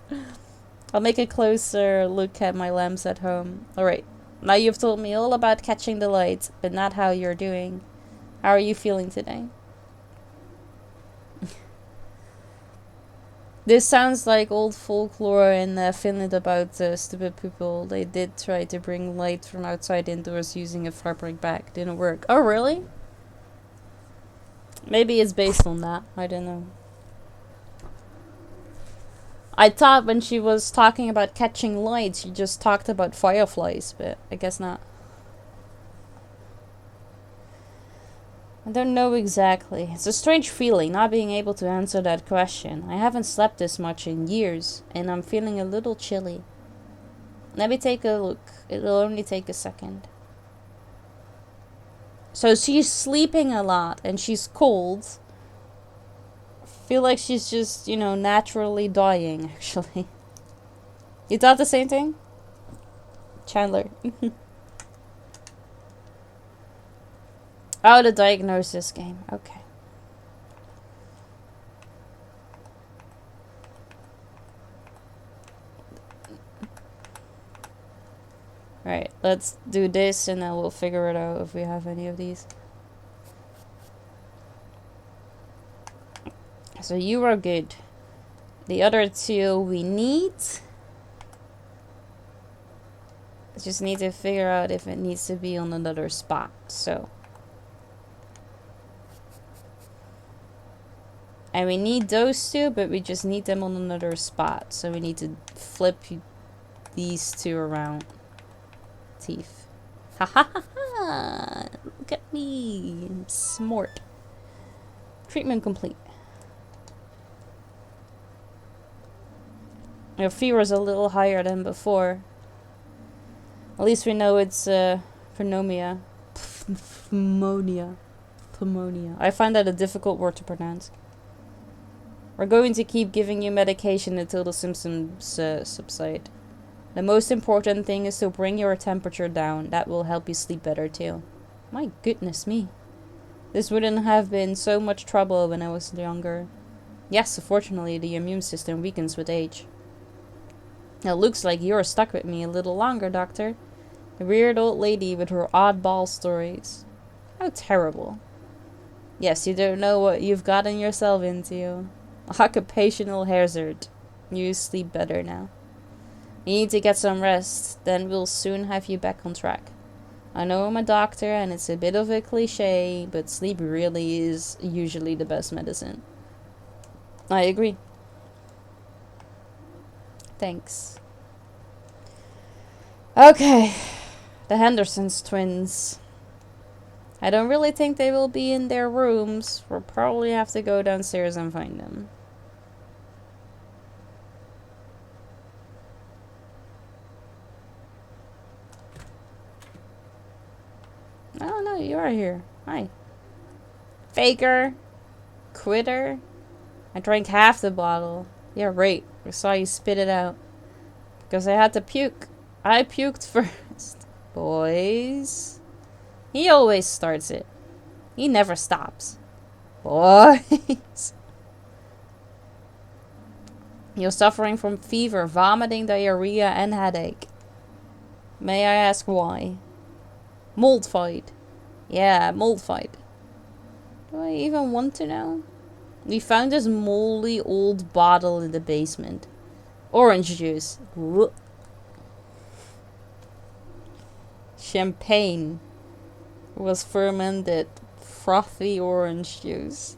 I'll make a closer look at my lamps at home. Alright, now you've told me all about catching the light, but not how you're doing. How are you feeling today? This sounds like old folklore in Finland about stupid people. They did try to bring light from outside indoors using a fabric bag. Didn't work. Oh, really? Maybe it's based on that. I don't know. I thought when she was talking about catching light, she just talked about fireflies, but I guess not. I don't know exactly. It's a strange feeling, not being able to answer that question. I haven't slept this much in years, and I'm feeling a little chilly. Let me take a look. It'll only take a second. So she's sleeping a lot, and she's cold. Feel like she's just, you know, naturally dying, actually. You thought the same thing? Chandler. Oh, the diagnosis game. Okay. Right, let's do this and then we'll figure it out if we have any of these. So you are good. The other two we need. Just need to figure out if it needs to be on another spot. So. And we need those two, but we just need them on another spot. So we need to flip these two around. Teeth. Ha ha ha ha! Look at me. I'm smart. Treatment complete. Your fever's a little higher than before. At least we know it's pneumonia. Pneumonia. Pneumonia. I find that a difficult word to pronounce. We're going to keep giving you medication until the symptoms subside. The most important thing is to bring your temperature down. That will help you sleep better too. My goodness me. This wouldn't have been so much trouble when I was younger. Yes, unfortunately, the immune system weakens with age. It looks like you're stuck with me a little longer, Doctor. The weird old lady with her oddball stories. How terrible. Yes, you don't know what you've gotten yourself into. Occupational hazard. You sleep better now. You need to get some rest, then we'll soon have you back on track. I know I'm a doctor and it's a bit of a cliche, but sleep really is usually the best medicine. I agree. Thanks. Okay. The Hendersons twins. I don't really think they will be in their rooms. We'll probably have to go downstairs and find them. Oh no, you are here. Hi. Faker. Quitter. I drank half the bottle. Yeah, right. I saw you spit it out. Because I had to puke. I puked first. Boys. He always starts it. He never stops. Boys. You're suffering from fever, vomiting, diarrhea, and headache. May I ask why? Mold fight. Yeah, mold fight. Do I even want to know? We found this moldy old bottle in the basement. Orange juice. Whoop. Champagne. Was fermented. Frothy orange juice.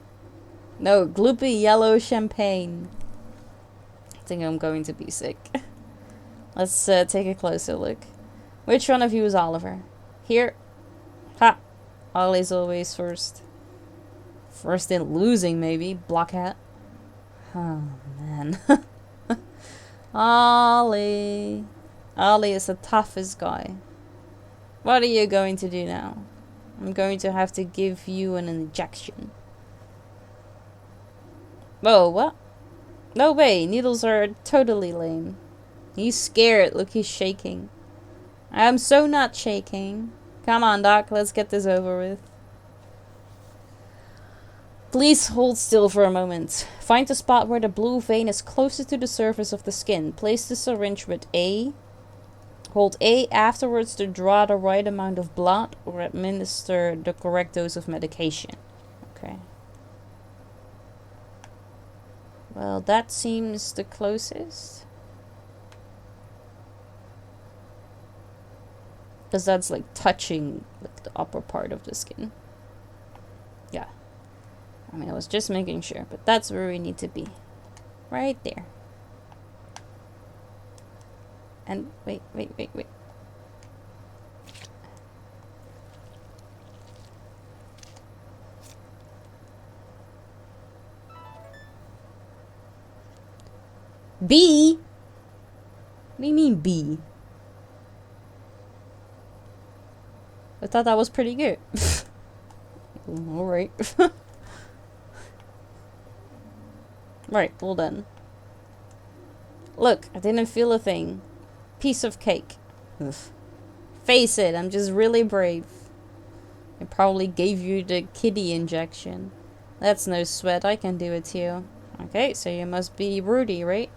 No, gloopy yellow champagne. I think I'm going to be sick. Let's take a closer look. Which one of you is Oliver? Here. Ha! Ollie's always first. First in losing, maybe. Blockhat. Oh, man. Ollie. Ollie is the toughest guy. What are you going to do now? I'm going to have to give you an injection. Whoa, what? No way, needles are totally lame. He's scared, look, he's shaking. I'm so not shaking. Come on, Doc, let's get this over with. Please hold still for a moment. Find the spot where the blue vein is closest to the surface of the skin. Place the syringe with A. Hold A afterwards to draw the right amount of blood or administer the correct dose of medication. Okay. Well, that seems the closest. Because that's like touching like the upper part of the skin. Yeah. I mean, I was just making sure, but that's where we need to be. Right there. And wait. B? What do you mean B? I thought that was pretty good. Alright. Right, well done. Look, I didn't feel a thing. Piece of cake. Ugh. Face it, I'm just really brave. It probably gave you the kitty injection. That's no sweat, I can do it too. Okay, so you must be Rudy, right?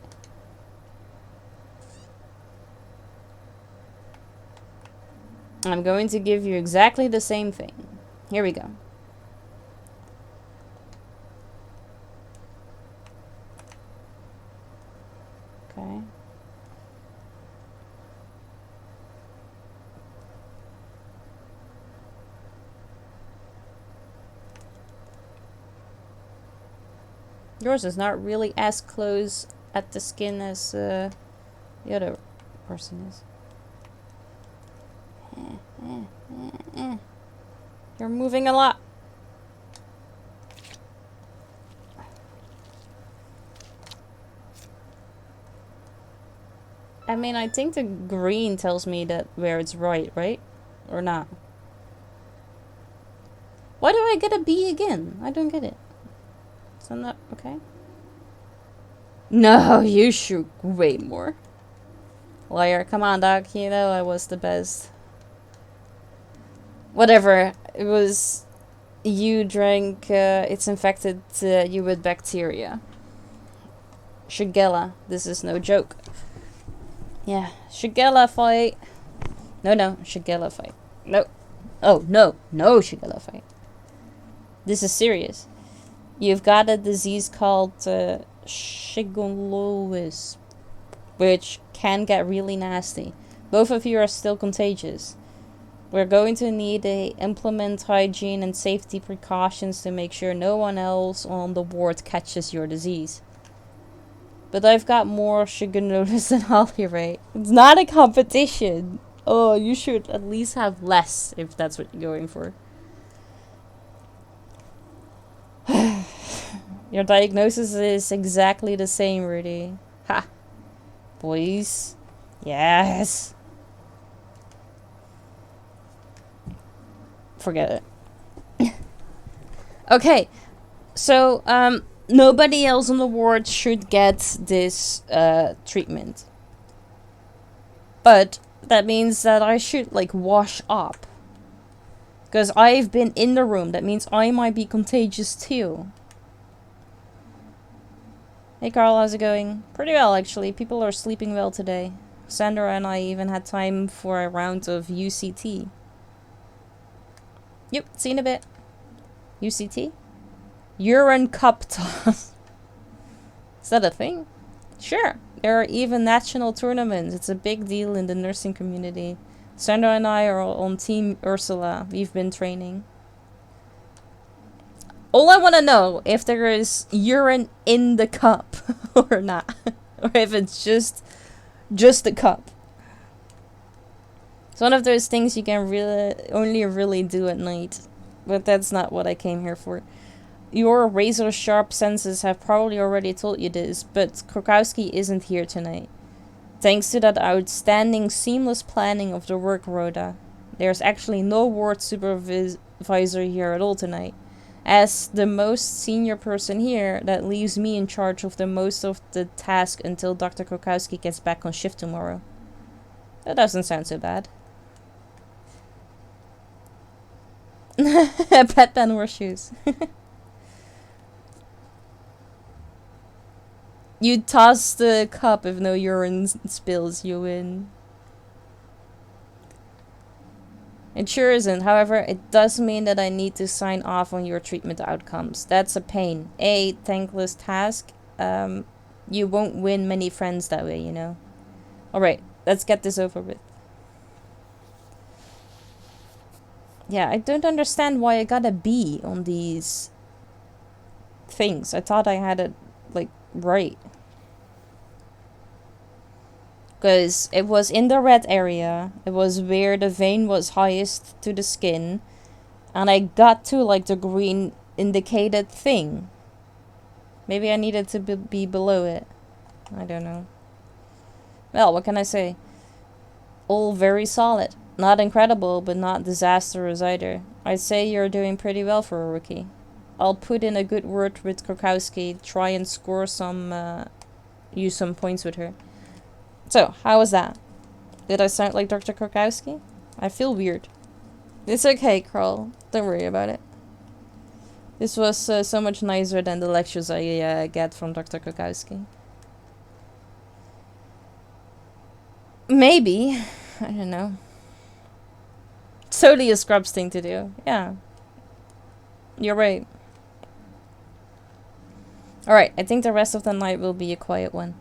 I'm going to give you exactly the same thing. Here we go. Okay. Yours is not really as close at the skin as the other person is. You're moving a lot. I mean, I think the green tells me that where it's right? Or not? Why do I get a B again? I don't get it. Is that not okay? No, you shoot way more. Liar, come on, Doc. You know I was the best. Whatever. It was... You drank... it's infected you with bacteria. Shigella. This is no joke. Yeah. Shigella fight. No, Shigella fight. No. Oh, no. No Shigella fight. This is serious. You've got a disease called Shigellosis, which can get really nasty. Both of you are still contagious. We're going to need to implement hygiene and safety precautions to make sure no one else on the ward catches your disease. But I've got more Shigellosis than Holly, right? It's not a competition. Oh, you should at least have less if that's what you're going for. Your diagnosis is exactly the same, Rudy. Ha! Boys. Yes! Forget it. Okay. So, nobody else on the ward should get this, treatment. But, that means that I should, like, wash up. Because I've been in the room. That means I might be contagious too. Hey Carl, how's it going? Pretty well, actually. People are sleeping well today. Sandra and I even had time for a round of UCT. Yep, see you in a bit. UCT? Urine cup toss. Is that a thing? Sure. There are even national tournaments. It's a big deal in the nursing community. Sandra and I are on Team Ursula. We've been training. All I want to know if there is urine in the cup or not. Or if it's just a cup. It's one of those things you can only really do at night. But that's not what I came here for. Your razor sharp senses have probably already told you this, but Krokowski isn't here tonight. Thanks to that outstanding seamless planning of the work rota, there's actually no ward supervisor here at all tonight. As the most senior person here, that leaves me in charge of the most of the task until Dr. Krokowski gets back on shift tomorrow. That doesn't sound so bad. Pet pen horseshoes. You toss the cup if no urine spills, you win. It sure isn't. However, it does mean that I need to sign off on your treatment outcomes. That's a pain. A thankless task. You won't win many friends that way, you know. Alright, let's get this over with. Yeah, I don't understand why I got a B on these things. I thought I had it, like, right. Because it was in the red area. It was where the vein was highest to the skin. And I got to, like, the green indicated thing. Maybe I needed to be below it. I don't know. Well, what can I say? All very solid. Not incredible, but not disastrous either. I'd say you're doing pretty well for a rookie. I'll put in a good word with Krokowski. Try and score some, use some points with her. So, how was that? Did I sound like Dr. Krokowski? I feel weird. It's okay, Carl. Don't worry about it. This was so much nicer than the lectures I get from Dr. Kukowski. Maybe. I don't know. It's totally a Scrubs thing to do. Yeah. You're right. Alright, I think the rest of the night will be a quiet one.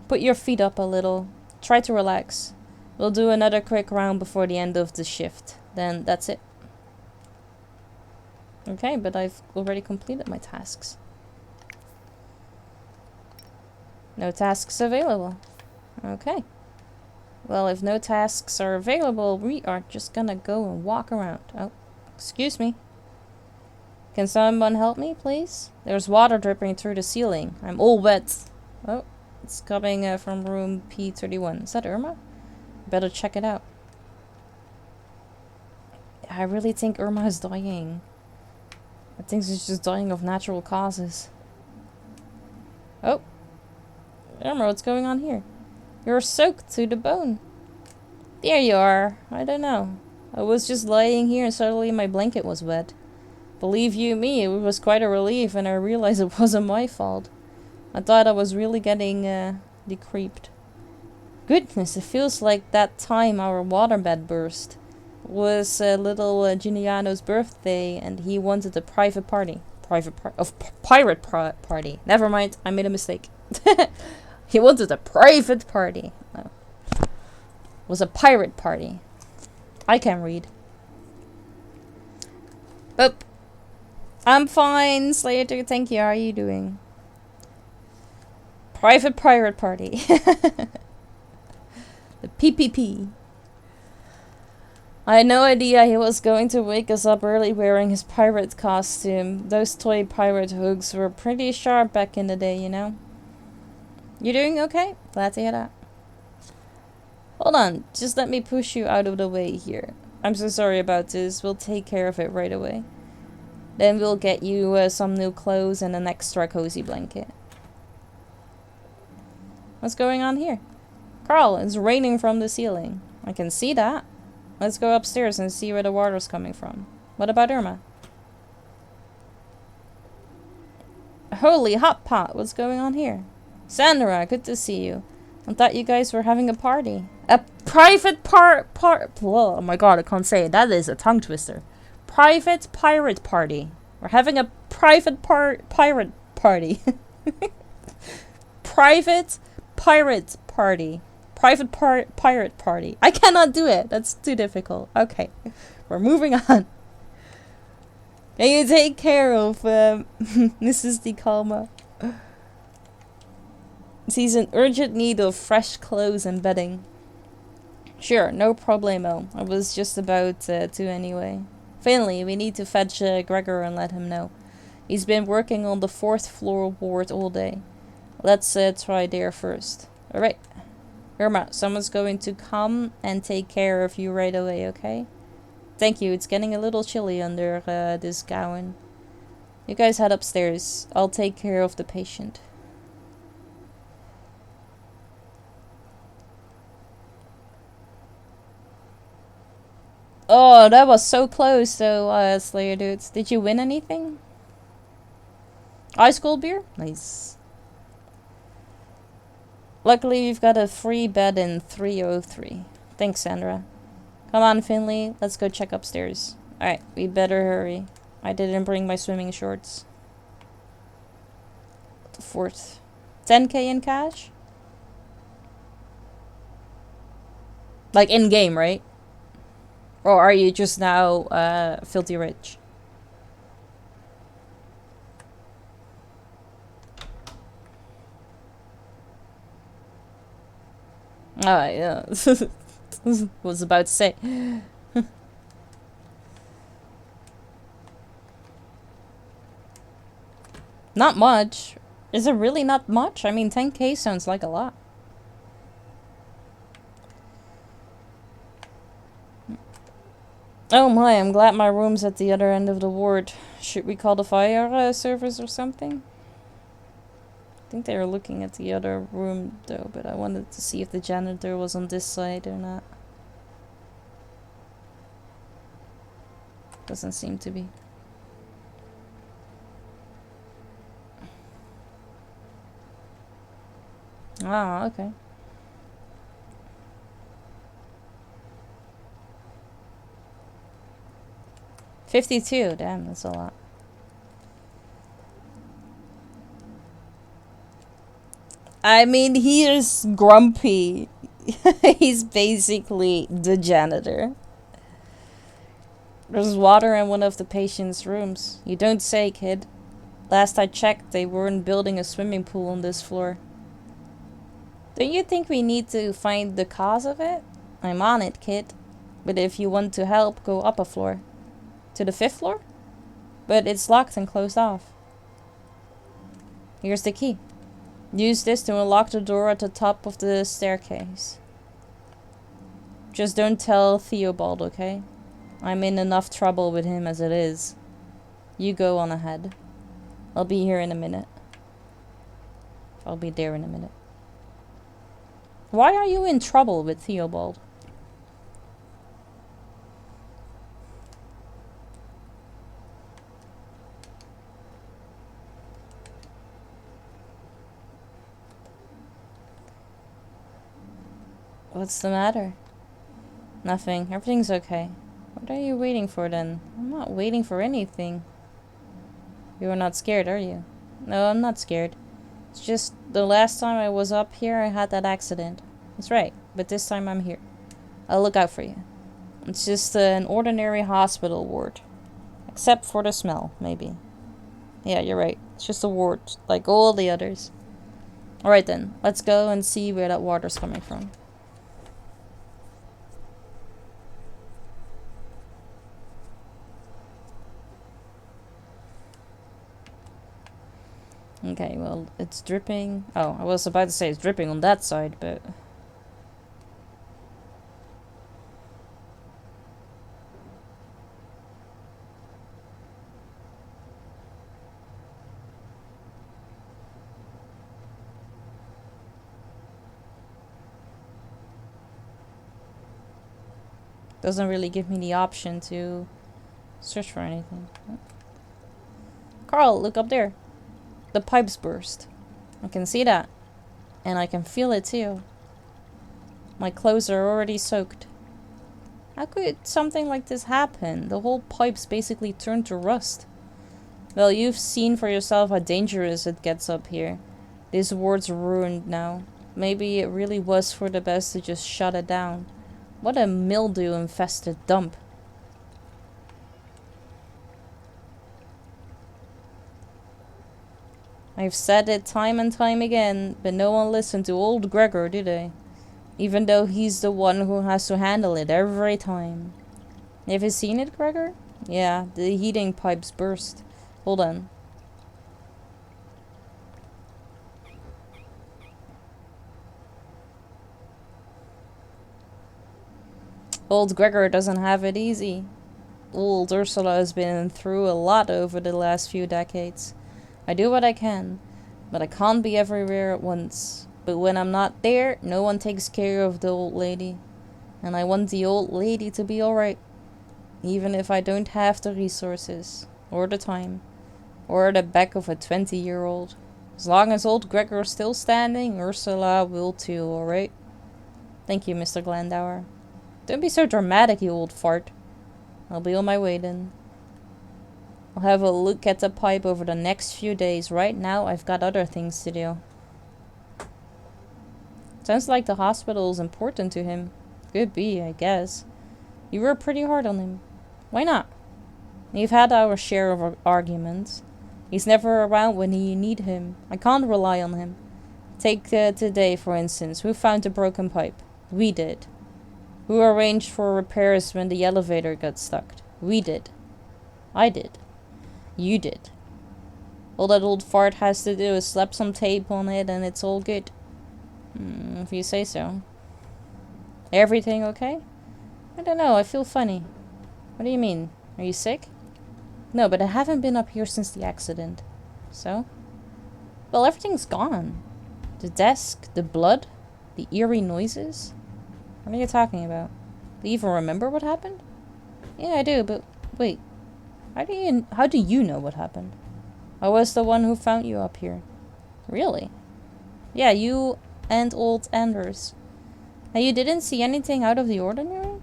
Put your feet up a little. Try to relax. We'll do another quick round before the end of the shift. Then that's it. Okay, but I've already completed my tasks. No tasks available. Okay. Well, if no tasks are available, we are just gonna go and walk around. Oh, excuse me. Can someone help me, please? There's water dripping through the ceiling. I'm all wet. Oh, it's coming from room P31. Is that Irma? Better check it out. I really think Irma is dying. I think she's just dying of natural causes. Oh. Irma, what's going on here? You're soaked to the bone. There you are. I don't know. I was just lying here and suddenly my blanket was wet. Believe you me, it was quite a relief and I realized it wasn't my fault. I thought I was really getting decreeped. Goodness, it feels like that time our waterbed burst. It was little Giuliano's birthday and he wanted a private party. Pirate party. Never mind, I made a mistake. He wanted a private party. No. It was a pirate party. I can read. Oh. I'm fine, Slater. Thank you. How are you doing? Private pirate party. The PPP. I had no idea he was going to wake us up early wearing his pirate costume. Those toy pirate hooks were pretty sharp back in the day, you know. You doing okay? Glad to hear that. Hold on, just let me push you out of the way here. I'm so sorry about this. We'll take care of it right away. Then we'll get you some new clothes and an extra cozy blanket. What's going on here? Carl, it's raining from the ceiling. I can see that. Let's go upstairs and see where the water's coming from. What about Irma? Holy hot pot, what's going on here? Sandra, good to see you. I thought you guys were having a party. A private oh my god, I can't say it. That is a tongue twister. Private pirate party. We're having a private pirate party. Private pirate party. Private pirate party. I cannot do it. That's too difficult. Okay. We're moving on. Can you take care of Mrs. DeCalma? She's in urgent need of fresh clothes and bedding. Sure, no problemo. I was just about to anyway. Finally, we need to fetch Gregor and let him know. He's been working on the 4th floor ward all day. Let's try there first. Alright. Irma, someone's going to come and take care of you right away, okay? Thank you, it's getting a little chilly under this gown. You guys head upstairs. I'll take care of the patient. Oh, that was so close though, Slayer dudes. Did you win anything? Ice cold beer? Nice. Luckily, you've got a free bed in 303. Thanks, Sandra. Come on, Finley. Let's go check upstairs. Alright, we better hurry. I didn't bring my swimming shorts. The 4th. 10k in cash? Like in-game, right? Or are you just now filthy rich? Oh, yeah. Was about to say. Not much. Is it really not much? I mean, 10k sounds like a lot. Oh my, I'm glad my room's at the other end of the ward. Should we call the fire service or something? I think they were looking at the other room though, but I wanted to see if the janitor was on this side or not. Doesn't seem to be. Oh, okay. $52. Damn, that's a lot. I mean, he is grumpy. He's basically the janitor. There's water in one of the patient's rooms. You don't say, kid. Last I checked, they weren't building a swimming pool on this floor. Don't you think we need to find the cause of it? I'm on it, kid. But if you want to help, go up a floor. To the 5th floor? But it's locked and closed off. Here's the key. Use this to unlock the door at the top of the staircase. Just don't tell Theobald, okay? I'm in enough trouble with him as it is. You go on ahead. I'll be here in a minute. I'll be there in a minute. Why are you in trouble with Theobald? What's the matter? Nothing. Everything's okay. What are you waiting for then? I'm not waiting for anything. You are not scared, are you? No, I'm not scared. It's just the last time I was up here, I had that accident. That's right, but this time I'm here. I'll look out for you. It's just an ordinary hospital ward. Except for the smell, maybe. Yeah, you're right. It's just a ward, like all the others. Alright then, let's go and see where that water's coming from. Okay, well, it's dripping. Oh, I was about to say it's dripping on that side, but... doesn't really give me the option to search for anything. Carl, look up there. The pipes burst. I can see that. And I can feel it too. My clothes are already soaked. How could something like this happen? The whole pipe's basically turned to rust. Well, you've seen for yourself how dangerous it gets up here. This ward's ruined now. Maybe it really was for the best to just shut it down. What a mildew-infested dump. I've said it time and time again, but no one listened to old Gregor, do they? Even though he's the one who has to handle it every time. Have you seen it, Gregor? Yeah, the heating pipes burst. Hold on. Old Gregor doesn't have it easy. Old Ursula has been through a lot over the last few decades. I do what I can, but I can't be everywhere at once. But when I'm not there, no one takes care of the old lady. And I want the old lady to be alright. Even if I don't have the resources, or the time, or the back of a 20-year-old. As long as old Gregor's still standing, Ursula will too, alright? Thank you, Mr. Glandauer. Don't be so dramatic, you old fart. I'll be on my way then. I'll have a look at the pipe over the next few days. Right now, I've got other things to do. Sounds like the hospital is important to him. Could be, I guess. You were pretty hard on him. Why not? We've had our share of arguments. He's never around when you need him. I can't rely on him. Take today, for instance. Who found the broken pipe? We did. Who arranged for repairs when the elevator got stuck? We did. I did. You did. All that old fart has to do is slap some tape on it and it's all good. If you say so. Everything okay? I don't know, I feel funny. What do you mean? Are you sick? No, but I haven't been up here since the accident. So? Well, everything's gone. The desk, the blood, the eerie noises. What are you talking about? Do you even remember what happened? Yeah, I do, but wait. How do you know what happened? I was the one who found you up here. Really? Yeah, you and old Anders. And you didn't see anything out of the ordinary?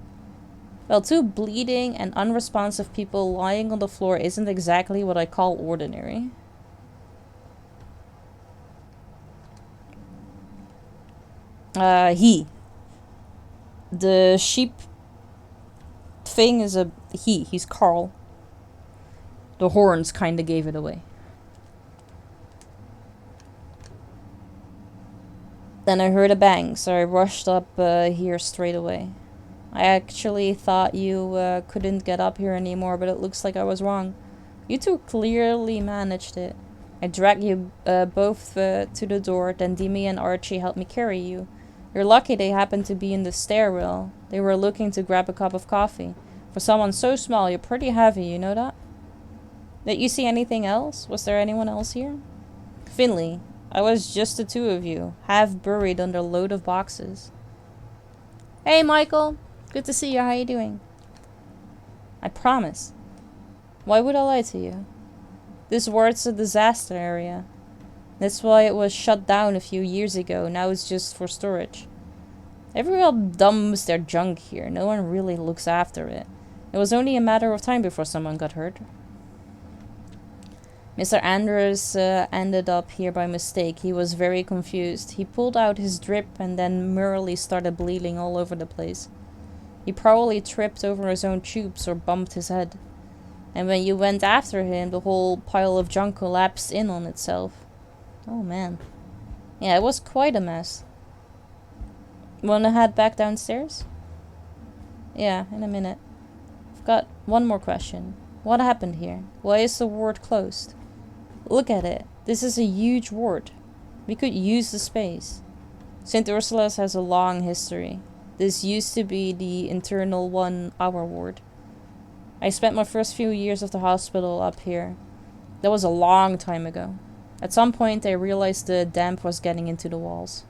Well, two bleeding and unresponsive people lying on the floor isn't exactly what I call ordinary. He. The sheep thing is a he. He's Carl. The horns kinda gave it away. Then I heard a bang, so I rushed up here straight away. I actually thought you couldn't get up here anymore, but it looks like I was wrong. You two clearly managed it. I dragged you both to the door, then Demi and Archie helped me carry you. You're lucky they happened to be in the stairwell. They were looking to grab a cup of coffee. For someone so small, you're pretty heavy, you know that? Did you see anything else? Was there anyone else here? Finley, I was just the two of you, half buried under a load of boxes. Hey, Michael. Good to see you. How you doing? I promise. Why would I lie to you? This ward's a disaster area. That's why it was shut down a few years ago. Now it's just for storage. Everyone dumps their junk here. No one really looks after it. It was only a matter of time before someone got hurt. Mr. Anders ended up here by mistake. He was very confused. He pulled out his drip and then merely started bleeding all over the place. He probably tripped over his own tubes or bumped his head. And when you went after him, the whole pile of junk collapsed in on itself. Oh man. Yeah, it was quite a mess. Wanna head back downstairs? Yeah, in a minute. I've got one more question. What happened here? Why is the ward closed? Look at it. This is a huge ward. We could use the space. St. Ursula's has a long history. This used to be the internal 1-hour ward. I spent my first few years of the hospital up here. That was a long time ago. At some point I realized the damp was getting into the walls.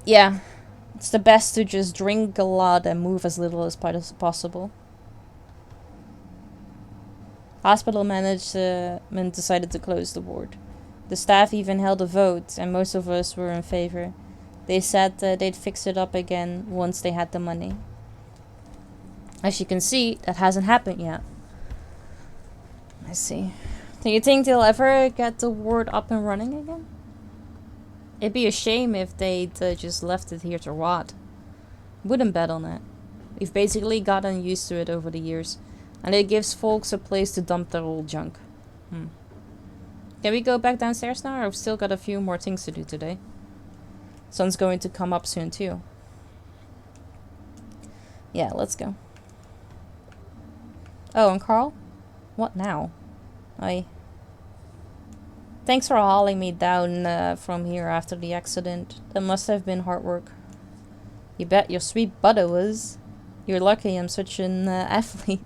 Yeah, it's the best to just drink a lot and move as little as possible. Hospital management decided to close the ward. The staff even held a vote, and most of us were in favor. They said they'd fix it up again once they had the money. As you can see, that hasn't happened yet. I see. Do you think they'll ever get the ward up and running again? It'd be a shame if they'd just left it here to rot. Wouldn't bet on it. We've basically gotten used to it over the years, and it gives folks a place to dump their old junk. Can we go back downstairs now? I've still got a few more things to do today. Sun's going to come up soon too. Yeah, let's go. Oh, and Carl? What now? Thanks for hauling me down from here after the accident. That must have been hard work. You bet your sweet butt it was. You're lucky I'm such an athlete.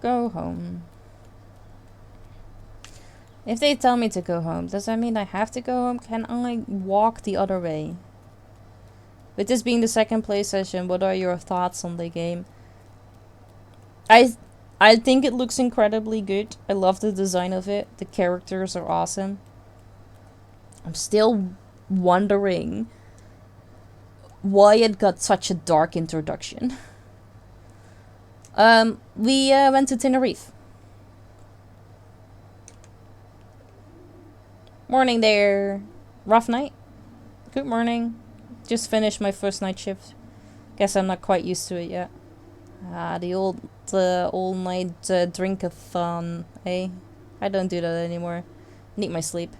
Go home. If they tell me to go home, does that mean I have to go home? Can I walk the other way? With this being the second play session, what are your thoughts on the game? I think it looks incredibly good. I love the design of it. The characters are awesome. I'm still wondering why it got such a dark introduction. We went to Tenerife. Morning there. Rough night? Good morning. Just finished my first night shift. Guess I'm not quite used to it yet. The old all-night drink-a-thon, eh? I don't do that anymore. Need my sleep.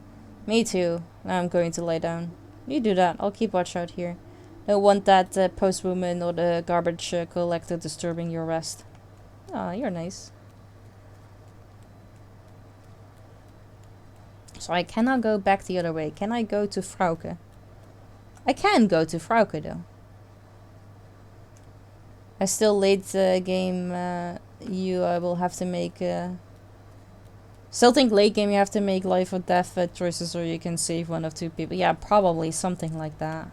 Me too. Now I'm going to lie down. You do that. I'll keep watch out here. Don't want that postwoman or the garbage collector disturbing your rest. Aw, you're nice. So I cannot go back the other way. Can I go to Frauke? I can go to Frauke though. I still late game. I will have to make Still think late game you have to make life or death choices or you can save one of two people. Yeah, probably something like that.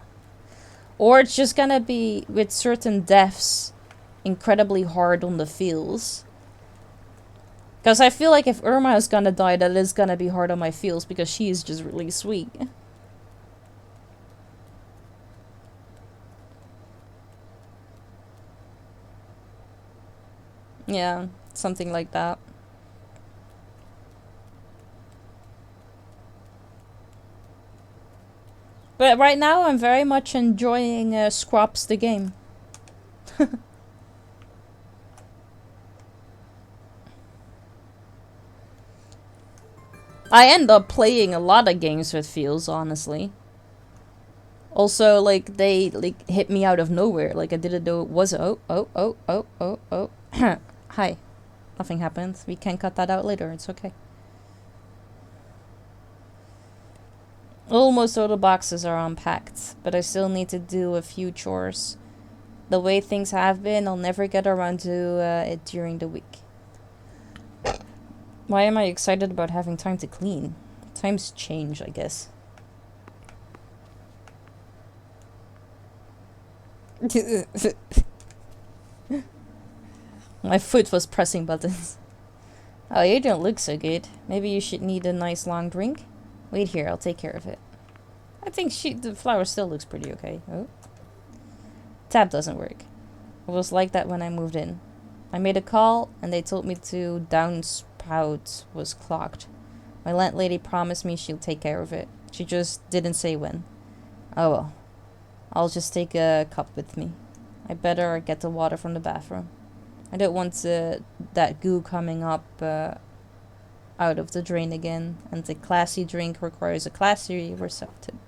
Or it's just gonna be, with certain deaths, incredibly hard on the feels. Because I feel like if Irma is gonna die, that is gonna be hard on my feels because she is just really sweet. Yeah, something like that. But right now I'm very much enjoying Scraps the game. I end up playing a lot of games with feels, honestly. Also, like, they like hit me out of nowhere. Like, I didn't know it was. Oh. Hi. Nothing happened. We can cut that out later. It's okay. Almost all the boxes are unpacked, but I still need to do a few chores. The way things have been, I'll never get around to it during the week. Why am I excited about having time to clean? Times change, I guess. My foot was pressing buttons. Oh, you don't look so good. Maybe you should need a nice long drink? Wait here, I'll take care of it. I think the flower still looks pretty okay. Oh. Tab doesn't work. It was like that when I moved in. I made a call and they told me to downspout was clogged. My landlady promised me she'll take care of it. She just didn't say when. Oh well. I'll just take a cup with me. I better get the water from the bathroom. I don't want that goo coming up out of the drain again, and the classy drink requires a classy receptacle.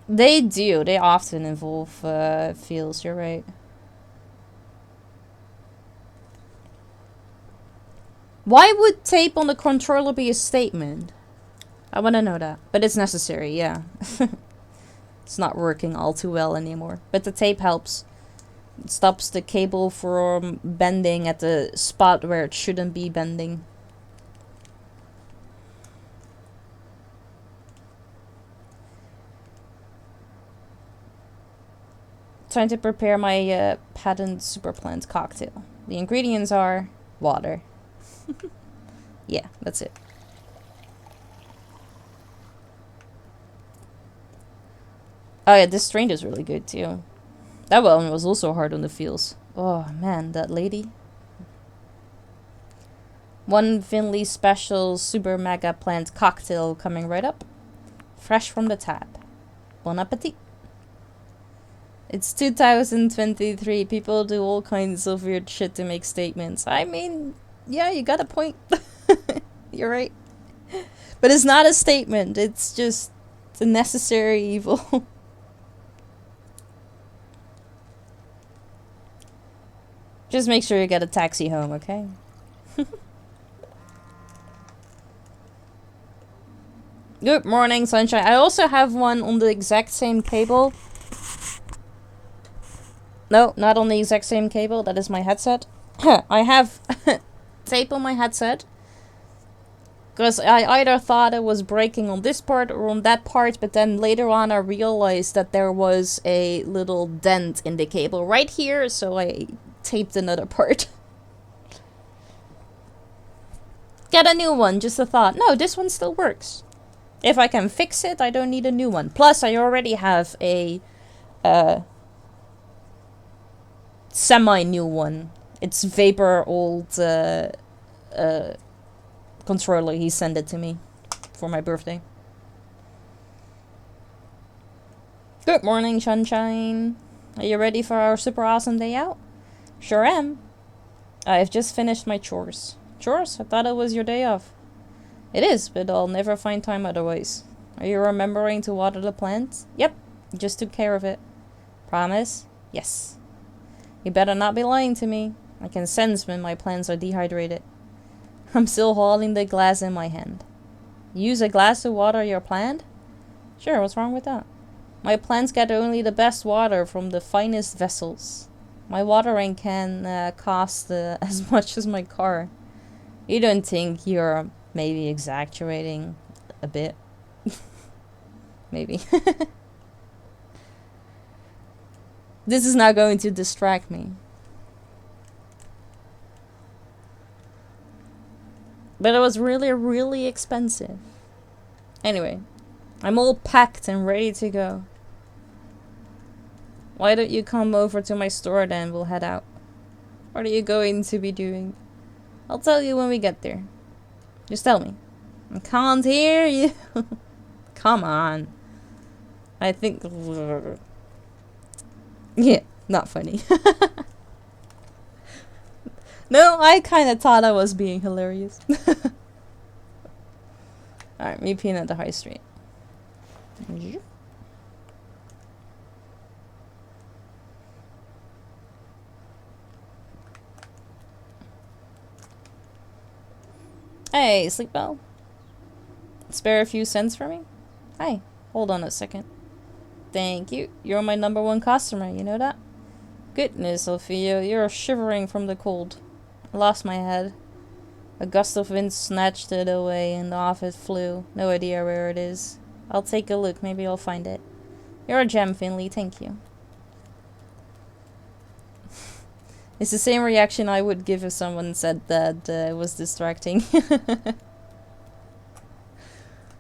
They do. They often involve feels, you're right. Why would tape on the controller be a statement? I want to know that. But it's necessary, yeah. It's not working all too well anymore. But the tape helps. It stops the cable from bending at the spot where it shouldn't be bending. Trying to prepare my patent super plant cocktail. The ingredients are water. Yeah, that's it. Oh yeah, this strain is really good too. That one was also hard on the feels. Oh man, that lady. One Finley special super mega plant cocktail coming right up. Fresh from the tap. Bon appetit. It's 2023. People do all kinds of weird shit to make statements. I mean, yeah, you got a point. You're right. But it's not a statement. It's just a necessary evil. Just make sure you get a taxi home, okay? Good morning, sunshine. I also have one on the exact same cable. No, not on the exact same cable. That is my headset. I have tape on my headset. Because I either thought it was breaking on this part or on that part, but then later on I realized that there was a little dent in the cable right here, so I taped another part. Get a new one, just a thought. No, this one still works. If I can fix it, I don't need a new one. Plus, I already have a semi-new one. It's Vapor old controller. He sent it to me for my birthday. Good morning, sunshine. Are you ready for our super awesome day out? Sure am. I've just finished my chores. Chores? I thought it was your day off. It is, but I'll never find time otherwise. Are you remembering to water the plants? Yep, just took care of it. Promise? Yes. You better not be lying to me. I can sense when my plants are dehydrated. I'm still holding the glass in my hand. Use a glass to water your plant? Sure, what's wrong with that? My plants get only the best water from the finest vessels. My watering can cost as much as my car. You don't think you're maybe exaggerating a bit? Maybe. This is not going to distract me. But it was really, really expensive. Anyway, I'm all packed and ready to go. Why don't you come over to my store then? We'll head out. What are you going to be doing? I'll tell you when we get there. Just tell me. I can't hear you. Come on. I think... Yeah, not funny. No, I kind of thought I was being hilarious. Alright, me peeing at the high street. Hey, sleep bell. Spare a few cents for me? Hi, hold on a second. Thank you. You're my #1 customer, you know that? Goodness, Sophia, you're shivering from the cold. I lost my head. A gust of wind snatched it away and off it flew. No idea where it is. I'll take a look, maybe I'll find it. You're a gem, Finley, thank you. It's the same reaction I would give if someone said that it was distracting.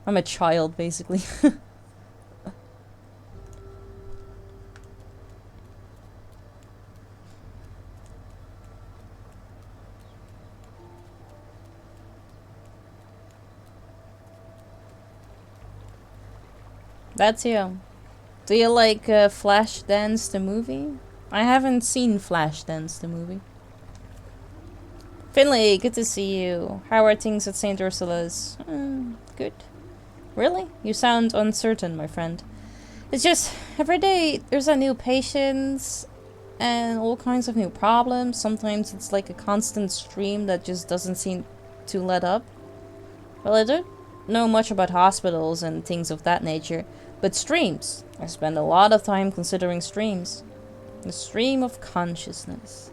I'm a child, basically. That's you. Do you like Flashdance the movie? I haven't seen Flashdance the movie. Finley, good to see you. How are things at St. Ursula's? Good. Really? You sound uncertain, my friend. It's just, every day there's a new patient and all kinds of new problems. Sometimes it's like a constant stream that just doesn't seem to let up. Well, I don't know much about hospitals and things of that nature, but streams. I spend a lot of time considering streams. The stream of consciousness.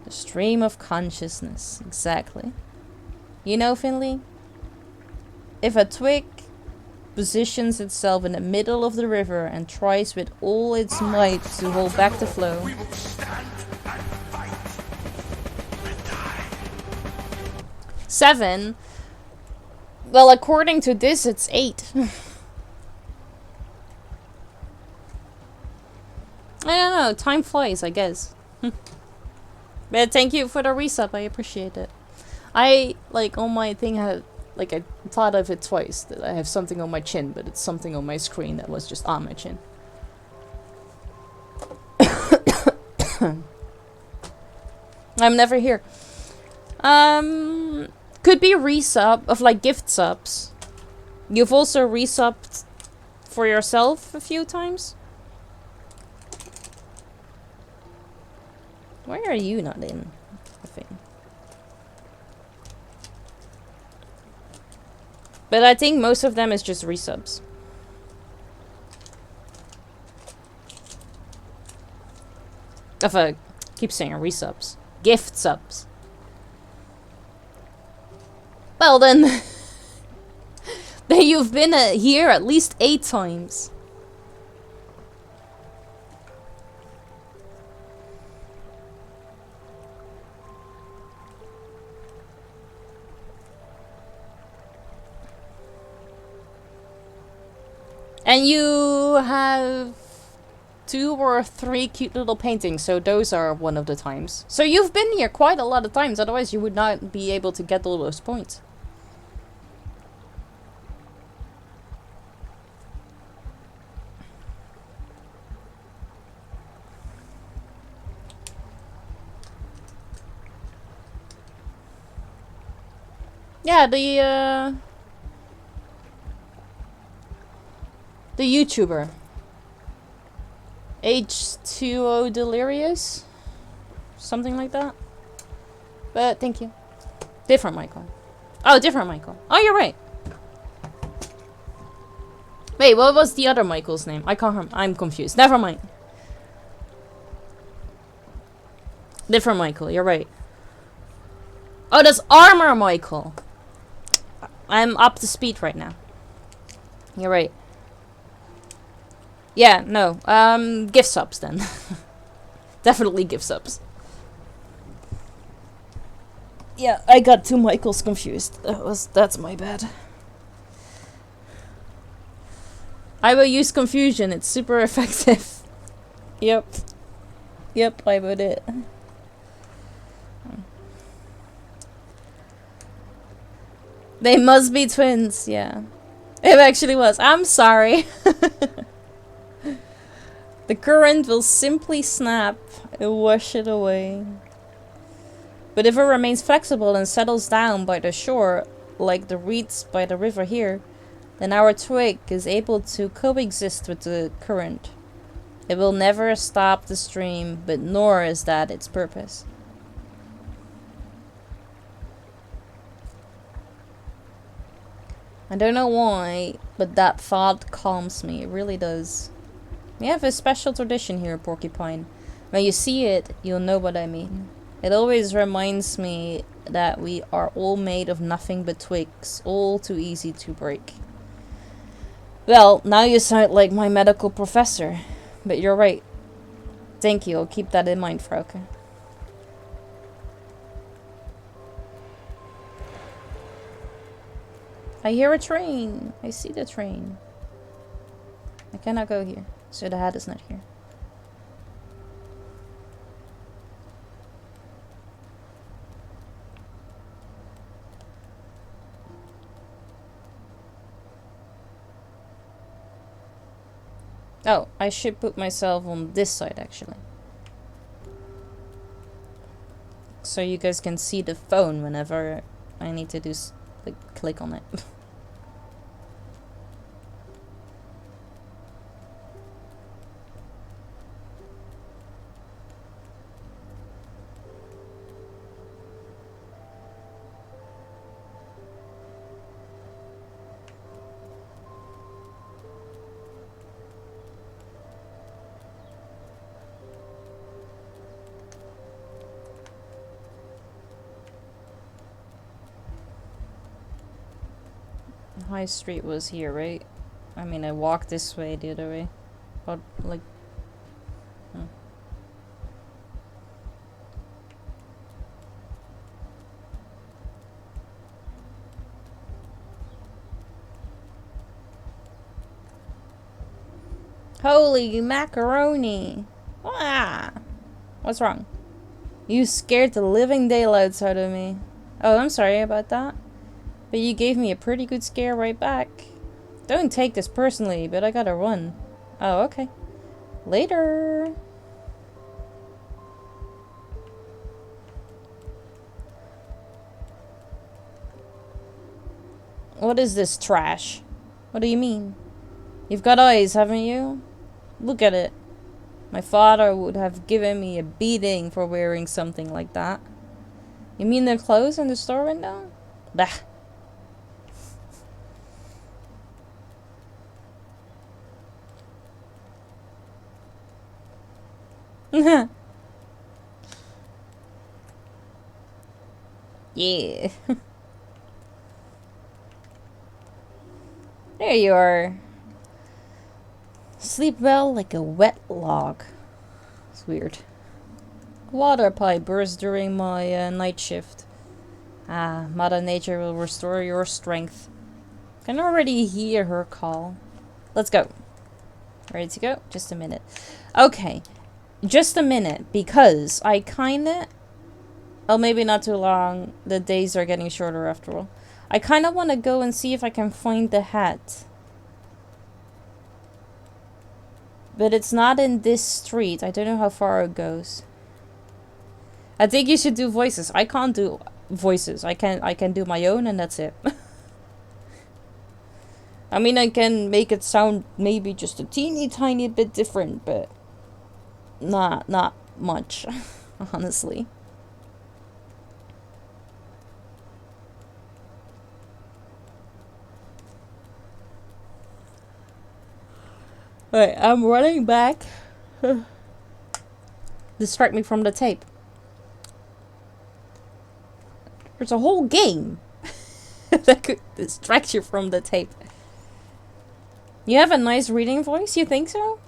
The stream of consciousness, exactly. You know, Finley? If a twig positions itself in the middle of the river and tries with all its might to hold back the flow, 7? Well, according to this, it's 8. I don't know, time flies, I guess. But thank you for the resub, I appreciate it. I, like, on my thing, I thought of it twice, that I have something on my chin, but it's something on my screen that was just on my chin. I'm never here. Could be resub of, like, gift subs. You've also resubbed for yourself a few times? Why are you not in the thing? But I think most of them is just resubs. If I keep saying resubs. Gift subs. Well then... then you've been here at least 8 times. And you have 2 or 3 cute little paintings, so those are one of the times. So you've been here quite a lot of times, otherwise you would not be able to get all those points. Yeah, the YouTuber. H2O Delirious? Something like that. But thank you. Different Michael. Oh, different Michael. Oh, you're right. Wait, what was the other Michael's name? I can't remember. I'm confused. Never mind. Different Michael, you're right. Oh, that's Armor Michael. I'm up to speed right now. You're right. Yeah, no. Gift subs then. Definitely gift subs. Yeah, I got two Michaels confused. That's my bad. I will use confusion. It's super effective. Yep. Yep, I would it. They must be twins, yeah. It actually was. I'm sorry. The current will simply snap and wash it away. But if it remains flexible and settles down by the shore, like the reeds by the river here, then our twig is able to coexist with the current. It will never stop the stream, but nor is that its purpose. I don't know why, but that thought calms me. It really does. We have a special tradition here, Porcupine. When you see it, you'll know what I mean. It always reminds me that we are all made of nothing but twigs, all too easy to break. Well, now you sound like my medical professor, but you're right. Thank you, I'll keep that in mind, Frauke. I hear a train. I see the train. I cannot go here, so the hat is not here. Oh, I should put myself on this side, actually. So you guys can see the phone whenever I need to do, like, click on it. High Street was here, right? I mean, I walked this way the other way. But, like... Holy macaroni! Ah! What's wrong? You scared the living daylights out of me. Oh, I'm sorry about that. But you gave me a pretty good scare right back. Don't take this personally, but I gotta run. Oh, okay. Later. What is this trash? What do you mean? You've got eyes, haven't you? Look at it. My father would have given me a beating for wearing something like that. You mean the clothes in the store window? Bah. Yeah. There you are. Sleep well like a wet log. It's weird. Water pipe burst during my night shift. Ah, Mother Nature will restore your strength. Can already hear her call. Let's go. Ready to go? Just a minute. Okay. Just a minute, because I kinda... Oh, maybe not too long. The days are getting shorter after all. I kinda want to go and see if I can find the hat. But it's not in this street. I don't know how far it goes. I think you should do voices. I can't do voices. I can do my own and that's it. I mean, I can make it sound maybe just a teeny tiny bit different, but not much, honestly. Wait, I'm running back. Distract me from the tape. There's a whole game that could distract you from the tape. You have a nice reading voice, you think so?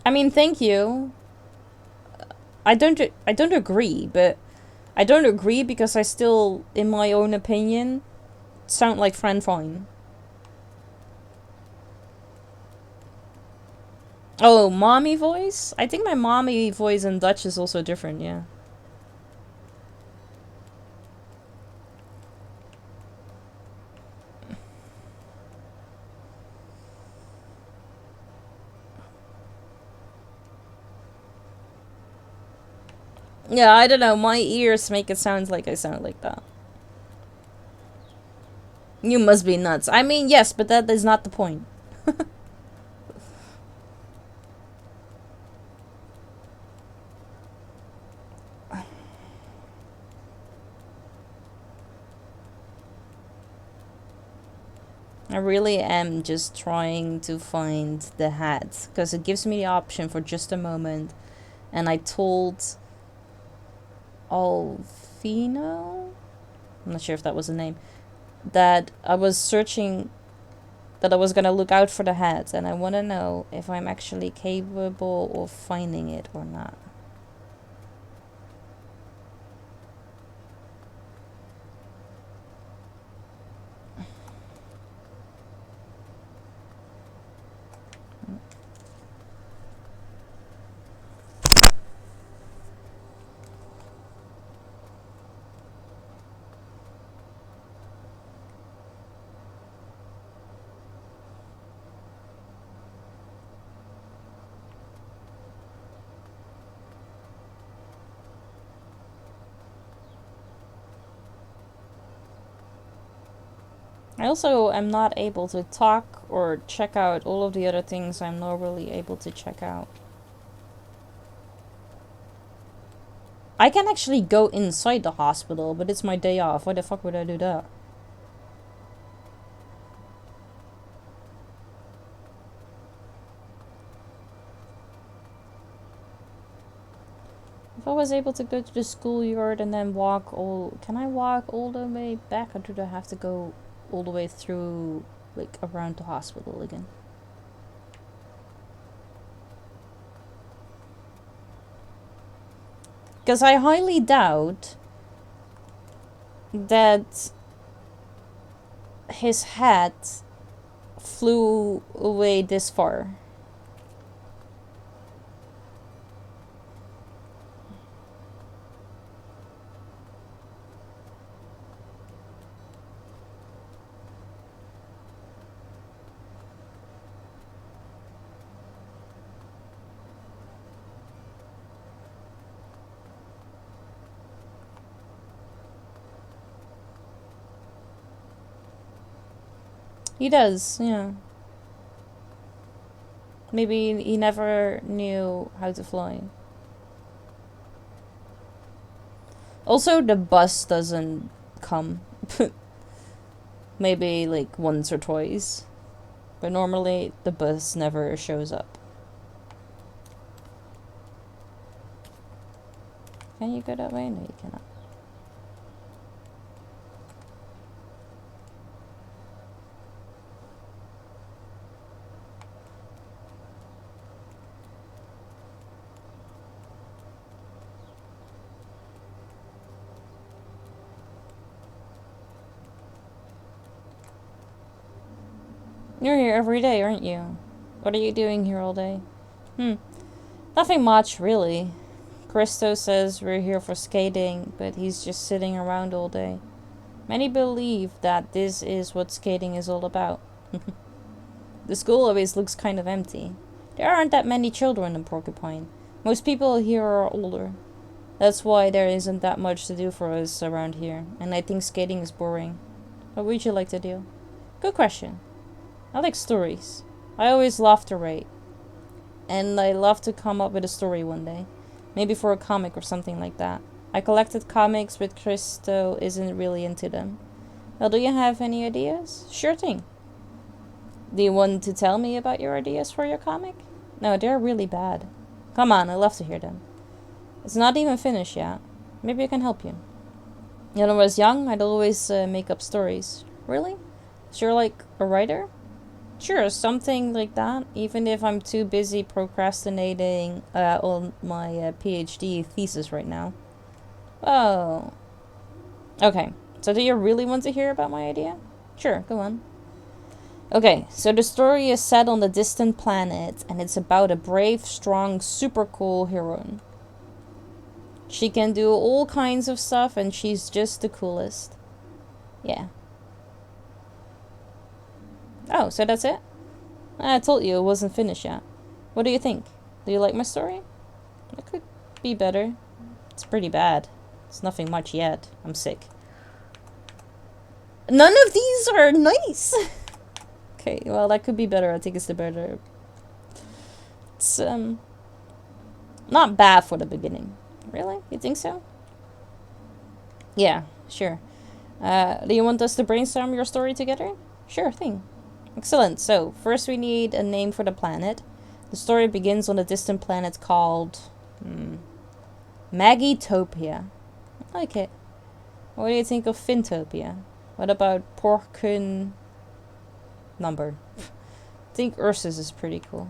I mean, thank you. I don't agree, but I don't agree because I still, in my own opinion, sound like Fran Fine. Oh, mommy voice? I think my mommy voice in Dutch is also different, yeah. Yeah, I don't know. My ears make it sound like I sound like that. You must be nuts. I mean, yes, but that is not the point. I really am just trying to find the hat because it gives me the option for just a moment. And I told Alfino, I'm not sure if that was the name, that I was searching, that I was gonna look out for the hat, and I want to know if I'm actually capable of finding it or not. I also am not able to talk or check out all of the other things I'm normally able to check out. I can actually go inside the hospital, but it's my day off. Why the fuck would I do that? If I was able to go to the schoolyard and then walk all... Can I walk all the way back, or do I have to go all the way through, like, around the hospital again? Because I highly doubt that his hat flew away this far. He does, yeah. Maybe he never knew how to fly. Also, the bus doesn't come. Maybe like once or twice. But normally the bus never shows up. Can you go that way? No, you cannot. You're here every day, aren't you? What are you doing here all day? Nothing much, really. Christo says we're here for skating, but he's just sitting around all day. Many believe that this is what skating is all about. The school always looks kind of empty. There aren't that many children in Porcupine. Most people here are older. That's why there isn't that much to do for us around here, and I think skating is boring. What would you like to do? Good question. I like stories. I always love to write. And I love to come up with a story one day. Maybe for a comic or something like that. I collected comics, but Christo isn't really into them. Well, do you have any ideas? Sure thing. Do you want to tell me about your ideas for your comic? No, they're really bad. Come on, I love to hear them. It's not even finished yet. Maybe I can help you. When I was young, I'd always make up stories. Really? So you're like a writer? Sure, something like that. Even if I'm too busy procrastinating on my PhD thesis right now. Oh. Okay, so do you really want to hear about my idea? Sure, go on. Okay, so the story is set on a distant planet, and it's about a brave, strong, super cool heroine. She can do all kinds of stuff, and she's just the coolest. Yeah. Oh, so that's it? I told you it wasn't finished yet. What do you think? Do you like my story? It could be better. It's pretty bad. It's nothing much yet. I'm sick. None of these are nice! Okay, well, that could be better. I think it's the better. It's, not bad for the beginning. Really? You think so? Yeah, sure. Do you want us to brainstorm your story together? Sure thing. Excellent. So, first we need a name for the planet. The story begins on a distant planet called... Magitopia. I like it. What do you think of Fintopia? What about Porkun... Number? I think Ursus is pretty cool.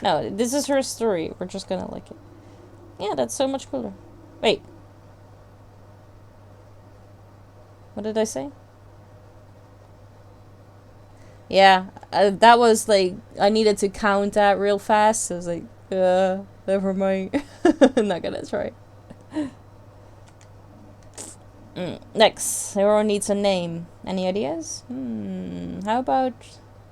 No, this is her story. We're just gonna like it. Yeah, that's so much cooler. Wait. What did I say? Yeah, that was like, I needed to count that real fast. So I was like, never mind. I'm not gonna try. Next, everyone needs a name. Any ideas? How about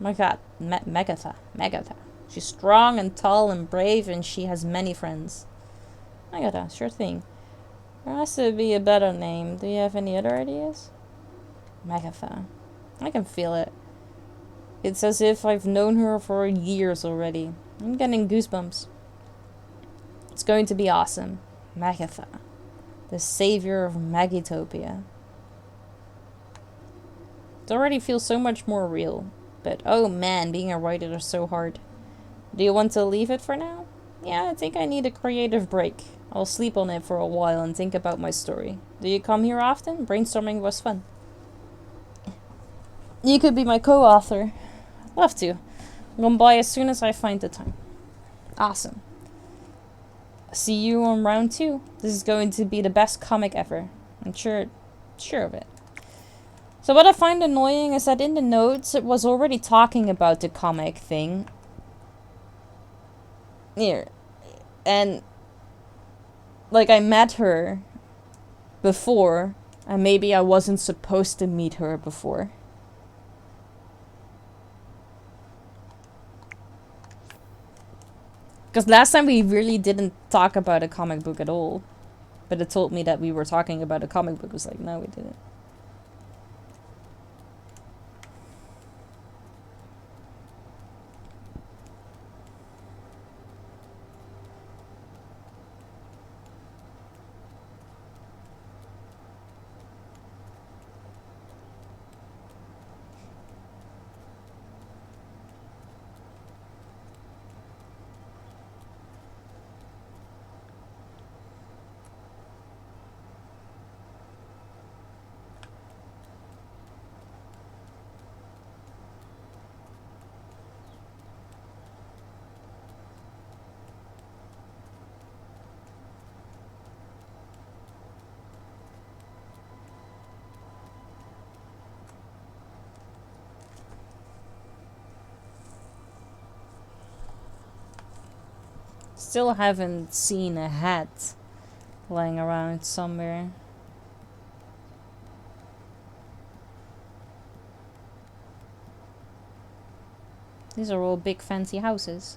Megatha? Megatha. She's strong and tall and brave, and she has many friends. Megatha, sure thing. There has to be a better name. Do you have any other ideas? Megatha. I can feel it. It's as if I've known her for years already. I'm getting goosebumps. It's going to be awesome. Megatha. The savior of Magitopia. It already feels so much more real. But oh man, being a writer is so hard. Do you want to leave it for now? Yeah, I think I need a creative break. I'll sleep on it for a while and think about my story. Do you come here often? Brainstorming was fun. You could be my co-author. Love to. I'm gonna buy as soon as I find the time. Awesome. See you on round 2. This is going to be the best comic ever. I'm sure of it. So what I find annoying is that in the notes it was already talking about the comic thing. Here. And like I met her before, and maybe I wasn't supposed to meet her before. Because last time we really didn't talk about a comic book at all. But it told me that we were talking about a comic book. It was like, no, we didn't. Still haven't seen a hat lying around somewhere. These are all big fancy houses.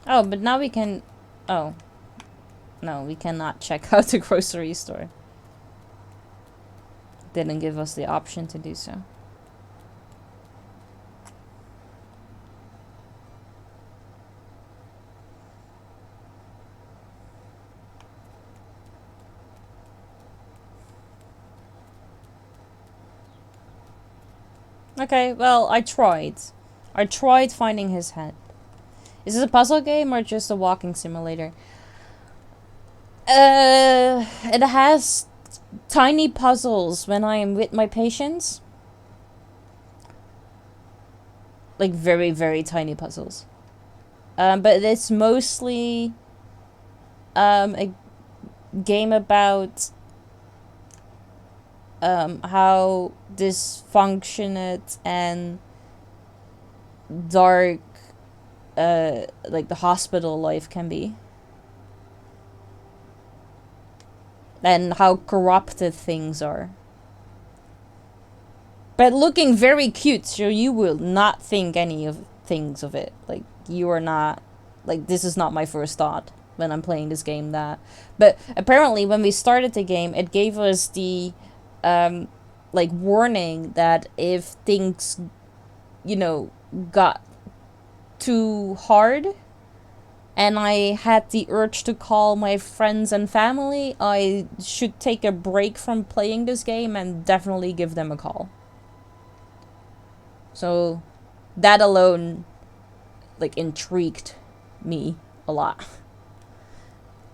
Oh, but now we can... Oh. No, we cannot check out the grocery store. Didn't give us the option to do so. Okay, well, I tried. I tried finding his head. Is this a puzzle game or just a walking simulator? It has tiny puzzles when I am with my patients. Like very, very tiny puzzles. But it's mostly a game about how dysfunctionate and dark like the hospital life can be. And how corrupted things are. But looking very cute, so you will not think any of things of it. Like, you are not... Like, this is not my first thought when I'm playing this game, that... But apparently, when we started the game, it gave us the, like, warning that if things, you know, got too hard... and I had the urge to call my friends and family, I should take a break from playing this game and definitely give them a call. So, that alone, like, intrigued me a lot.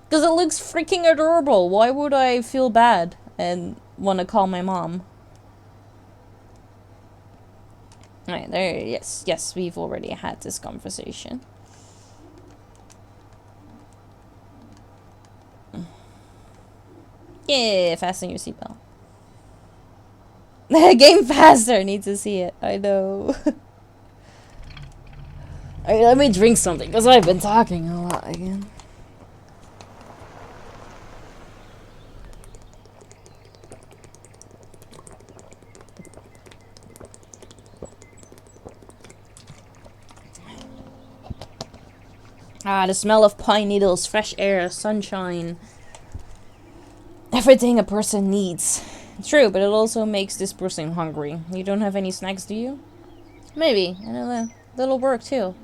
Because it looks freaking adorable. Why would I feel bad and want to call my mom? Alright, there, yes, we've already had this conversation. Yeah, fasten your seatbelt. Game faster, need to see it. I know. Alright, let me drink something, because I've been talking a lot again. Ah, the smell of pine needles, fresh air, sunshine. Everything a person needs. True, but it also makes this person hungry. You don't have any snacks, do you? Maybe. And a little work, too.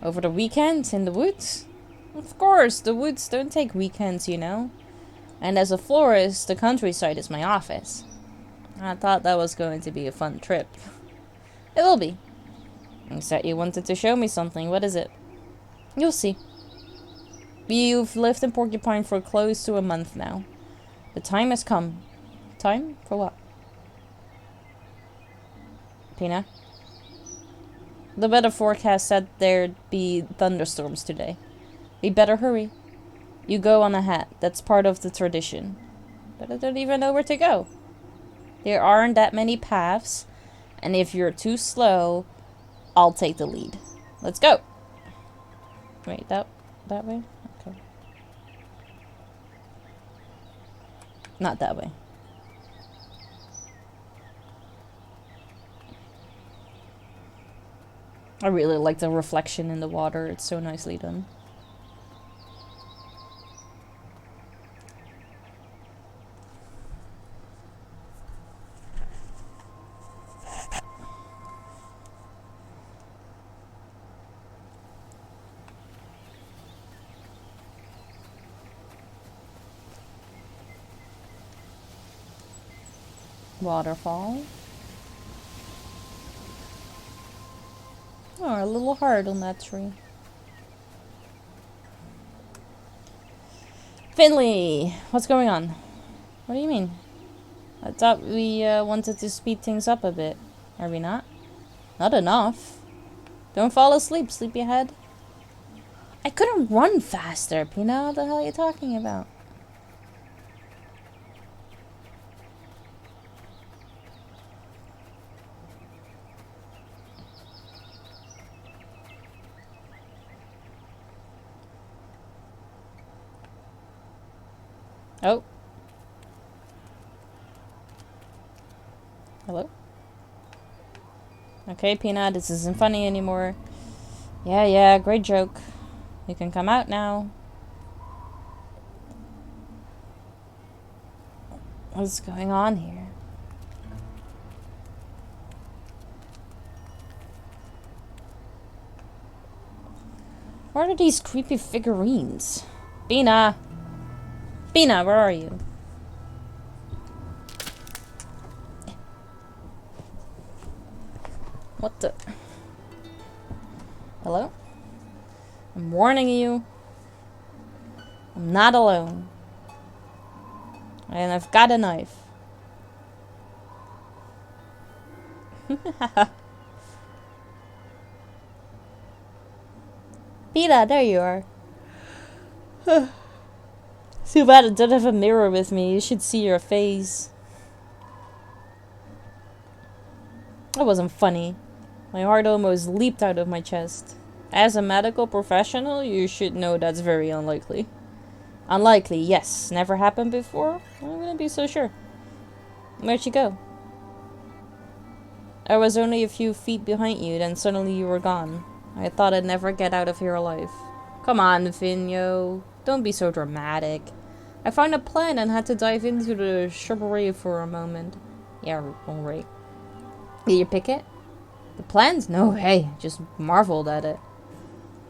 Over the weekend, in the woods? Of course, the woods don't take weekends, you know. And as a florist, the countryside is my office. I thought that was going to be a fun trip. It will be. You said you wanted to show me something. What is it? You'll see. You've lived in Porcupine for close to a month now. The time has come. Time? For what? Pina? The weather forecast said there'd be thunderstorms today. We better hurry. You go on ahead. That's part of the tradition. But I don't even know where to go. There aren't that many paths, and if you're too slow, I'll take the lead. Let's go. Wait, that way? Okay. Not that way. I really like the reflection in the water. It's so nicely done. Waterfall. Oh, a little heart on that tree. Finley! What's going on? What do you mean? I thought we wanted to speed things up a bit. Are we not? Not enough. Don't fall asleep, sleepyhead. I couldn't run faster, Pina. What the hell are you talking about? Oh. Hello? Okay, Pina, this isn't funny anymore. Yeah, great joke. You can come out now. What's going on here? What are these creepy figurines? Pina! Pina, where are you? What the? Hello? I'm warning you. I'm not alone. And I've got a knife. Peta, there you are. Too bad I don't have a mirror with me. You should see your face. That wasn't funny. My heart almost leaped out of my chest. As a medical professional, you should know that's very unlikely. Unlikely, yes. Never happened before? I wouldn't be so sure. Where'd you go? I was only a few feet behind you, then suddenly you were gone. I thought I'd never get out of here alive. Come on, Finyo. Don't be so dramatic. I found a plant and had to dive into the shrubbery for a moment. Yeah, alright. Did you pick it? The plant? No way. Just marveled at it.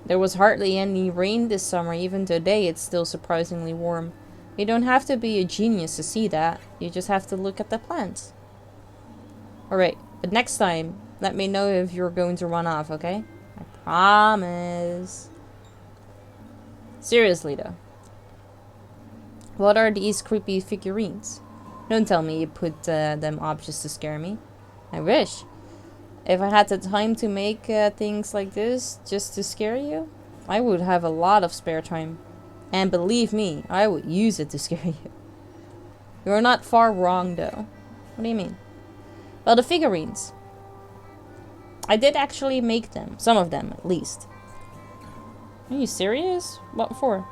There was hardly any rain this summer. Even today it's still surprisingly warm. You don't have to be a genius to see that. You just have to look at the plants. Alright, but next time, let me know if you're going to run off, okay? I promise. Seriously though. What are these creepy figurines? Don't tell me you put them up just to scare me. I wish. If I had the time to make things like this just to scare you, I would have a lot of spare time. And believe me, I would use it to scare you. You're not far wrong though. What do you mean? Well, the figurines. I did actually make them. Some of them, at least. Are you serious? What for?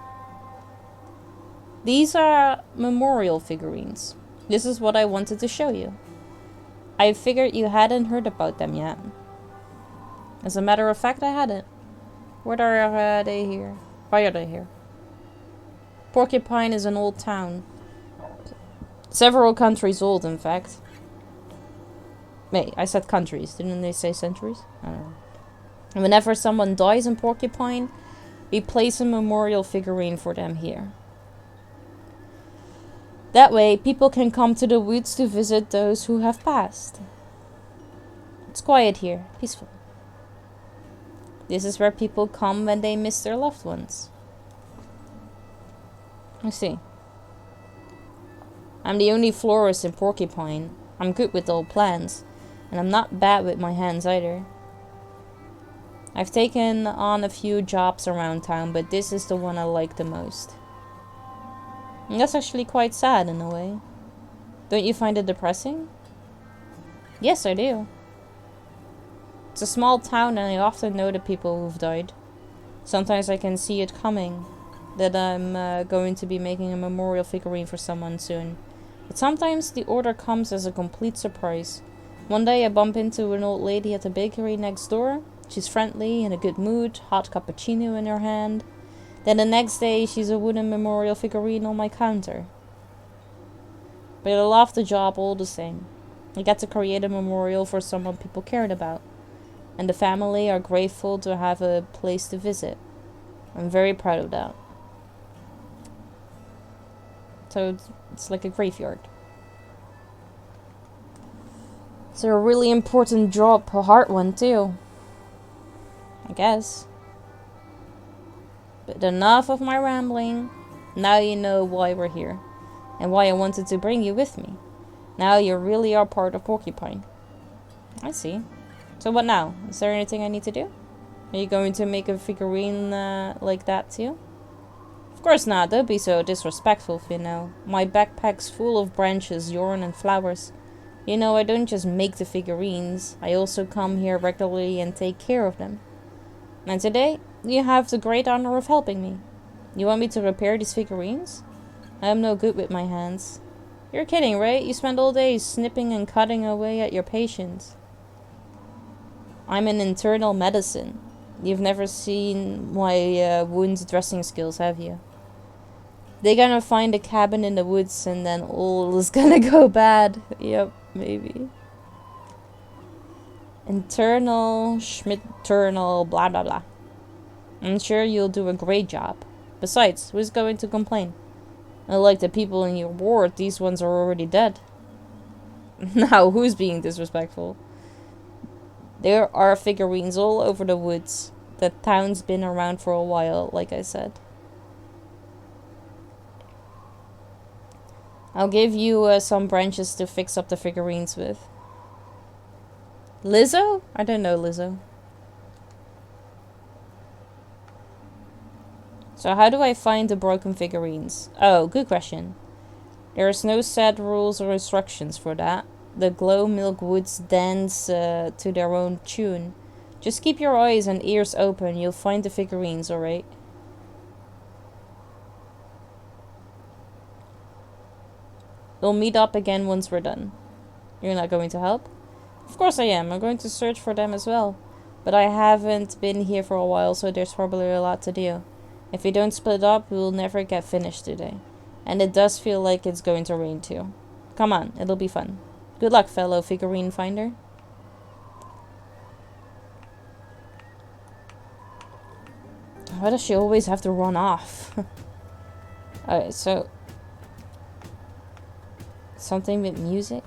These are memorial figurines. This is what I wanted to show you. I figured you hadn't heard about them yet. As a matter of fact, I hadn't. What are they here? Why are they here? Porcupine is an old town. Several countries old, in fact. Wait, I said countries. Didn't they say centuries? I don't know. And whenever someone dies in Porcupine, we place a memorial figurine for them here. That way, people can come to the woods to visit those who have passed. It's quiet here, peaceful. This is where people come when they miss their loved ones. I see. I'm the only florist in Porcupine. I'm good with old plants, and I'm not bad with my hands either. I've taken on a few jobs around town, but this is the one I like the most. And that's actually quite sad in a way. Don't you find it depressing? Yes, I do. It's a small town and I often know the people who've died. Sometimes I can see it coming, that I'm going to be making a memorial figurine for someone soon. But sometimes the order comes as a complete surprise. One day I bump into an old lady at the bakery next door. She's friendly, in a good mood, hot cappuccino in her hand. Then the next day she's a wooden memorial figurine on my counter. But I love the job all the same. I get to create a memorial for someone people cared about. And the family are grateful to have a place to visit. I'm very proud of that. So it's like a graveyard. It's a really important job, a hard one too. I guess. But enough of my rambling. Now you know why we're here. And why I wanted to bring you with me. Now you really are part of Porcupine. I see. So what now? Is there anything I need to do? Are you going to make a figurine like that too? Of course not. Don't be so disrespectful, Finno. My backpack's full of branches, yarn and flowers. You know, I don't just make the figurines. I also come here regularly and take care of them. And today, you have the great honor of helping me. You want me to repair these figurines? I am no good with my hands. You're kidding, right? You spend all day snipping and cutting away at your patients. I'm an internal medicine. You've never seen my wound dressing skills, have you? They're gonna find a cabin in the woods and then all is gonna go bad. Yep, maybe. Internal, schmitternal, blah blah blah. I'm sure you'll do a great job. Besides, who's going to complain? Unlike the people in your ward, these ones are already dead. Now, who's being disrespectful? There are figurines all over the woods. The town's been around for a while, like I said. I'll give you some branches to fix up the figurines with. Lizzo? I don't know Lizzo. So how do I find the broken figurines? Oh, good question. There's no set rules or instructions for that. The Glow Milk Woods dance to their own tune. Just keep your eyes and ears open. You'll find the figurines, alright? We'll meet up again once we're done. You're not going to help? Of course I am. I'm going to search for them as well. But I haven't been here for a while, so there's probably a lot to do. If we don't split up, we will never get finished today. And it does feel like it's going to rain too. Come on, it'll be fun. Good luck, fellow figurine finder. Why does she always have to run off? Alright, so... something with music?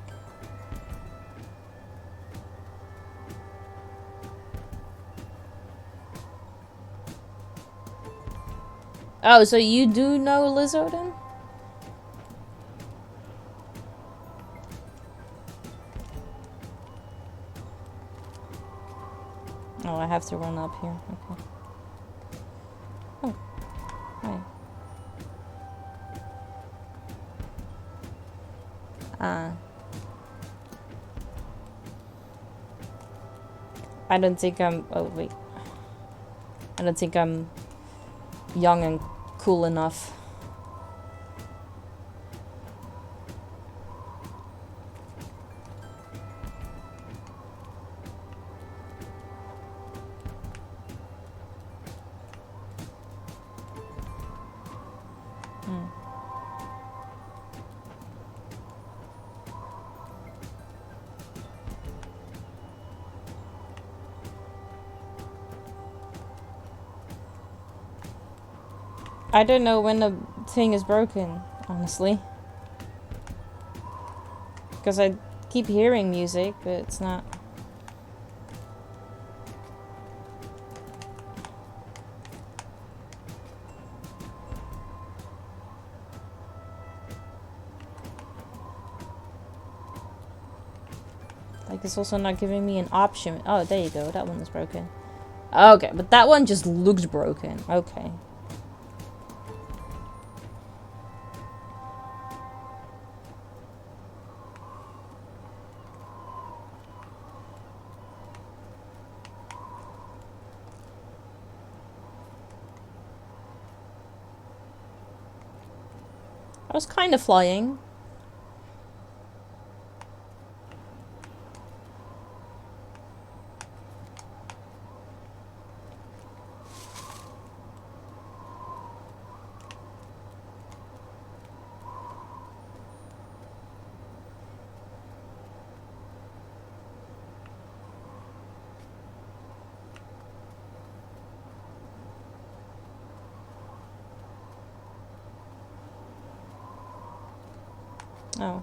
Oh, so you do know Lizzo then? Oh, I have to run up here. Okay. Oh. Hi. I don't think I'm... oh, wait. I don't think I'm young and cool enough. I don't know when the thing is broken, honestly. Because I keep hearing music, but it's not. Like, it's also not giving me an option. Oh, there you go. That one is broken. Okay, but that one just looks broken. Okay. I was kind of flying. Oh.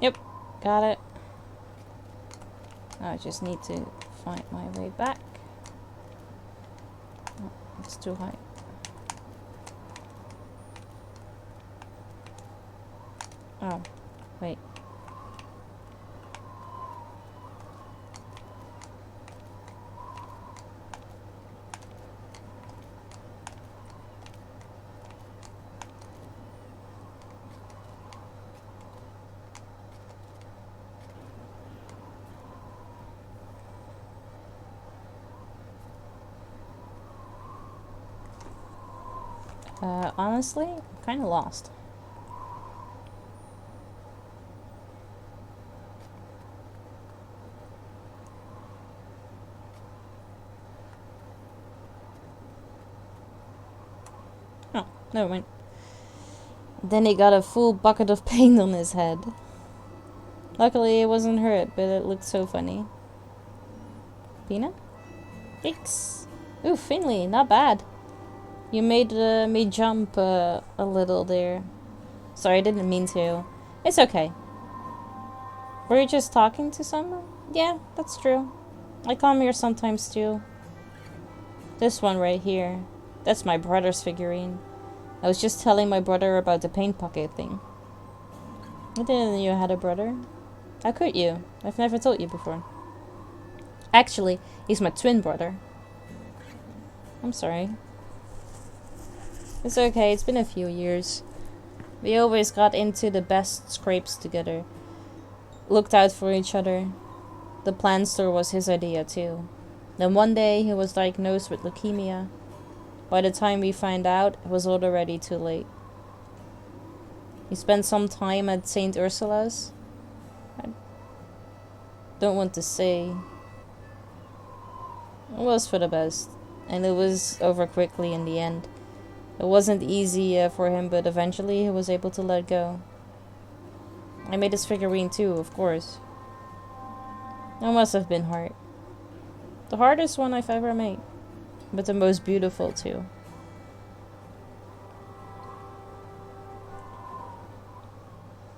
Yep, got it. I just need to find my way back. Oh, it's too high. Oh, wait. Honestly, kind of lost. Oh, never mind. Then he got a full bucket of paint on his head. Luckily, it wasn't hurt, but it looked so funny. Pina? Thanks. Ooh, Finley, not bad. You made me jump a little there. Sorry, I didn't mean to. It's okay. Were you just talking to someone? Yeah, that's true. I come here sometimes too. This one right here. That's my brother's figurine. I was just telling my brother about the paint pocket thing. I didn't know you had a brother. How could you? I've never told you before. Actually, he's my twin brother. I'm sorry. It's okay, it's been a few years. We always got into the best scrapes together. Looked out for each other. The plant store was his idea too. Then one day he was diagnosed with leukemia. By the time we found out, it was already too late. He spent some time at St. Ursula's. I don't want to say. It was for the best. And it was over quickly in the end. It wasn't easy for him, but eventually he was able to let go. I made his figurine too, of course. It must have been hard. The hardest one I've ever made. But the most beautiful too.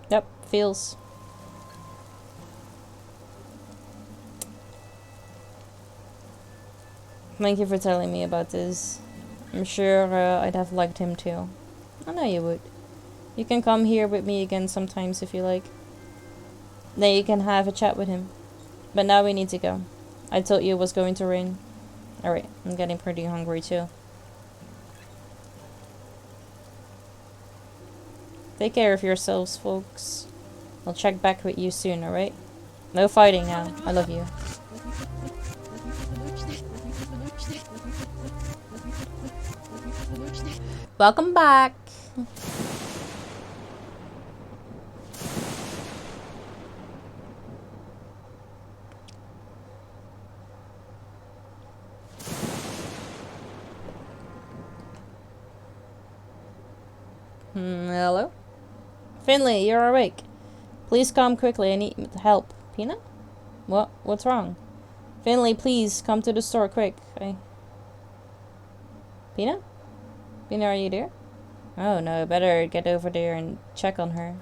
Yep, feels. Thank you for telling me about this. I'm sure I'd have liked him too. I know you would. You can come here with me again sometimes if you like. Then you can have a chat with him. But now we need to go. I told you it was going to rain. Alright, I'm getting pretty hungry too. Take care of yourselves, folks. I'll check back with you soon, alright? No fighting now. I love you. Welcome back. Hello? Finley, you're awake. Please come quickly. I need help. Pina? What? What's wrong? Finley, please come to the store quick. Pina? Pina, are you there? Oh no, better get over there and check on her.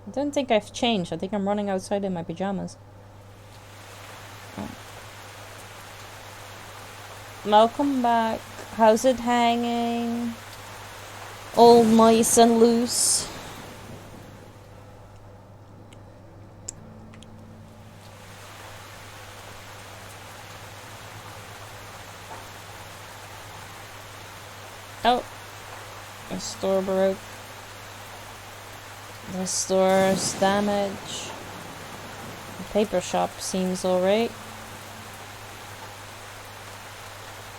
I don't think I've changed. I think I'm running outside in my pajamas. Oh. Welcome back. How's it hanging? All nice and loose. Oh, the store broke. The store's damaged. The paper shop seems alright.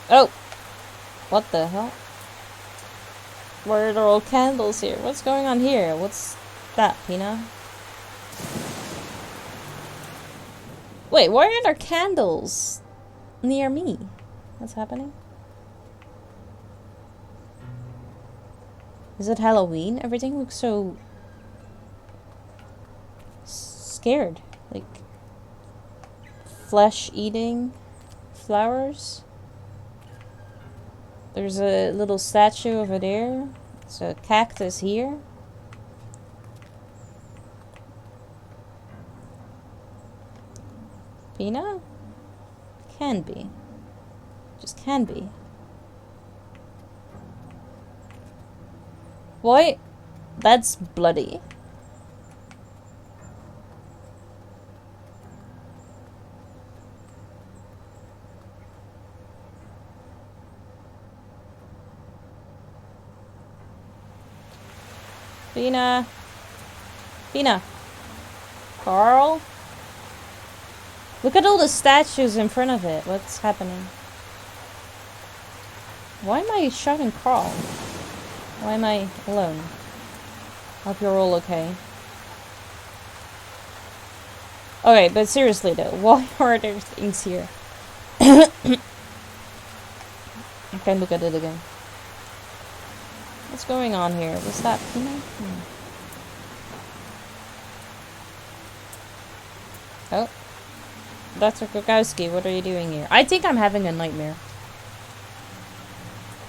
Oh! What the hell? Why are there all candles here? What's going on here? What's that, Pina? Wait, why are there candles near me? What's happening? Is it Halloween? Everything looks so scared. Like flesh-eating flowers. There's a little statue over there. There's a cactus here. Pina? Can be. Just can be. Why? That's bloody. Pina. Pina. Carl? Look at all the statues in front of it. What's happening? Why am I shouting Carl? Why am I alone? Hope you're all okay. Okay, but seriously though, why are there things here? I can look at it again. What's going on here? Was that Pina? Oh. Dr. Kukowski, what are you doing here? I think I'm having a nightmare.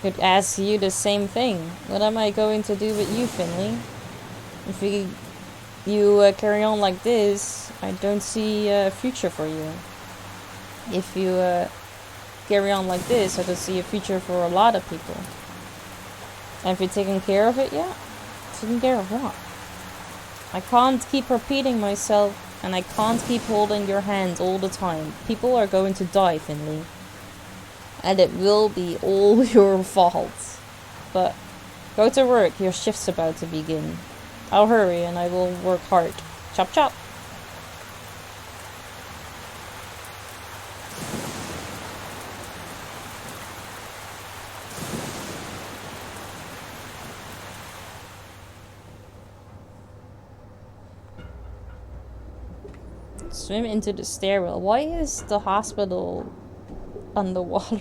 Could ask you the same thing. What am I going to do with you, Finley? If you carry on like this, I don't see a future for you. If you carry on like this, I don't see a future for a lot of people. And if you're taking care of it, yeah. Taking care of what? I can't keep repeating myself, and I can't keep holding your hand all the time. People are going to die, Finley. And it will be all your fault. But go to work, your shift's about to begin. I'll hurry and I will work hard. Chop chop. Swim into the stairwell. Why is the hospital underwater?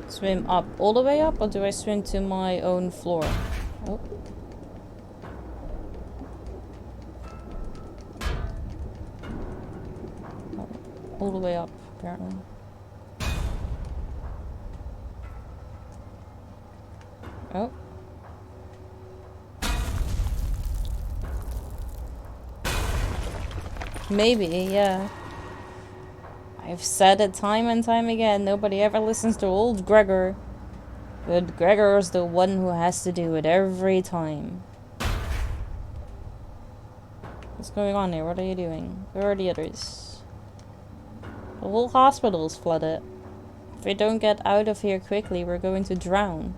Swim up all the way up, or do I swim to my own floor? Oh. Oh, all the way up, apparently. Oh. Maybe, yeah. I've said it time and time again, nobody ever listens to old Gregor. But Gregor's the one who has to do it every time. What's going on here? What are you doing? Where are the others? The whole hospital is flooded. If we don't get out of here quickly, we're going to drown.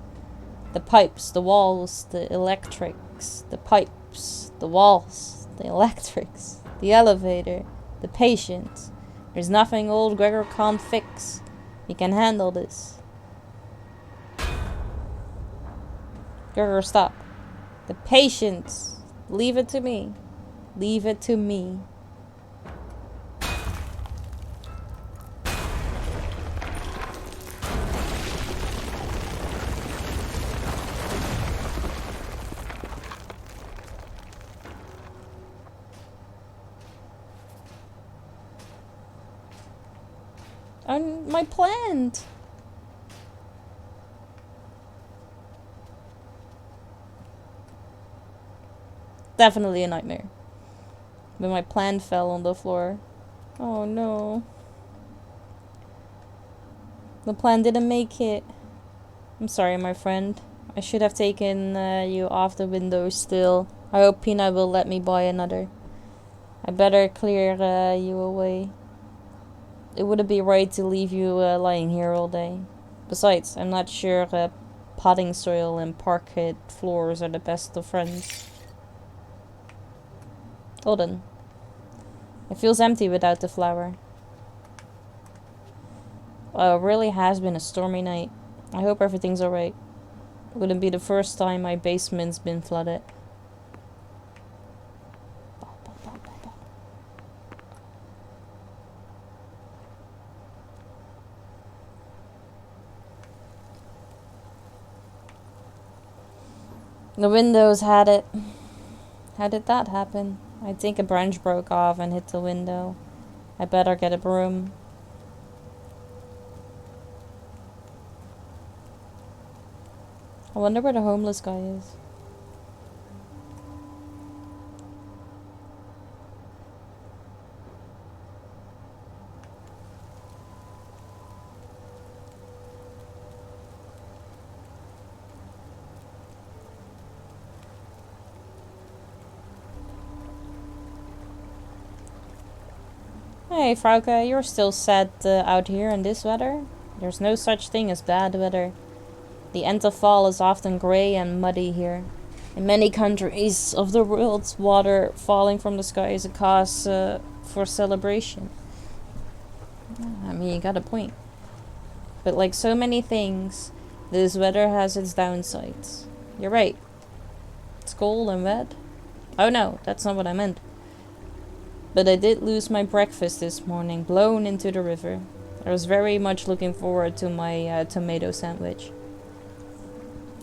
The pipes, the walls, the electrics. The pipes, the walls, the electrics. The elevator, the patients. There's nothing old Gregor can't fix. He can handle this. Gregor, stop. The patients. Leave it to me. Leave it to me. On my plant. Definitely a nightmare. But my plant fell on the floor. Oh no. The plant didn't make it. I'm sorry, my friend. I should have taken you off the window still. I hope Pina will let me buy another. I better clear you away. It wouldn't be right to leave you lying here all day. Besides, I'm not sure potting soil and parquet floors are the best of friends. Hold on. It feels empty without the flower. Well, it really has been a stormy night. I hope everything's alright. It wouldn't be the first time my basement's been flooded. The windows had it. How did that happen? I think a branch broke off and hit the window. I better get a broom. I wonder where the homeless guy is. Hey, Frauke, you're still sad out here in this weather? There's no such thing as bad weather. The end of fall is often grey and muddy here. In many countries of the world, water falling from the sky is a cause for celebration. I mean, you got a point. But like so many things, this weather has its downsides. You're right. It's cold and wet. Oh no, that's not what I meant. But I did lose my breakfast this morning, blown into the river. I was very much looking forward to my tomato sandwich.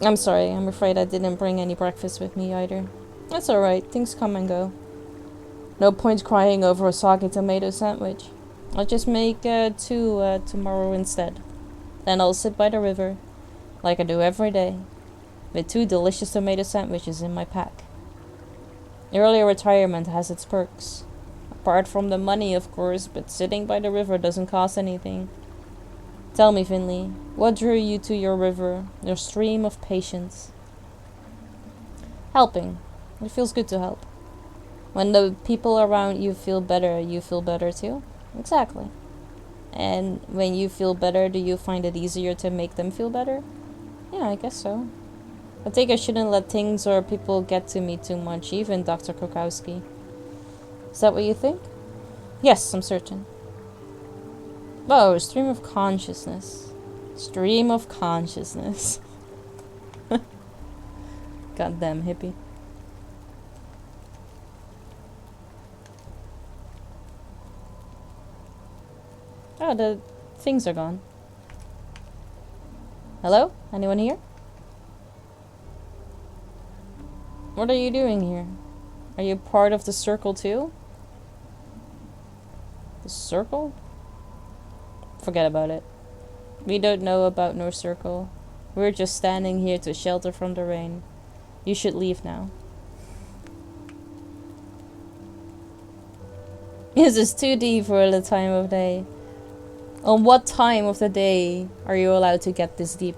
I'm sorry, I'm afraid I didn't bring any breakfast with me either. That's alright, things come and go. No point crying over a soggy tomato sandwich. I'll just make two tomorrow instead. Then I'll sit by the river, like I do every day, with 2 delicious tomato sandwiches in my pack. Early retirement has its perks. Apart from the money, of course, but sitting by the river doesn't cost anything. Tell me, Finley, what drew you to your river, your stream of patience? Helping. It feels good to help. When the people around you feel better too? Exactly. And when you feel better, do you find it easier to make them feel better? Yeah, I guess so. I think I shouldn't let things or people get to me too much, even Dr. Krokowski. Is that what you think? Yes, I'm certain. Oh, stream of consciousness. Stream of consciousness. Goddamn hippie. Oh, the things are gone. Hello? Anyone here? What are you doing here? Are you part of the circle too? The circle? Forget about it. We don't know about no circle. We're just standing here to shelter from the rain. You should leave now. This is too deep for the time of day. On what time of the day are you allowed to get this deep?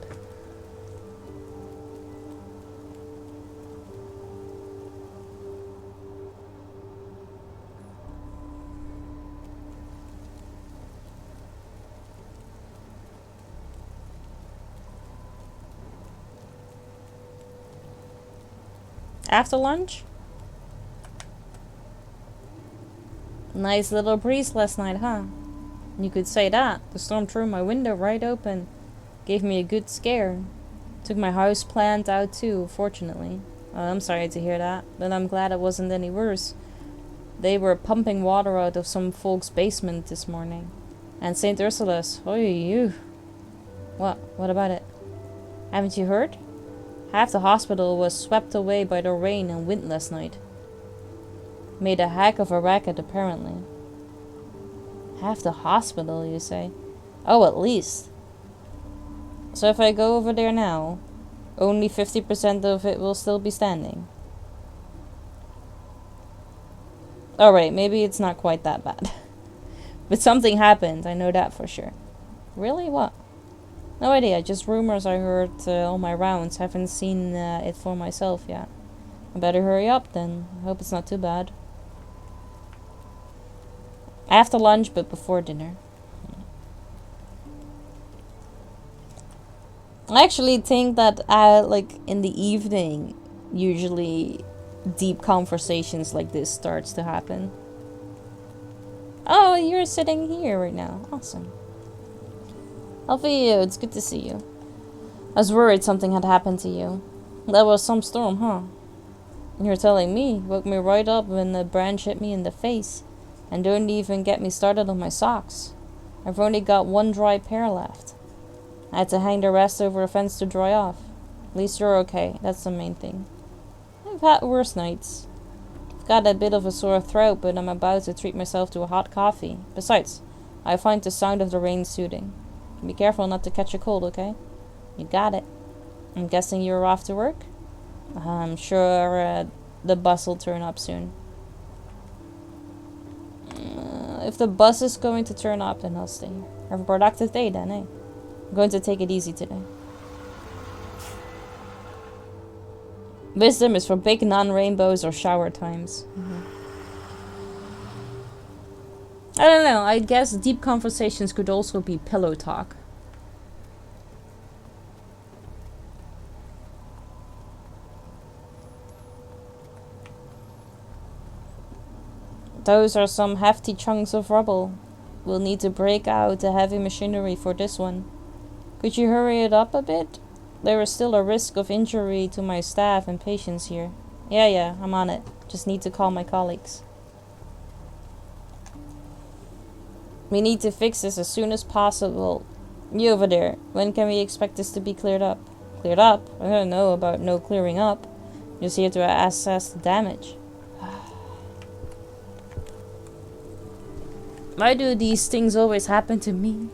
After lunch? Nice little breeze last night, huh? You could say that. The storm threw my window right open. Gave me a good scare. Took my house plant out too, fortunately. I'm sorry to hear that, but I'm glad it wasn't any worse. They were pumping water out of some folks' basement this morning. And St. Ursula's. Oh, you. What? What about it? Haven't you heard? Half the hospital was swept away by the rain and wind last night. Made a heck of a racket, apparently. Half the hospital, you say? Oh, at least. So if I go over there now, only 50% of it will still be standing. Alright, maybe it's not quite that bad. But something happened, I know that for sure. Really? What? No idea, just rumors I heard on my rounds. Haven't seen it for myself yet. I better hurry up then. I hope it's not too bad. After lunch, but before dinner. I actually think that like in the evening, usually deep conversations like this starts to happen. Oh, you're sitting here right now. Awesome. Alfio, it's good to see you. I was worried something had happened to you. That was some storm, huh? You're telling me. Woke me right up when the branch hit me in the face. And don't even get me started on my socks. I've only got 1 dry pair left. I had to hang the rest over a fence to dry off. At least you're okay. That's the main thing. I've had worse nights. I've got a bit of a sore throat, but I'm about to treat myself to a hot coffee. Besides, I find the sound of the rain soothing. Be careful not to catch a cold, okay? You got it. I'm guessing you're off to work? I'm sure the bus will turn up soon. If the bus is going to turn up, then I'll stay. Have a productive day then, eh? I'm going to take it easy today. Wisdom is for big non-rainbows or shower times. I don't know, I guess deep conversations could also be pillow talk. Those are some hefty chunks of rubble. We'll need to break out the heavy machinery for this one. Could you hurry it up a bit? There is still a risk of injury to my staff and patients here. Yeah, I'm on it. Just need to call my colleagues. We need to fix this as soon as possible. You over there, when can we expect this to be cleared up? Cleared up? I don't know about no clearing up. Just here to assess the damage. Why do these things always happen to me?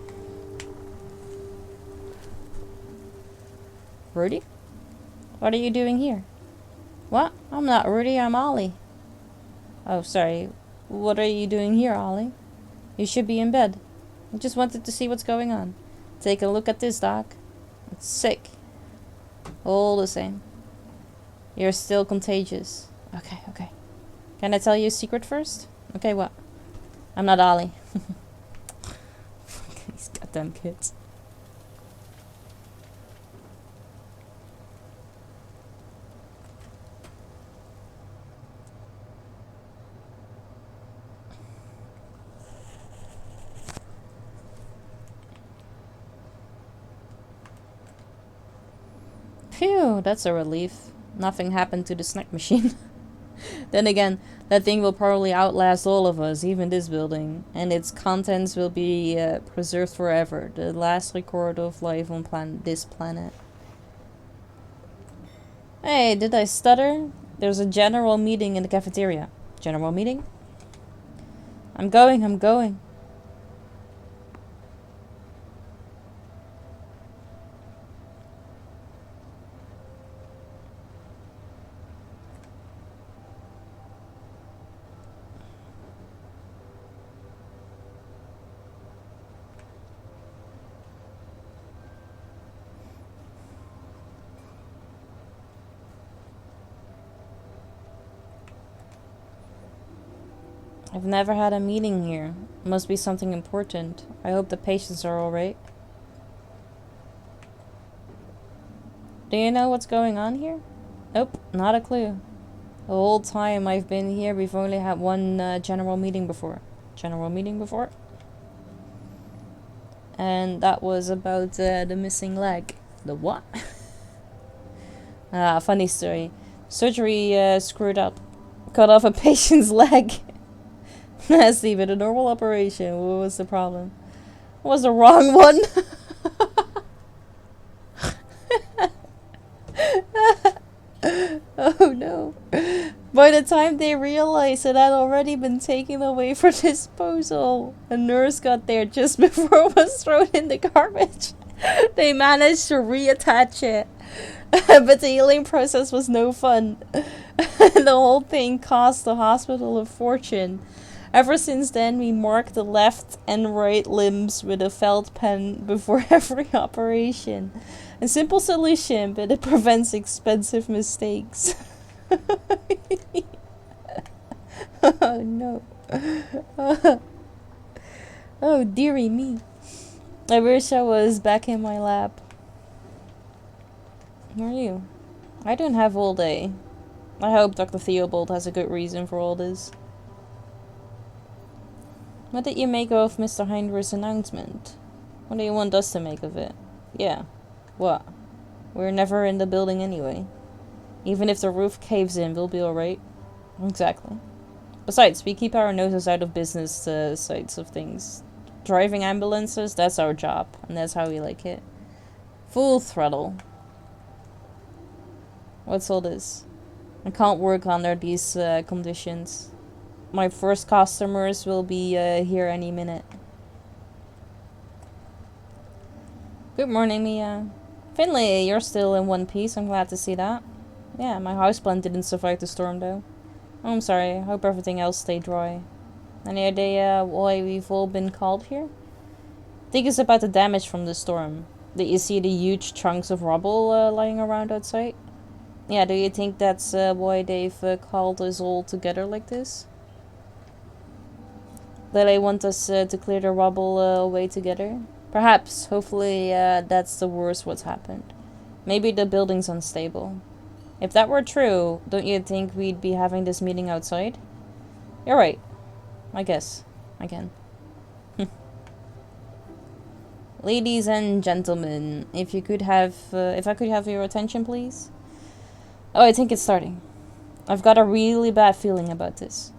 Rudy? What are you doing here? What? I'm not Rudy, I'm Ollie. Oh, sorry. What are you doing here, Ollie? You should be in bed. I just wanted to see what's going on. Take a look at this, Doc. It's sick. All the same. You're still contagious. Okay. Can I tell you a secret first? Okay, what? I'm not Ollie. These goddamn kids. Phew, that's a relief. Nothing happened to the snack machine. Then again, that thing will probably outlast all of us, even this building, and its contents will be preserved forever. The last record of life on this planet. Hey, did I stutter? There's a general meeting in the cafeteria. General meeting? I'm going. I've never had a meeting here. Must be something important. I hope the patients are alright. Do you know what's going on here? Nope, not a clue. The whole time I've been here, we've only had one general meeting before. And that was about the missing leg. The what? Funny story. Surgery screwed up. Cut off a patient's leg. Nasty, but a normal operation. What was the problem? It was the wrong one. Oh no. By the time they realized it had already been taken away for disposal, a nurse got there just before it was thrown in the garbage. They managed to reattach it. But the healing process was no fun. The whole thing cost the hospital a fortune. Ever since then, we mark the left and right limbs with a felt pen before every operation. A simple solution, but it prevents expensive mistakes. Oh no. Oh dearie me. I wish I was back in my lab. Who are you? I don't have all day. I hope Dr. Theobald has a good reason for all this. What did you make of Mr. Heinrich's announcement? What do you want us to make of it? Yeah. What? We're never in the building anyway. Even if the roof caves in, we'll be alright. Exactly. Besides, we keep our noses out of business sides of things. Driving ambulances, that's our job. And that's how we like it. Full throttle. What's all this? I can't work under these conditions. My first customers will be here any minute. Good morning, Mia. Finley, you're still in one piece. I'm glad to see that. Yeah, my houseplant didn't survive the storm, though. Oh, I'm sorry. I hope everything else stayed dry. Any idea why we've all been called here? I think it's about the damage from the storm. Did you see the huge chunks of rubble lying around outside? Yeah, do you think that's why they've called us all together like this? that they want us to clear the rubble away together. Perhaps, hopefully, that's the worst what's happened. Maybe the building's unstable. If that were true, don't you think we'd be having this meeting outside? You're right. I guess. Again. Ladies and gentlemen, if I could have your attention, please. Oh, I think it's starting. I've got a really bad feeling about this.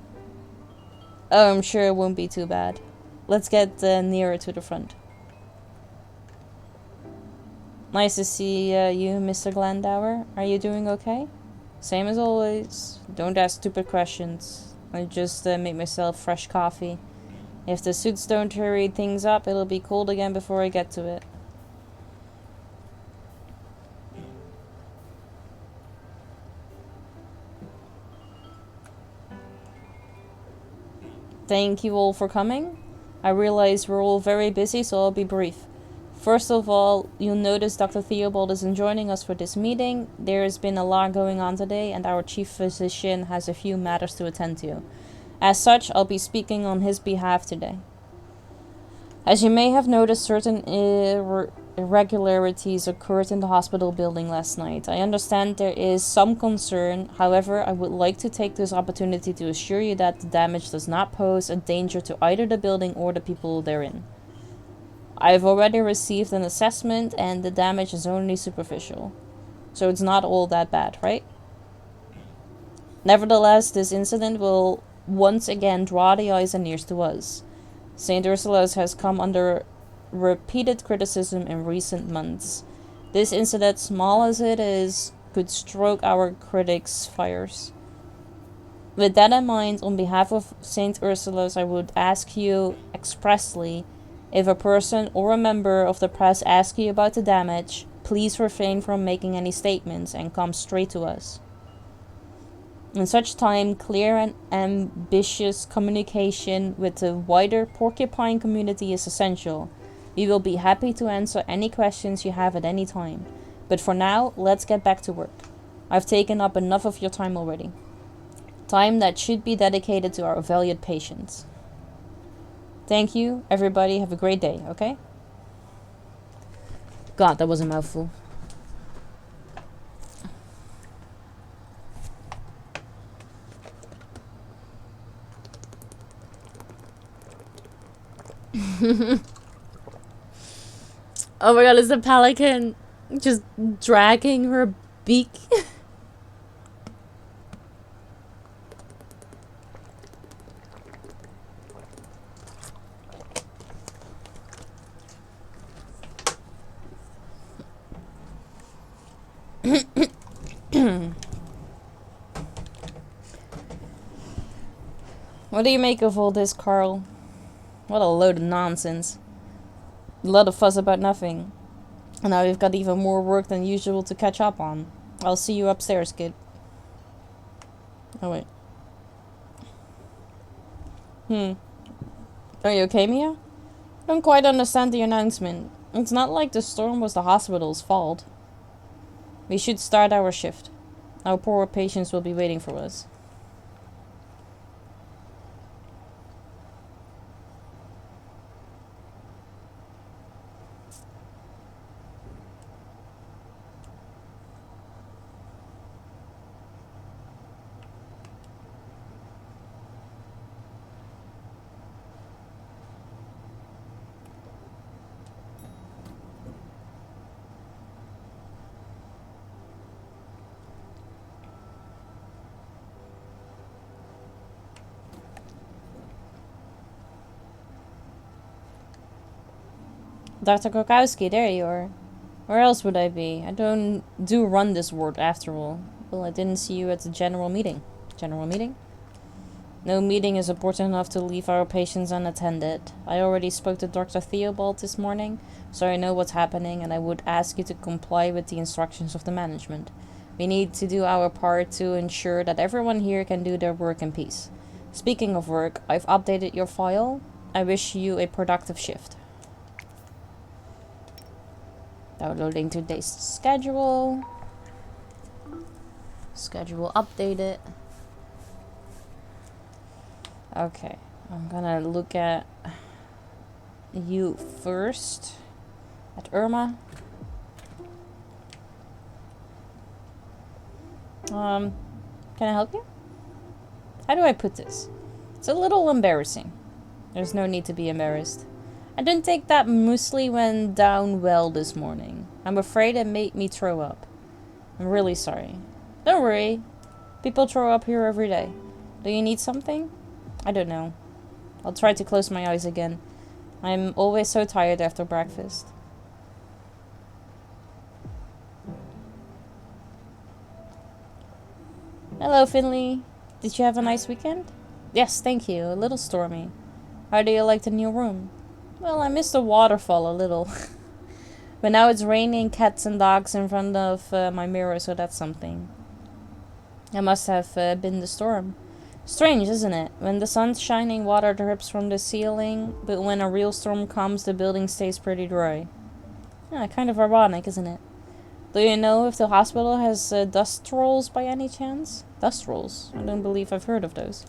Oh, I'm sure it won't be too bad. Let's get nearer to the front. Nice to see you, Mr. Glandauer. Are you doing okay? Same as always. Don't ask stupid questions. I just make myself fresh coffee. If the suits don't hurry things up, it'll be cold again before I get to it. Thank you all for coming. I realize we're all very busy, so I'll be brief. First of all, you'll notice Dr. Theobald isn't joining us for this meeting. There has been a lot going on today, and our chief physician has a few matters to attend to. As such, I'll be speaking on his behalf today. As you may have noticed, certain irregularities occurred in the hospital building last night. I understand there is some concern. However, I would like to take this opportunity to assure you that the damage does not pose a danger to either the building or the people therein. I've already received an assessment and the damage is only superficial. So it's not all that bad, right? Nevertheless, this incident will once again draw the eyes and ears to us. St. Ursula's has come under repeated criticism in recent months. This incident, small as it is, could stroke our critics' fires. With that in mind, on behalf of St. Ursula's, I would ask you expressly, if a person or a member of the press asks you about the damage, please refrain from making any statements and come straight to us. In such time, clear and ambitious communication with the wider porcupine community is essential. We will be happy to answer any questions you have at any time. But for now, let's get back to work. I've taken up enough of your time already. Time that should be dedicated to our valued patients. Thank you, everybody. Have a great day, okay? God, that was a mouthful. Oh my god, is the pelican just dragging her beak? What do you make of all this, Carl? What a load of nonsense. A lot of fuss about nothing. And now we've got even more work than usual to catch up on. I'll see you upstairs, kid. Oh, wait. Are you okay, Mia? I don't quite understand the announcement. It's not like the storm was the hospital's fault. We should start our shift. Our poor patients will be waiting for us. Dr. Krokowski, there you are. Where else would I be? I don't run this ward after all. Well, I didn't see you at the general meeting. General meeting? No meeting is important enough to leave our patients unattended. I already spoke to Dr. Theobald this morning, so I know what's happening, and I would ask you to comply with the instructions of the management. We need to do our part to ensure that everyone here can do their work in peace. Speaking of work, I've updated your file. I wish you a productive shift. Downloading today's schedule. Schedule updated. Okay. I'm gonna look at you first. At Irma. Can I help you? How do I put this? It's a little embarrassing. There's no need to be embarrassed. I didn't take that muesli went down well this morning. I'm afraid it made me throw up. I'm really sorry. Don't worry. People throw up here every day. Do you need something? I don't know. I'll try to close my eyes again. I'm always so tired after breakfast. Hello, Finley. Did you have a nice weekend? Yes, thank you. A little stormy. How do you like the new room? Well, I missed the waterfall a little. But now it's raining cats and dogs in front of my mirror, so that's something. It must have been the storm. Strange, isn't it? When the sun's shining, water drips from the ceiling, but when a real storm comes, the building stays pretty dry. Yeah, kind of ironic, isn't it? Do you know if the hospital has dust rolls by any chance? Dust rolls? I don't believe I've heard of those.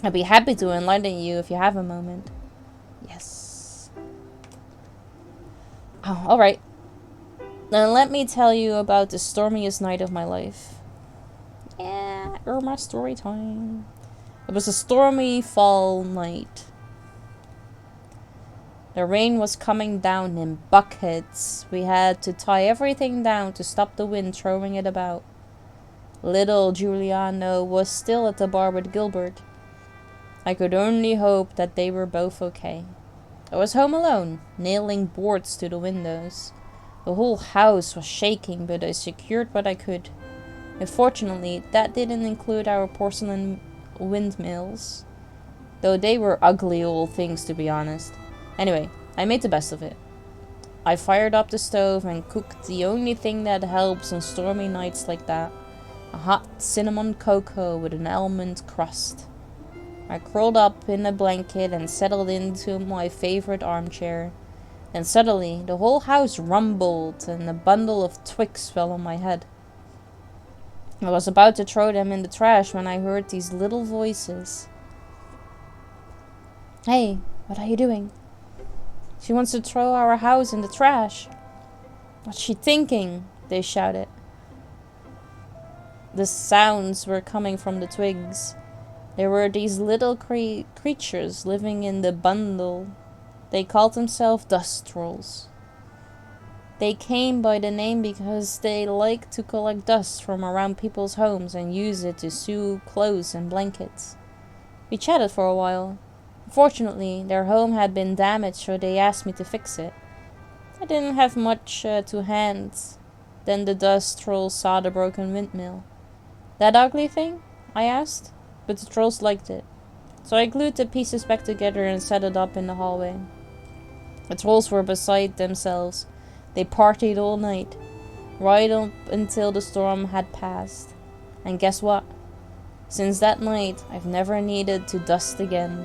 I'd be happy to enlighten you if you have a moment. Yes. Oh, alright. Then let me tell you about the stormiest night of my life. Yeah, Irma story time. It was a stormy fall night. The rain was coming down in buckets. We had to tie everything down to stop the wind throwing it about. Little Giuliano was still at the bar with Gilbert. I could only hope that they were both okay. I was home alone, nailing boards to the windows. The whole house was shaking, but I secured what I could. Unfortunately, that didn't include our porcelain windmills, though they were ugly old things, to be honest. Anyway, I made the best of it. I fired up the stove and cooked the only thing that helps on stormy nights like that. A hot cinnamon cocoa with an almond crust. I curled up in a blanket and settled into my favorite armchair. Then suddenly, the whole house rumbled and a bundle of twigs fell on my head. I was about to throw them in the trash when I heard these little voices. Hey, what are you doing? She wants to throw our house in the trash. What's she thinking? They shouted. The sounds were coming from the twigs. There were these little creatures living in the bundle. They called themselves dust trolls. They came by the name because they liked to collect dust from around people's homes and use it to sew clothes and blankets. We chatted for a while. Fortunately, their home had been damaged, so they asked me to fix it. I didn't have much to hand. Then the dust trolls saw the broken windmill. That ugly thing? I asked, but the trolls liked it. So I glued the pieces back together and set it up in the hallway. The trolls were beside themselves. They partied all night, right up until the storm had passed. And guess what? Since that night, I've never needed to dust again.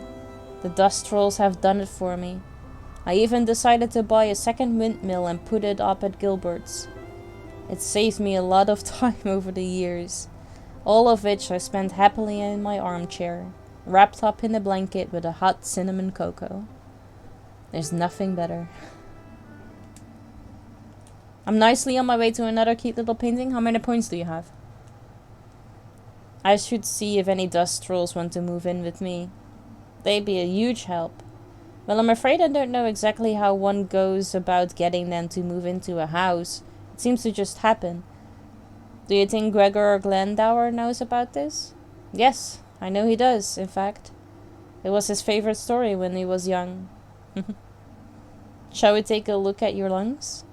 The dust trolls have done it for me. I even decided to buy a second windmill and put it up at Gilbert's. It saved me a lot of time over the years, all of which I spent happily in my armchair, wrapped up in a blanket with a hot cinnamon cocoa. There's nothing better. I'm nicely on my way to another cute little painting. How many points do you have? I should see if any dust trolls want to move in with me. They'd be a huge help. Well, I'm afraid I don't know exactly how one goes about getting them to move into a house. It seems to just happen. Do you think Gregor Glendower knows about this? Yes, I know he does, in fact. It was his favorite story when he was young. Shall we take a look at your lungs?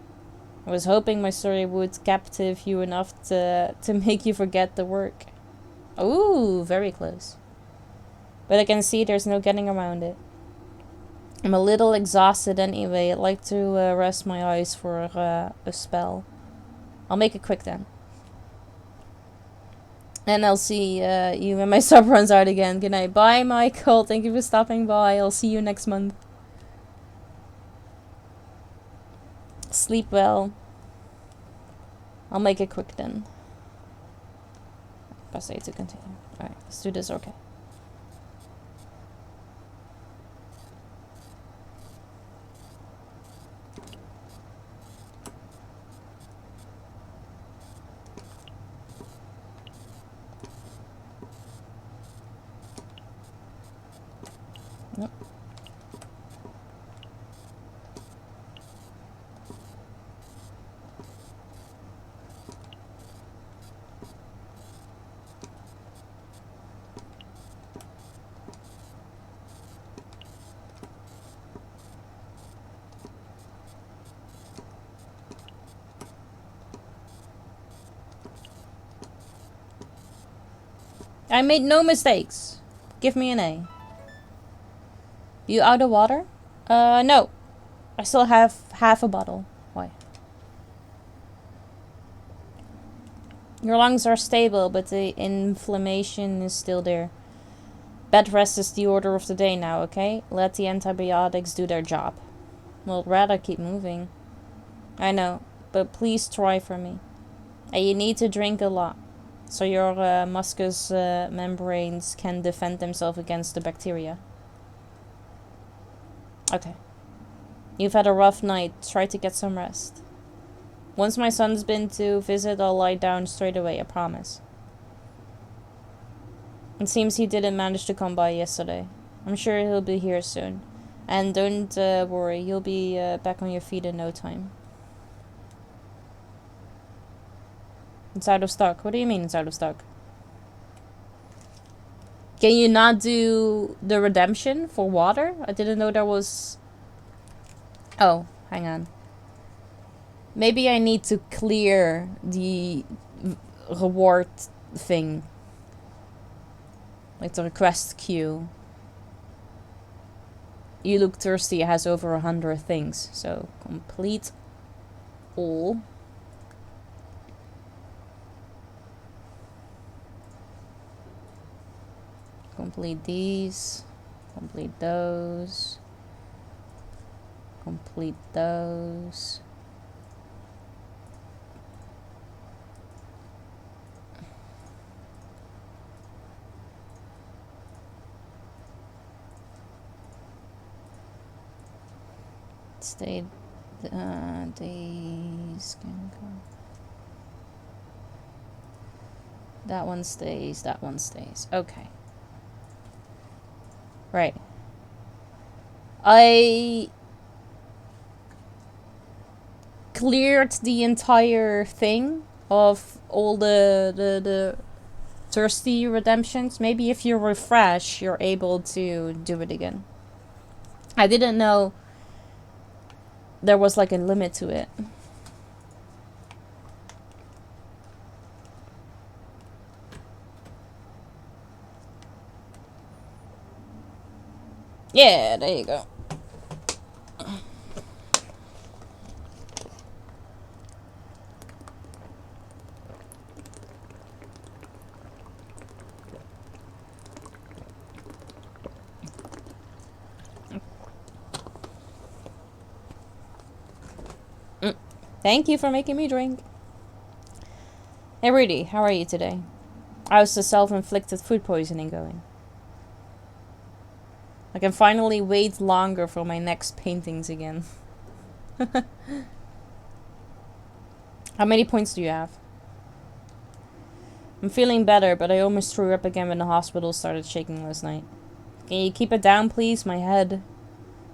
I was hoping my story would captive you enough to make you forget the work. Ooh, very close. But I can see there's no getting around it. I'm a little exhausted anyway. I'd like to rest my eyes for a spell. I'll make it quick then. And I'll see you when my sub runs out again. Good night. Bye, Michael. Thank you for stopping by. I'll see you next month. Sleep well. I'll make it quick then. Press A to continue. Alright, let's do this. Okay. I made no mistakes. Give me an A. You out of water? No. I still have half a bottle. Why? Your lungs are stable, but the inflammation is still there. Bed rest is the order of the day now, okay? Let the antibiotics do their job. Well, rather keep moving. I know, but please try for me. And you need to drink a lot, so your mucous membranes can defend themselves against the bacteria. Okay. You've had a rough night. Try to get some rest. Once my son's been to visit, I'll lie down straight away, I promise. It seems he didn't manage to come by yesterday. I'm sure he'll be here soon. And don't worry, you'll be back on your feet in no time. It's out of stock. What do you mean it's out of stock? Can you not do the redemption for water? I didn't know there was... Oh, hang on. Maybe I need to clear the reward thing. Like the request queue. You look thirsty, it has over 100 things. So, complete all. Complete these. Complete those. Complete those. Stay. These can go. That one stays. That one stays. Okay. Right. I cleared the entire thing of all the thirsty redemptions. Maybe if you refresh, you're able to do it again. I didn't know there was like a limit to it. Yeah, there you go. Thank you for making me drink. Hey Rudy, how are you today? How's the self-inflicted food poisoning going? I can finally wait longer for my next paintings again. How many points do you have? I'm feeling better, but I almost threw up again when the hospital started shaking last night. Can you keep it down, please? My head.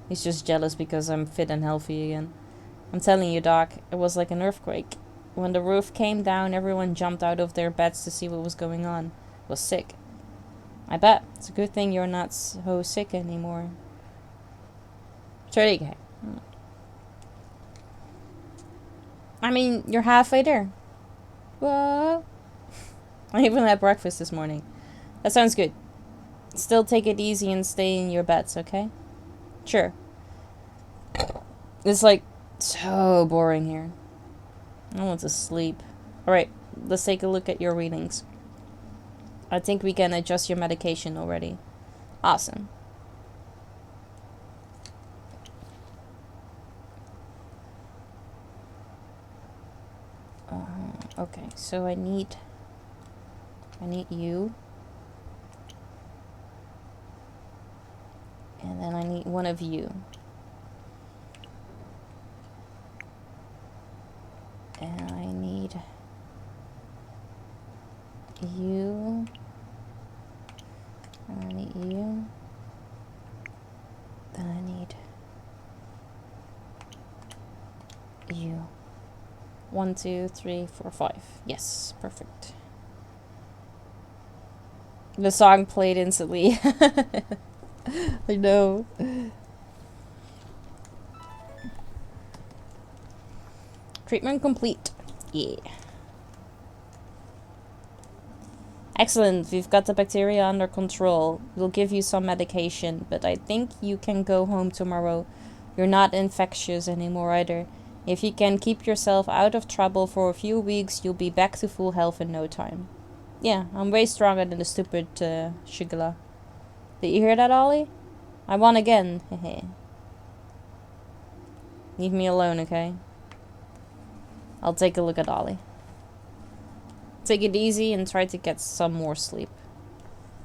He's just jealous because I'm fit and healthy again. I'm telling you, Doc, it was like an earthquake. When the roof came down, everyone jumped out of their beds to see what was going on. It was sick. I bet. It's a good thing you're not so sick anymore. 30k. I mean, you're halfway there. Whoa. I even had breakfast this morning. That sounds good. Still take it easy and stay in your beds, okay? Sure. It's like so boring here. I want to sleep. Alright, let's take a look at your readings. I think we can adjust your medication already. Awesome. Okay, so I need you. And then I need one of you. And I need you. And I need you. Then I need you. 1, 2, 3, 4, 5. Yes, perfect. The song played instantly. I know. Treatment complete. Yeah. Excellent, we've got the bacteria under control. We'll give you some medication, but I think you can go home tomorrow. You're not infectious anymore either. If you can keep yourself out of trouble for a few weeks, you'll be back to full health in no time. Yeah, I'm way stronger than the stupid Shigula. Did you hear that, Ollie? I won again. Hehe. Leave me alone, okay? I'll take a look at Ollie. Take it easy and try to get some more sleep.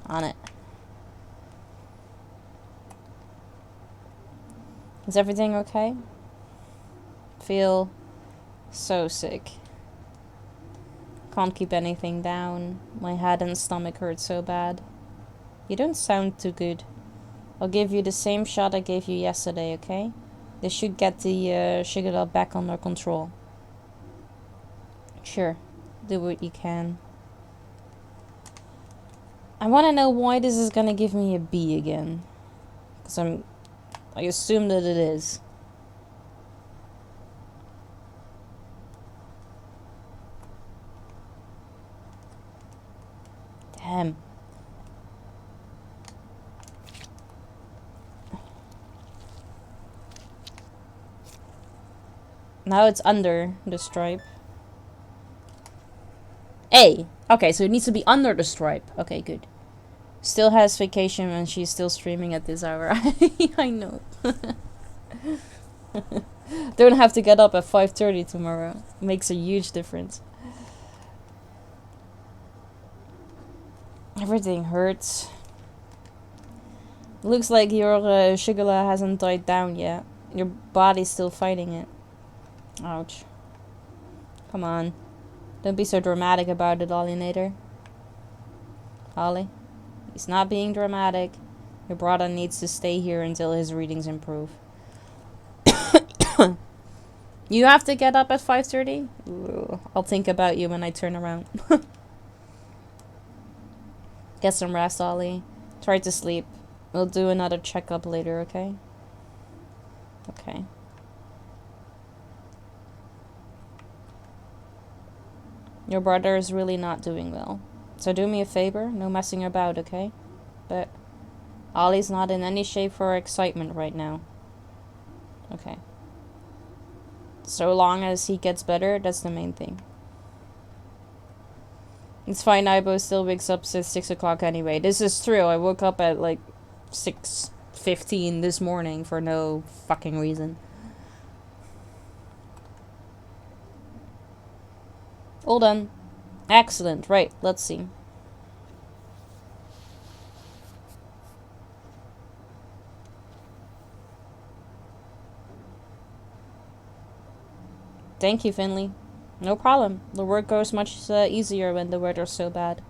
On it. Is everything okay? Feel so sick. Can't keep anything down. My head and stomach hurt so bad. You don't sound too good. I'll give you the same shot I gave you yesterday, okay? This should get the Shigella back under control. Sure. Do what you can. I want to know why this is gonna give me a B again. Because I assume that it is. Damn. Now it's under the stripe. A. Okay, so it needs to be under the stripe. Okay, good. Still has vacation and she's still streaming at this hour. I know. Don't have to get up at 5:30 tomorrow. Makes a huge difference. Everything hurts. Looks like your Shigella hasn't died down yet. Your body's still fighting it. Ouch. Come on. Don't be so dramatic about it, Ollienator. Ollie? He's not being dramatic. Your brother needs to stay here until his readings improve. You have to get up at 5:30? I'll think about you when I turn around. Get some rest, Ollie. Try to sleep. We'll do another checkup later, okay? Okay. Your brother is really not doing well. So do me a favor, no messing about, okay? But Ollie's not in any shape for excitement right now. Okay. So long as he gets better, that's the main thing. It's fine, Ibo still wakes up at 6 o'clock anyway. This is true, I woke up at like 6:15 this morning for no fucking reason. All done. Excellent. Right, let's see. Thank you, Finley. No problem. The work goes much easier when the weather's so bad.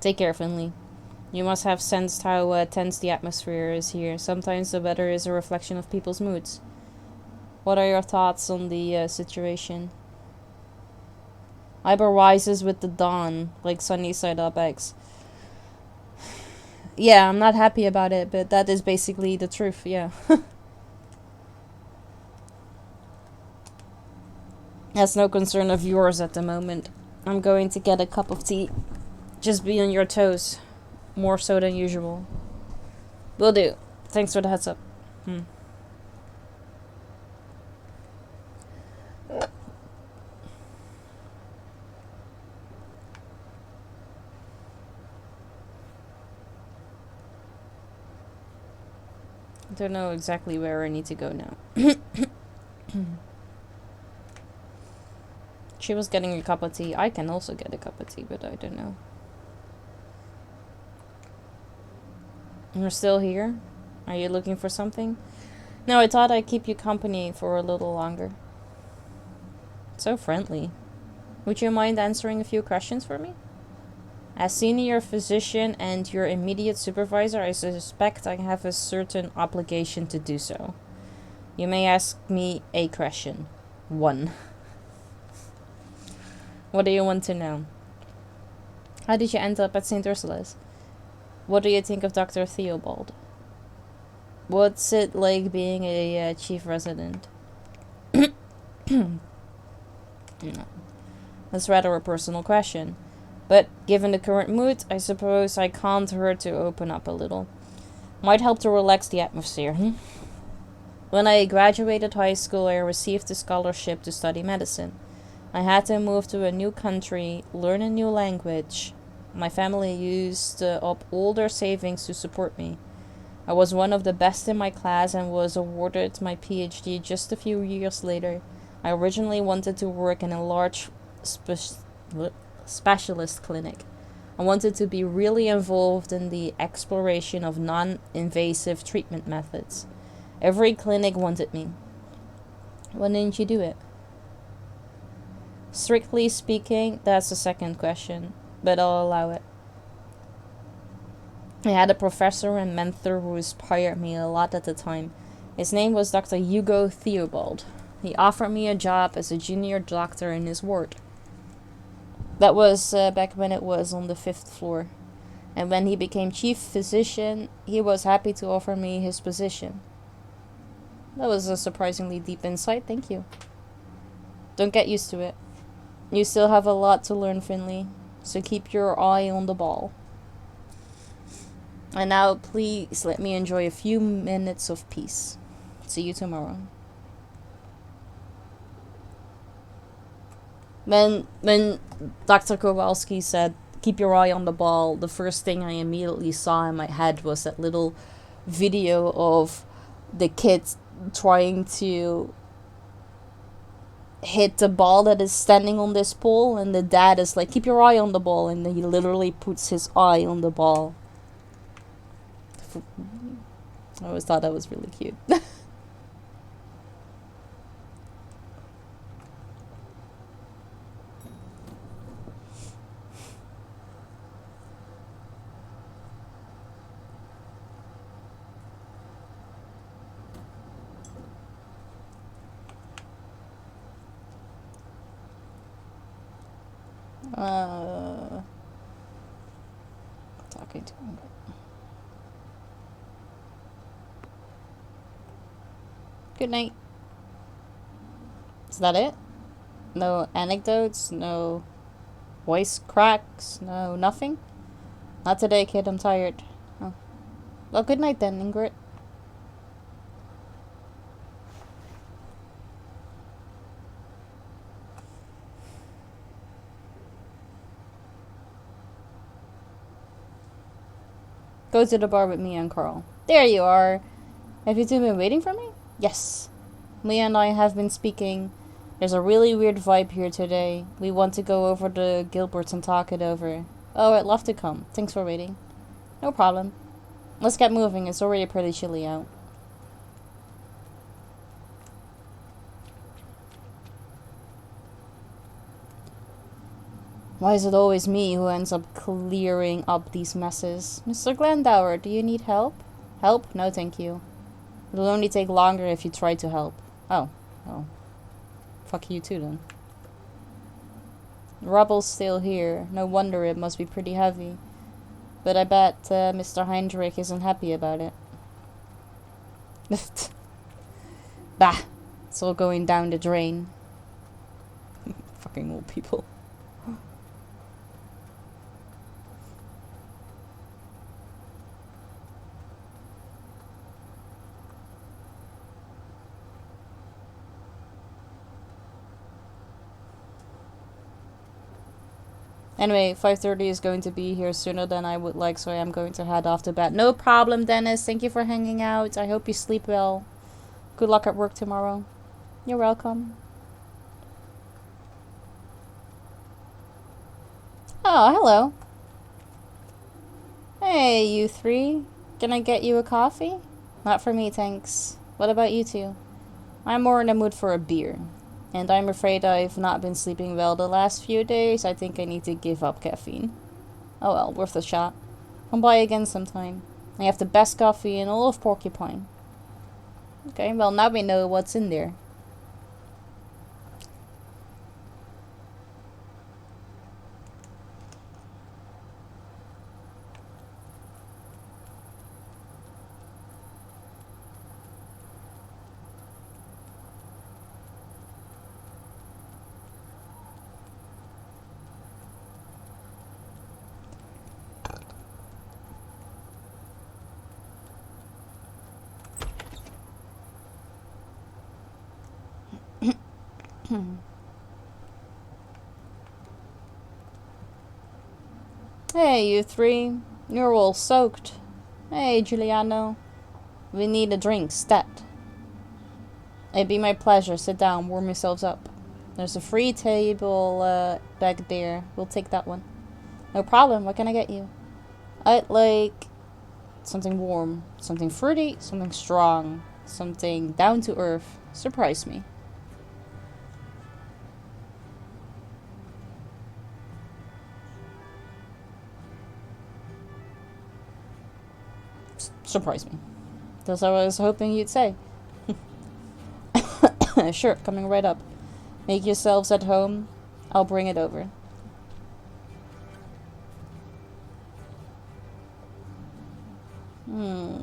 Take care, Finley. You must have sensed how tense the atmosphere is here. Sometimes the weather is a reflection of people's moods. What are your thoughts on the situation? Iber rises with the dawn, like sunny side up eggs. Yeah, I'm not happy about it, but that is basically the truth, yeah. That's no concern of yours at the moment. I'm going to get a cup of tea. Just be on your toes. More so than usual. Will do. Thanks for the heads up. I don't know exactly where I need to go now. She was getting a cup of tea. I can also get a cup of tea, but I don't know. You're still here? Are you looking for something? No, I thought I'd keep you company for a little longer. So friendly. Would you mind answering a few questions for me? As senior physician and your immediate supervisor, I suspect I have a certain obligation to do so. You may ask me a question. 1. What do you want to know? How did you end up at St. Ursula's? What do you think of Dr. Theobald? What's it like being a chief resident? No. That's rather a personal question. But given the current mood, I suppose I can't hurt to open up a little. Might help to relax the atmosphere. When I graduated high school, I received a scholarship to study medicine. I had to move to a new country, learn a new language. My family used up all their savings to support me. I was one of the best in my class and was awarded my PhD just a few years later. I originally wanted to work in a large specialist clinic. I wanted to be really involved in the exploration of non-invasive treatment methods. Every clinic wanted me. Why didn't you do it? Strictly speaking, that's the second question, but I'll allow it. I had a professor and mentor who inspired me a lot at the time. His name was Dr. Hugo Theobald. He offered me a job as a junior doctor in his ward. That was back when it was on the 5th floor. And when he became chief physician, he was happy to offer me his position. That was a surprisingly deep insight, thank you. Don't get used to it. You still have a lot to learn, Finley, so keep your eye on the ball. And now, please let me enjoy a few minutes of peace. See you tomorrow. When Dr. Kowalski said, keep your eye on the ball, the first thing I immediately saw in my head was that little video of the kids trying to hit the ball that is standing on this pole, and the dad is like, keep your eye on the ball, and he literally puts his eye on the ball. I always thought that was really cute. Talking to him. Good night. Is that it? No anecdotes? No voice cracks? No nothing? Not today, kid. I'm tired. Oh. Well, good night then, Ingrid. Go to the bar with me and Carl. There you are. Have you two been waiting for me? Yes. Leah and I have been speaking. There's a really weird vibe here today. We want to go over to Gilbert's and talk it over. Oh, I'd love to come. Thanks for waiting. No problem. Let's get moving. It's already pretty chilly out. Why is it always me who ends up clearing up these messes? Mr. Glendower, do you need help? Help? No, thank you. It'll only take longer if you try to help. Oh. Oh. Fuck you too, then. The rubble's still here. No wonder it must be pretty heavy. But I bet Mr. Heinrich isn't happy about it. Bah! It's all going down the drain. Fucking old people. Anyway, 5:30 is going to be here sooner than I would like, so I am going to head off to bed. No problem, Dennis. Thank you for hanging out. I hope you sleep well. Good luck at work tomorrow. You're welcome. Oh, hello. Hey, you three. Can I get you a coffee? Not for me, thanks. What about you two? I'm more in the mood for a beer. And I'm afraid I've not been sleeping well the last few days. I think I need to give up caffeine. Oh well, worth a shot. Come by again sometime. I have the best coffee in all of Porcupine. Okay, well now we know what's in there. Hey, you three. You're all soaked. Hey, Giuliano. We need a drink, stat. It'd be my pleasure. Sit down, warm yourselves up. There's a free table back there. We'll take that one. No problem. What can I get you? I'd like something warm, something fruity, something strong, something down to earth. Surprise me. Surprise me. That's what I was hoping you'd say. Sure, coming right up. Make yourselves at home. I'll bring it over.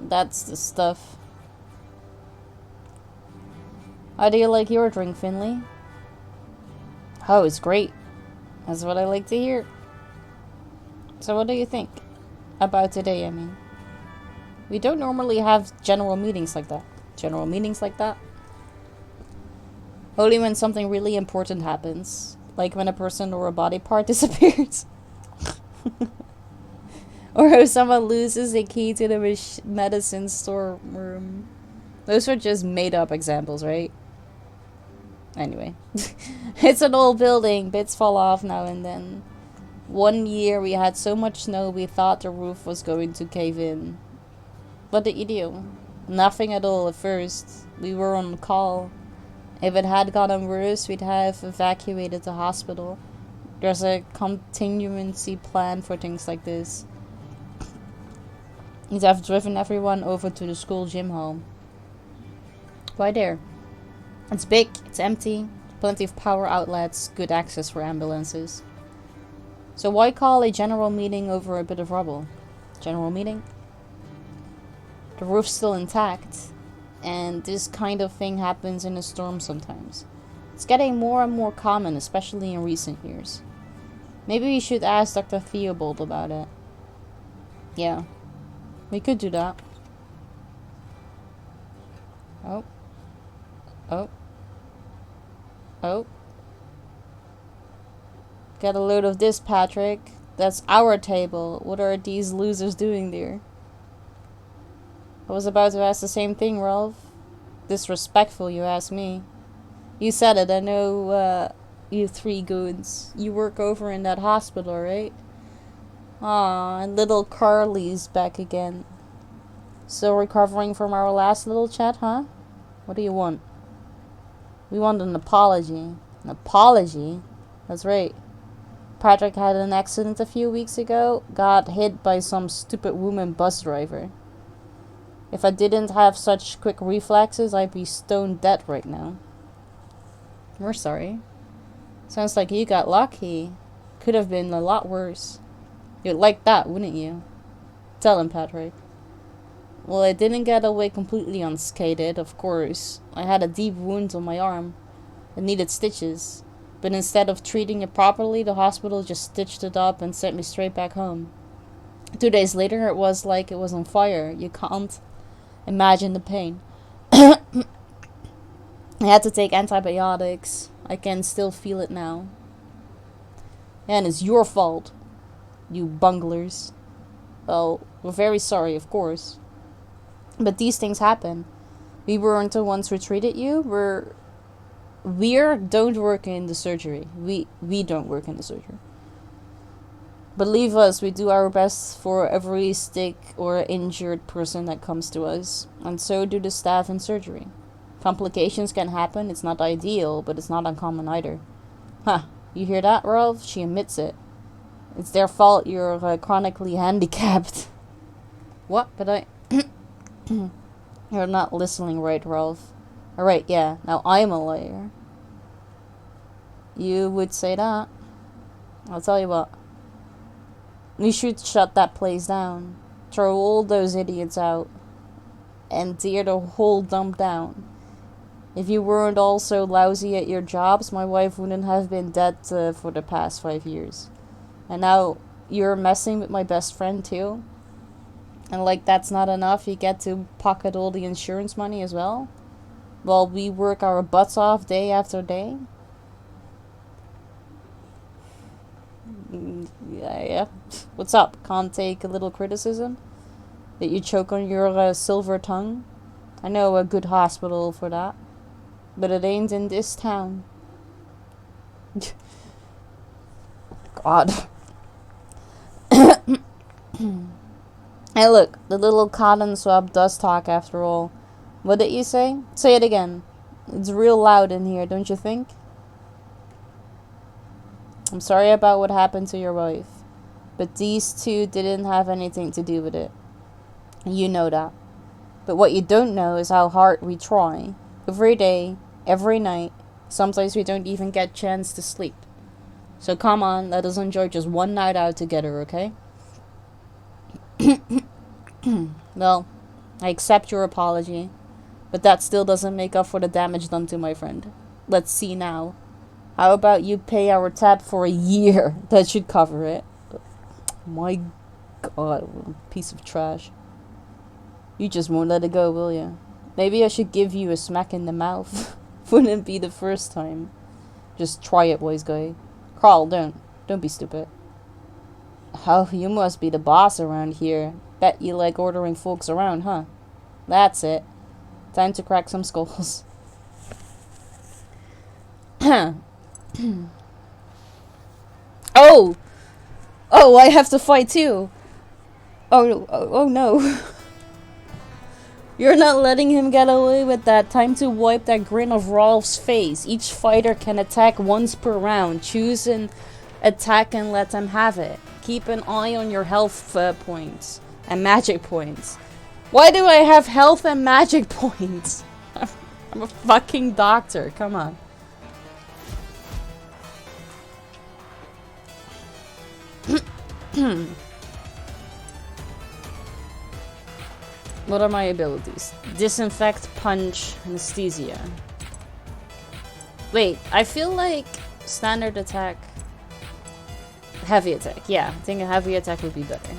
That's the stuff. How do you like your drink, Finley? Oh, it's great. That's what I like to hear. So what do you think? About today, I mean. We don't normally have general meetings like that. General meetings like that? Only when something really important happens. Like when a person or a body part disappears. Or if someone loses a key to the medicine store room. Those are just made up examples, right? Anyway. It's an old building. Bits fall off now and then. One year we had so much snow we thought the roof was going to cave in. What did you do? Nothing at all at first. We were on call. If it had gotten worse, we'd have evacuated the hospital. There's a contingency plan for things like this. We'd have driven everyone over to the school gym hall. Why there? It's big, it's empty, plenty of power outlets, good access for ambulances. So why call a general meeting over a bit of rubble? General meeting? The roof's still intact, and this kind of thing happens in a storm sometimes. It's getting more and more common, especially in recent years. Maybe we should ask Dr. Theobald about it. Yeah, we could do that. Oh. Oh. Oh. Get a load of this, Patrick. That's our table. What are these losers doing there? I was about to ask the same thing, Ralph. Disrespectful, you ask me. You said it, I know, you three goons. You work over in that hospital, right? Aw, and little Carly's back again. Still recovering from our last little chat, huh? What do you want? We want an apology. An apology? That's right. Patrick had an accident a few weeks ago. Got hit by some stupid woman bus driver. If I didn't have such quick reflexes, I'd be stone dead right now. We're sorry. Sounds like you got lucky. Could have been a lot worse. You'd like that, wouldn't you? Tell him, Patrick. Well, I didn't get away completely unscathed, of course. I had a deep wound on my arm. It needed stitches. But instead of treating it properly, the hospital just stitched it up and sent me straight back home. 2 days later, it was like it was on fire. You can't imagine the pain. I had to take antibiotics. I can still feel it now. And it's your fault, you bunglers. Well, we're very sorry, of course. But these things happen. We weren't the ones who treated you. We don't work in the surgery. We don't work in the surgery. Believe us, we do our best for every sick or injured person that comes to us. And so do the staff in surgery. Complications can happen. It's not ideal, but it's not uncommon either. Huh. You hear that, Ralph? She admits it. It's their fault you're chronically handicapped. What? But I... You're not listening right, Ralph. Alright, yeah. Now I'm a liar. You would say that. I'll tell you what. We should shut that place down. Throw all those idiots out. And tear the whole dump down. If you weren't all so lousy at your jobs, my wife wouldn't have been dead for the past 5 years. And now you're messing with my best friend too? And like that's not enough, you get to pocket all the insurance money as well? While we work our butts off day after day? Yeah. What's up? Can't take a little criticism? That you choke on your silver tongue? I know a good hospital for that. But it ain't in this town. God. Hey look, the little cotton swab does talk after all. What did you say? Say it again. It's real loud in here, don't you think? I'm sorry about what happened to your wife. But these two didn't have anything to do with it. You know that. But what you don't know is how hard we try. Every day, every night. Sometimes we don't even get a chance to sleep. So come on, let us enjoy just one night out together, okay? Well, I accept your apology. But that still doesn't make up for the damage done to my friend. Let's see now. How about you pay our tab for a year? That should cover it. My God, what a piece of trash. You just won't let it go, will you? Maybe I should give you a smack in the mouth. Wouldn't be the first time. Just try it, wise guy. Carl, don't be stupid. Oh, you must be the boss around here. Bet you like ordering folks around, huh? That's it. Time to crack some skulls. Oh! Oh, I have to fight too! Oh no. You're not letting him get away with that. Time to wipe that grin off Rolf's face. Each fighter can attack once per round. Choose an attack and let them have it. Keep an eye on your health points and magic points. Why do I have health and magic points? I'm a fucking doctor. Come on. What are my abilities? Disinfect, punch, anesthesia. Wait, I feel like standard attack... Heavy attack. Yeah, I think a heavy attack would be better.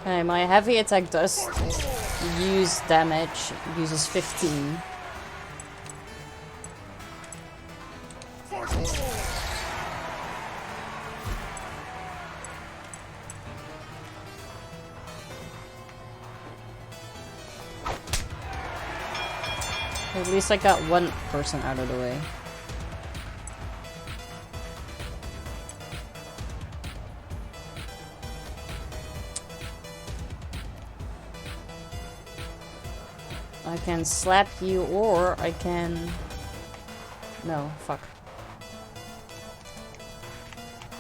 Okay, my heavy attack does use damage, uses 15. At least I got one person out of the way. I can slap you or I can... No, fuck.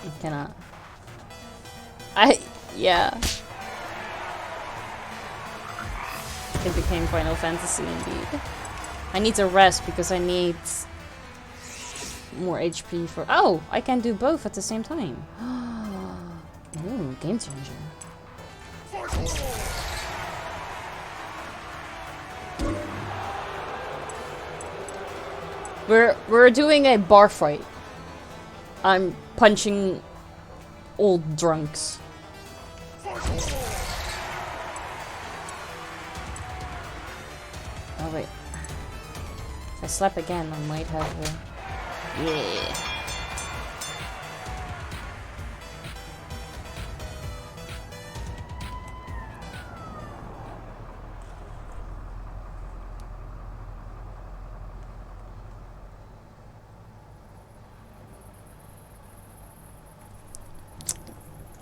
I cannot. Yeah. It became Final Fantasy indeed. I need to rest because I need more HP for... Oh! I can do both at the same time. Ooh, game changer. We're doing a bar fight. I'm punching old drunks. Oh wait. If I slap again, I might have a... Yeah.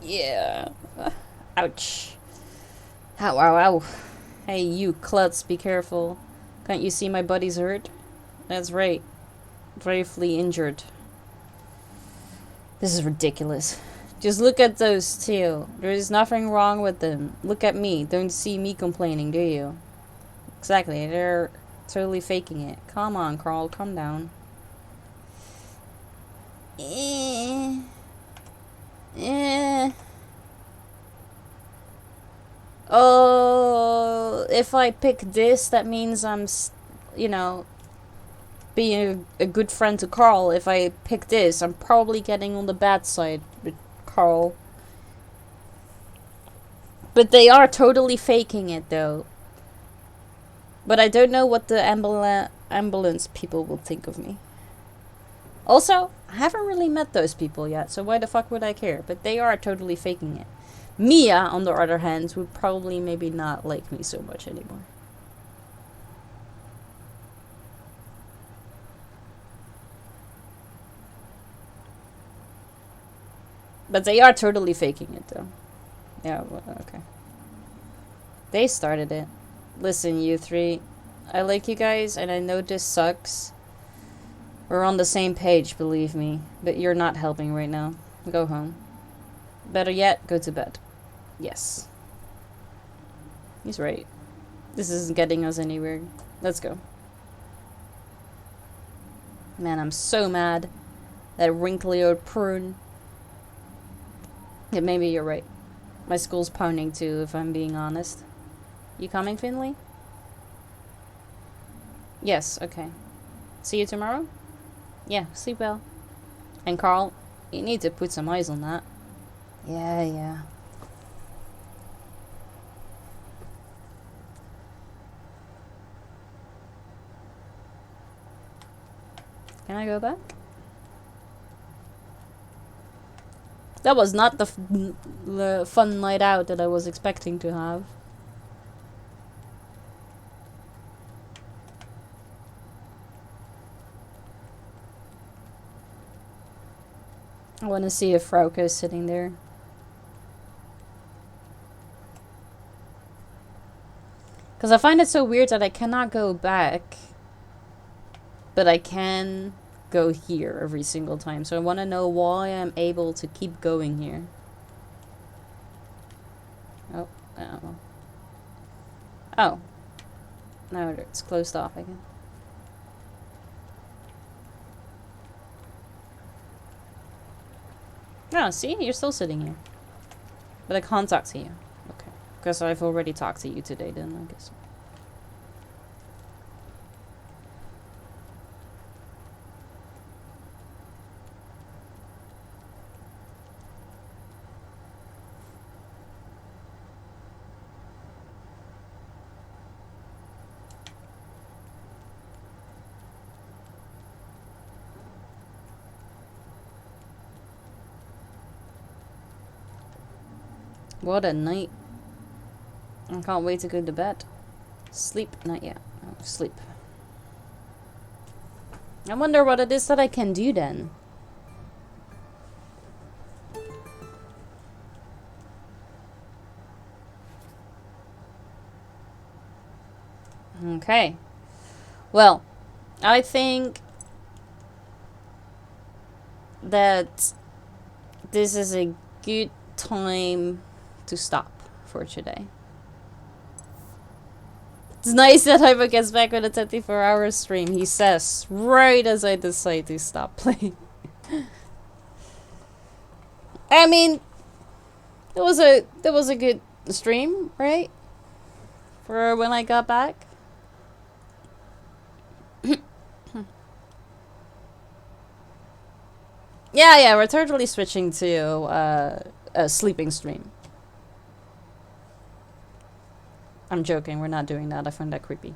Yeah. Ouch. Ow, ow, ow. Hey, you klutz, be careful. Can't you see my buddy's hurt? That's right. Gravely injured. This is ridiculous. Just look at those two. There is nothing wrong with them. Look at me. Don't see me complaining, do you? Exactly. They're totally faking it. Come on, Carl. Calm down. Oh, if I pick this, that means I'm, you know, being a good friend to Carl. If I pick this, I'm probably getting on the bad side with Carl. But they are totally faking it, though. But I don't know what the ambulance people will think of me. Also, I haven't really met those people yet, so why the fuck would I care? But they are totally faking it. Mia, on the other hand, would probably maybe not like me so much anymore. But they are totally faking it, though. Yeah, well, okay. They started it. Listen, you three. I like you guys, and I know this sucks. We're on the same page, believe me. But you're not helping right now. Go home. Better yet, go to bed. Yes. He's right. This isn't getting us anywhere. Let's go. Man, I'm so mad. That wrinkly old prune. Yeah, maybe you're right. My school's pounding too, if I'm being honest. You coming, Finley? Yes, okay. See you tomorrow? Yeah, sleep well. And Carl, you need to put some eyes on that. Yeah. Can I go back? That was not the fun night out that I was expecting to have. I want to see if Frauke is sitting there. Because I find it so weird that I cannot go back. But I can go here every single time. So I want to know why I'm able to keep going here. Oh, I don't know. Oh. No, it's closed off again. Oh, see? You're still sitting here. But I can't talk to you. Okay. Because I've already talked to you today, then, I guess. What a night. I can't wait to go to bed. Sleep? Not yet. Oh, sleep. I wonder what it is that I can do then. Okay. Well, I think that this is a good time to stop for today. It's nice that Hyper gets back with a 24-hour stream, he says, right as I decide to stop playing. I mean, it was a good stream, right? For when I got back. Yeah, we're totally switching to a sleeping stream. I'm joking, we're not doing that. I find that creepy.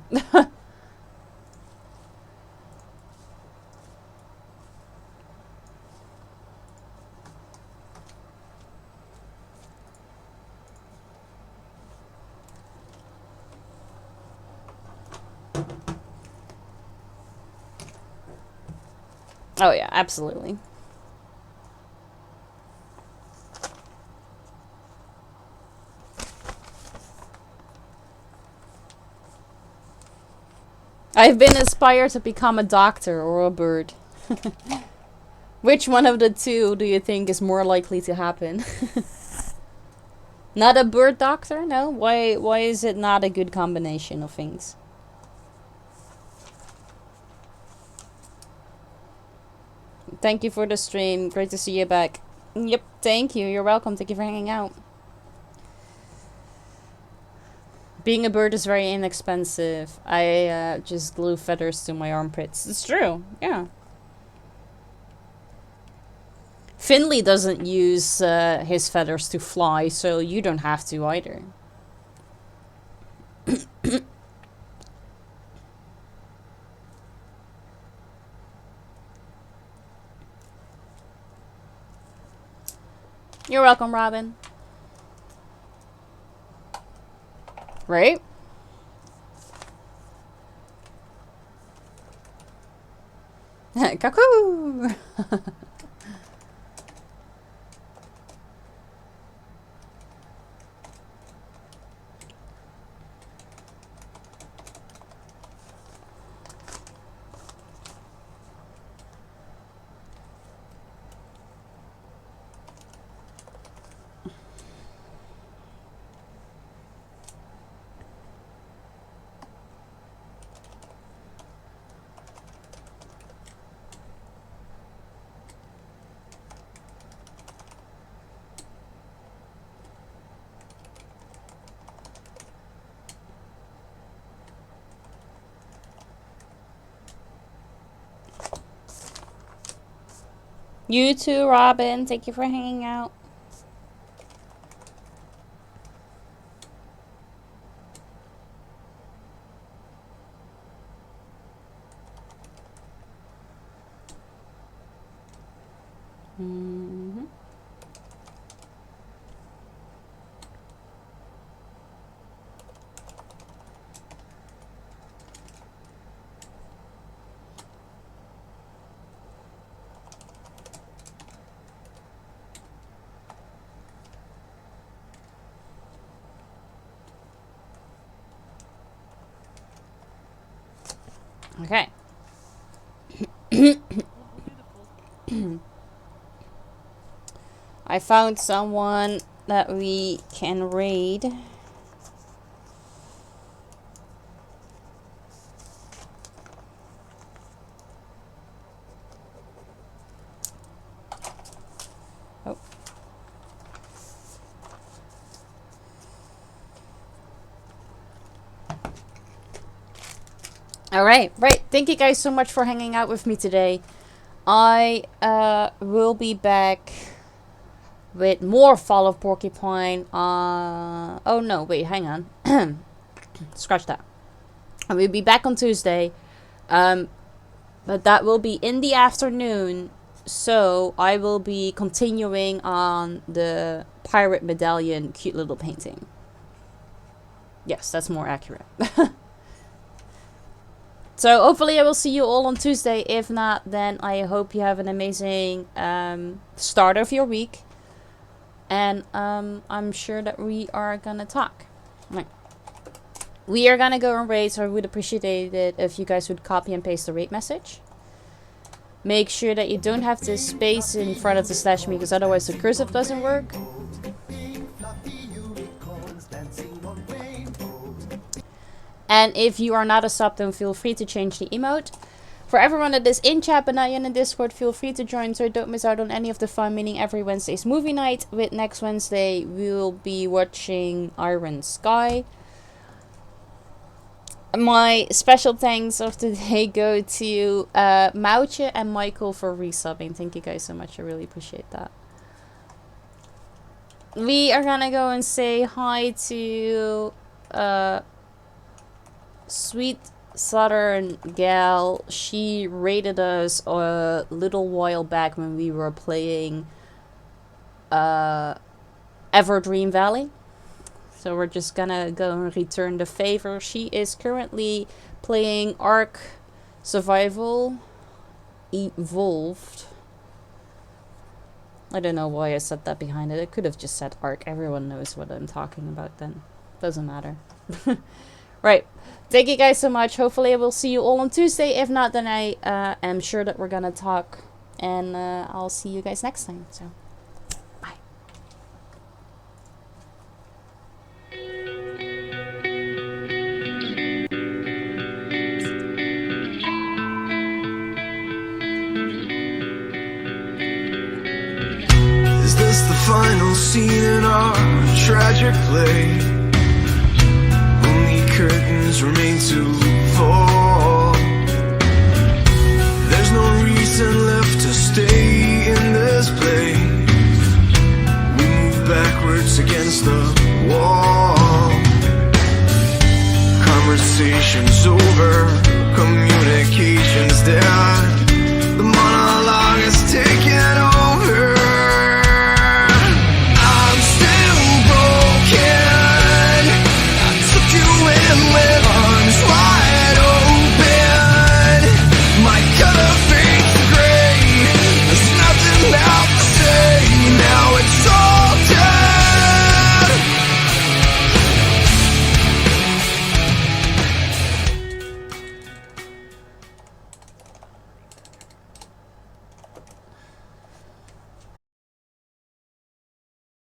Oh yeah, absolutely. I've been inspired to become a doctor or a bird. Which one of the two do you think is more likely to happen? Not a bird doctor? No? Why is it not a good combination of things? Thank you for the stream. Great to see you back. Yep, thank you. You're welcome. Thank you for hanging out. Being a bird is very inexpensive. I just glue feathers to my armpits. It's true, yeah. Finley doesn't use his feathers to fly, so you don't have to either. You're welcome, Robin. Right? Cuckoo! You too, Robin. Thank you for hanging out. Mm-hmm. Okay. I found someone that we can raid. Oh. Alright, right. Thank you guys so much for hanging out with me today. I will be back with more Fall of Porcupine. Oh no, wait, hang on. Scratch that. I will be back on Tuesday. But that will be in the afternoon. So I will be continuing on the Pirate Medallion cute little painting. Yes, that's more accurate. So hopefully I will see you all on Tuesday. If not, then I hope you have an amazing start of your week. And I'm sure that we are gonna talk. Right. We are gonna go on raid, so I would appreciate it if you guys would copy and paste the raid message. Make sure that you don't have the space in front of the /me, because otherwise the cursive doesn't work. And if you are not a sub, then feel free to change the emote. For everyone that is in chat but not yet in Discord, feel free to join so don't miss out on any of the fun, meaning every Wednesday's movie night. With next Wednesday, we will be watching Iron Sky. My special thanks of the day go to Mautje and Michael for resubbing. Thank you guys so much. I really appreciate that. We are gonna go and say hi to Sweet Southern Gal. She rated us a little while back when we were playing Everdream Valley. So we're just gonna go and return the favor. She is currently playing Ark Survival Evolved. I don't know why I said that behind it. I could have just said Ark. Everyone knows what I'm talking about then. Doesn't matter. Right. Thank you guys so much. Hopefully I will see you all on Tuesday. If not, then I am sure that we're gonna talk. And I'll see you guys next time. So, bye. Is this the final scene in our tragic play? Foundations remain to fall. There's no reason left to stay in this place. We move backwards against the wall. Conversations over, communications dead.